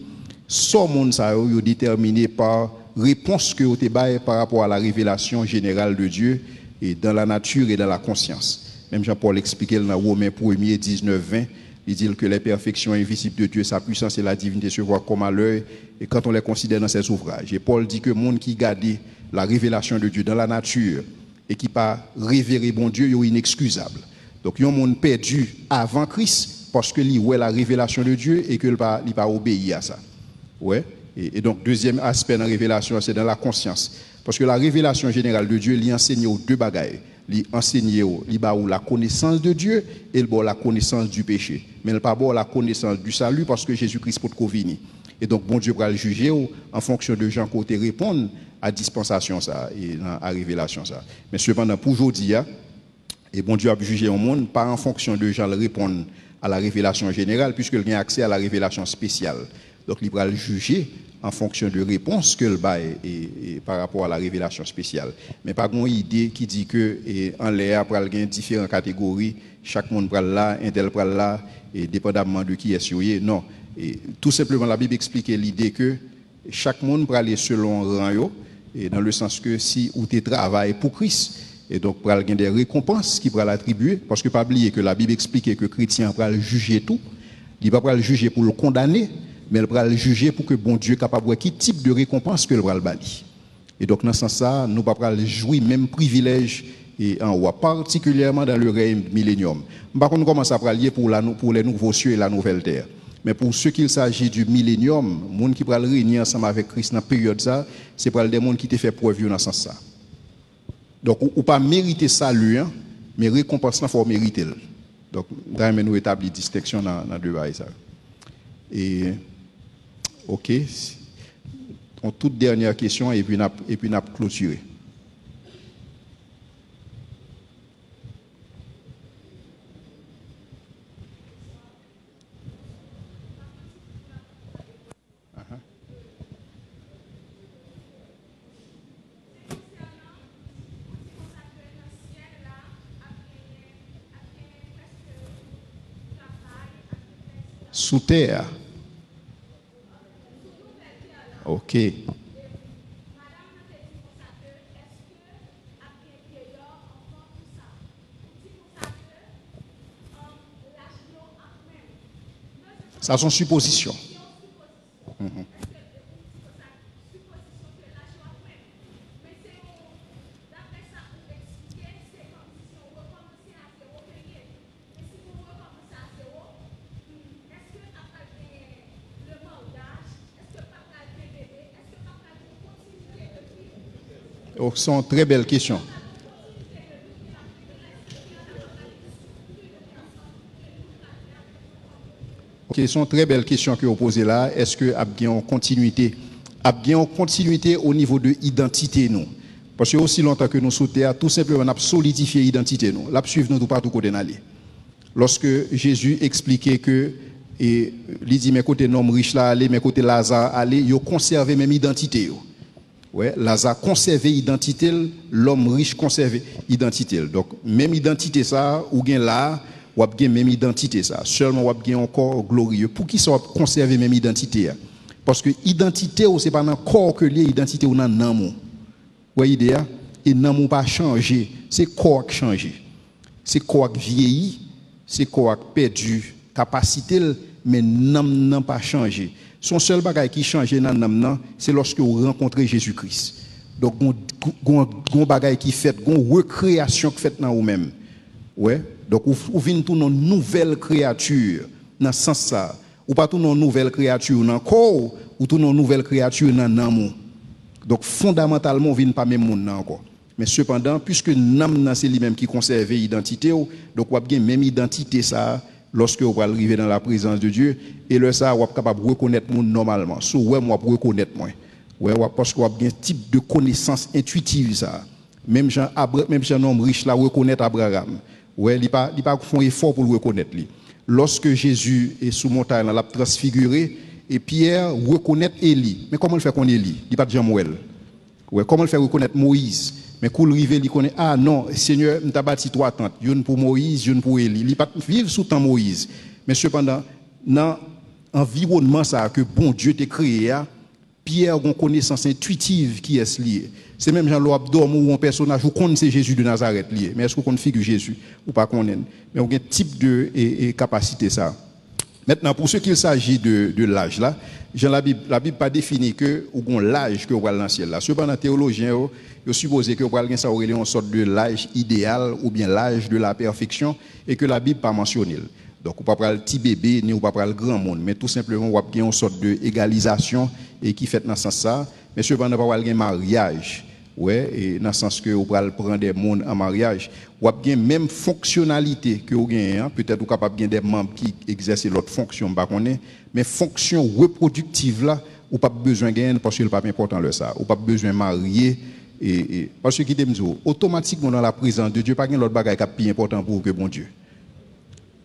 ce monde ça est déterminé par réponse que vous avez par rapport à la révélation générale de Dieu et dans la nature et dans la conscience. Même Jean-Paul expliquait dans Romains 1er 19-20, il dit que les perfections invisibles de Dieu, sa puissance et la divinité se voient comme à l'œil et quand on les considère dans ses ouvrages. Et Paul dit que le monde qui garde la révélation de Dieu dans la nature et qui pas révérer bon Dieu, il est inexcusable. Donc il y a un monde perdu avant Christ parce que lui ouais la révélation de Dieu et que il pas obéi à ça. Ouais. Et donc, deuxième aspect de la révélation, c'est dans la conscience. Parce que la révélation générale de Dieu, il enseigne aux deux bagailles. Il enseigne la connaissance de Dieu et la connaissance du péché. Mais il pas la connaissance du salut parce que Jésus-Christ peut venir. Et donc, bon Dieu va le juger en fonction de gens qui répondent à dispensation ça et à révélation ça. Mais cependant, pour aujourd'hui, et bon Dieu a jugé au monde pas en fonction de gens qui répondent à la révélation générale, puisqu'il a accès à la révélation spéciale. Donc, il va le juger en fonction de réponse que le bail et par rapport à la révélation spéciale. Mais pas une idée qui dit que en l'air, il y a différentes catégories, chaque monde prend là, un tel prend là, et dépendamment de qui est sur non. Et tout simplement, la Bible explique l'idée que chaque monde prend aller selon rang, et dans le sens que si ou tu travailles pour Christ, et donc il y a des récompenses qui pourra l'attribuer, parce que pas oublier que la Bible explique que le chrétien va le juger tout, il ne va pas le juger pour le condamner, mais elle va le juger pour que bon Dieu capable de quel type de récompense que le va le bali. Et donc dans ce sens-là, nous ne pouvons pas jouir même privilège et en haut, particulièrement dans le règne millénium. Par contre, nous commençons à lier pour les nouveaux cieux et la nouvelle terre. Mais pour ceux qu'il s'agit du millénium, les gens qui vont réunir ensemble avec Christ dans la période ça, c'est pour des gens qui te fait preuve dans ce sens-là. Donc, on ne peut pas mériter salut, hein, mais récompense, il faut mériter. Donc, nous établir distinction dans deux bails. Et ok, en toute dernière question et puis n'a clôturé. Sous terre. OK. Ça sont suppositions. Donc, ce sont très belles questions. Ok, ce sont très belles questions que vous posez là. Est-ce que y a une continuité? Il y a une continuité au niveau de l'identité, nous. Parce que aussi longtemps que nous sautons, tout simplement, on a solidifié l'identité, nous. Là, suivre nous partout côté d'aller. Lorsque Jésus expliquait que, et il dit, mes côtés non riches là, aller, mes côtés Lazare, aller, ils ont conservé même identité. Ouais, Lazare conservé identité, l'homme riche conservé identité. Donc, même identité ça, ou bien là, ou bien même identité ça. Seulement, ou bien encore glorieux. Pour qui ça conserver même identité? Parce que identité, c'est pas dans le corps que lié, identité ou dans l'amour. Vous voyez, et l'amour pas changé, c'est corps qui change. C'est corps qui vieillit, c'est corps qui perdu capacité, mais l'âme n'a pas changé. Son seul bagage qui change dans l'âme, c'est lorsque vous rencontrez Jésus-Christ. Donc, un bagage qui fait, une recréation qui fait dans vous-même. Ouais. Donc, vous venez tout une nouvelle créature dans ce sens ça. Ou pas tout une nouvelle créature dans le corps, ou tout une nouvelle créature dans l'amour. Donc, fondamentalement, vous venez pas même monde encore. Mais cependant, puisque l'âme c'est lui-même qui conserve l'identité, donc vous avez même identité ça lorsque vous arrivez dans la présence de Dieu, et le ça, vous êtes capable de reconnaître monde normalement. So, ouais, moi, pour reconnaître moi. Ouais, parce que vous avez un type de connaissance intuitive ça. Même Jean homme riche là reconnaître Abraham. Ouais, il pas font effort pour le reconnaître lui. Lorsque Jésus est sous montagne, l'a transfiguré et Pierre reconnaît Élie. Mais comment le fait qu'on Élie? Il pas de Jean-Moël. Ouais, comment le fait reconnaître Moïse? Mais quand il arrive, il connaît ah non, Seigneur, m'ta bâti trois tentes, une pour Moïse, une pour Élie. Il pas vivre sous temps Moïse. Mais cependant, dans l'environnement ça que bon Dieu t'a créé, Pierre a une connaissance intuitive qui est liée. C'est même Jean Abdom ou un personnage, ou qu'on c'est Jésus de Nazareth lié. Mais est-ce qu'on figure Jésus ou pas qu'on est? Mais on a un type de capacité ça. Maintenant, pour ce qu'il s'agit de l'âge là, la Bible pas défini que ou l'âge que on va dans le ciel là. Cependant, théologiens ils supposent que on va ça aurait une sorte de l'âge idéal ou bien l'âge de la perfection et que la Bible pas mentionné. Donc, on ne peut pas le petit bébé, ni on ne peut pas le grand monde, mais tout simplement, on va avoir une sorte d'égalisation et qui fait dans ce sens ça. Mais cependant, on va avoir un mariage. Ouais, et dans le sens que on va prendre des mondes en mariage. On va avoir même fonctionnalité que vous avez. Peut-être vous capable de des membres qui exercent l'autre fonction, mais fonction reproductive là, ou pas besoin de gagner parce que c'est pas important le ça. Ou pas besoin de marier. Et parce que qui dit automatiquement dans la présence de Dieu, pas de l'autre bagage qui est plus important pour vous que bon Dieu.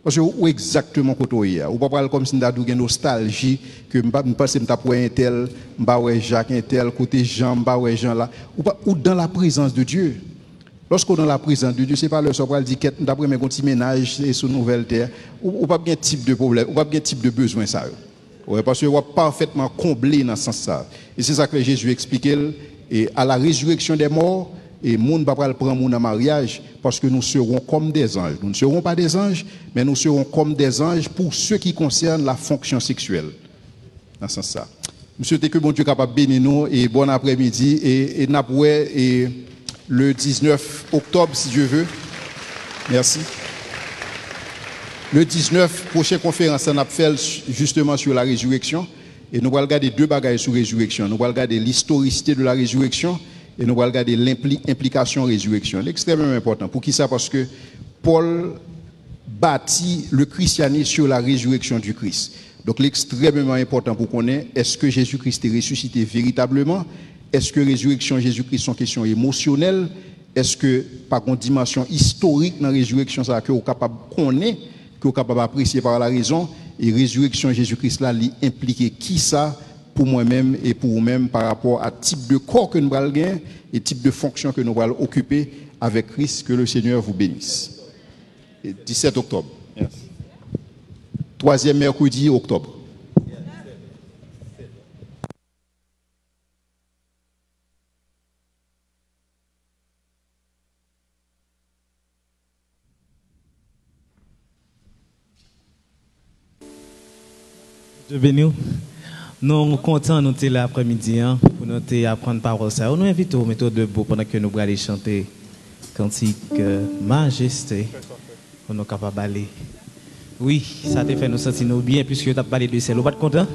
Parce que où exactement côté ou pas parler comme si nous une nostalgie que me penser m'ta pour un tel m'ba ouais Jacques un tel côté Jean m'ba ouais Jean là ou dans la présence de Dieu. Lorsqu'on dans la présence de Dieu, c'est pas le soir pour dire qu'être d'après mes petits ménages et sur nouvelle terre ou pas bien type de problème, ou pas bien type de besoin ça. Ouais, parce que on va parfaitement combler dans ce sens ça. Et c'est ça que Jésus expliquait et à la résurrection des morts et monde va pas prendre mon en mariage parce que nous serons comme des anges. Nous ne serons pas des anges, mais nous serons comme des anges pour ce qui concerne la fonction sexuelle. Dans ce sens ça. Monsieur, que bon Dieu capable bénir nous et bon après-midi et n'apoué et le 19 octobre si Dieu veut. Merci. Le 19 prochaine conférence on a fait justement sur la résurrection et nous allons regarder deux bagages sur la résurrection. Nous allons regarder l'historicité de la résurrection. Et nous allons regarder l'implication résurrection. C'est extrêmement important. Pour qui ça? Parce que Paul bâtit le christianisme sur la résurrection du Christ. Donc, l'extrêmement important pour qu'on ait, est-ce que Jésus-Christ est ressuscité véritablement? Est-ce que résurrection Jésus-Christ sont question émotionnelle? Est-ce que, par une dimension historique dans la résurrection, ça que vous capable de connaître, que vous capable d'apprécier par la raison? Et résurrection Jésus-Christ là, implique qui ça? Pour moi-même et pour vous-même par rapport à type de corps que nous allons gagner et type de fonction que nous allons occuper avec Christ. Que le Seigneur vous bénisse. Et 17 octobre. Merci. troisième mercredi octobre. Dieu béni. Nous sommes contents de nous l'après-midi pour nous apprendre parole ça. Nous invitons à mettre debout pendant que nous allons chanter cantique Majesté pour nous capables d'aller. Oui, ça te fait nous sentir bien puisque tu as parlé de ciel. Vous êtes content?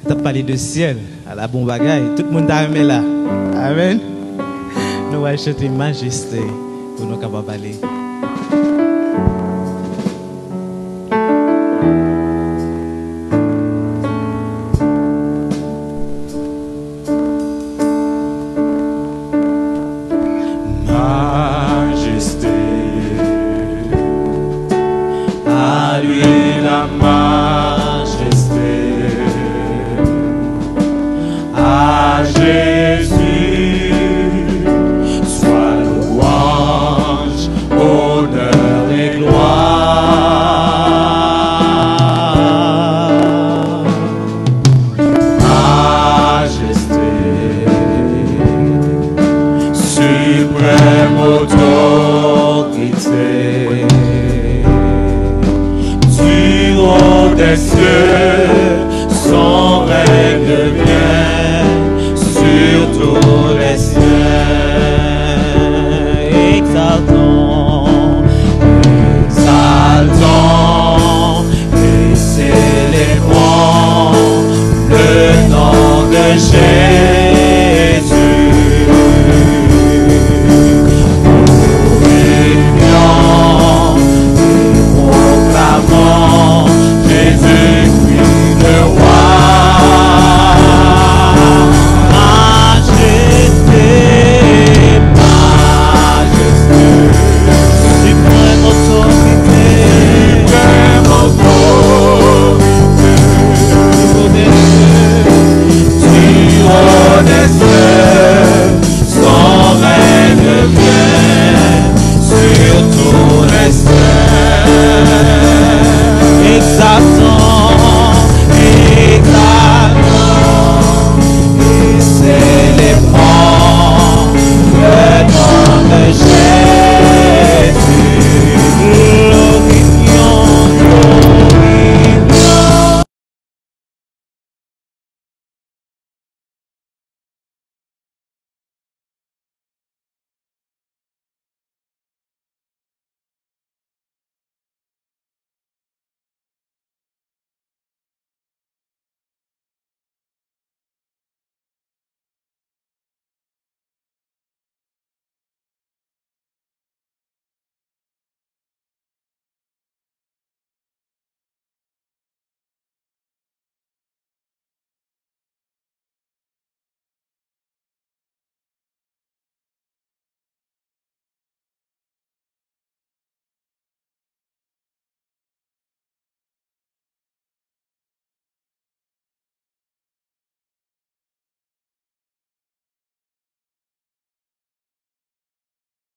Tu as parlé de ciel à la bonne bagaille. Tout le monde t'a aimé là. Amen. Nous allons chanter Majesté pour nous capables d'aller. Son règne vient sur tous les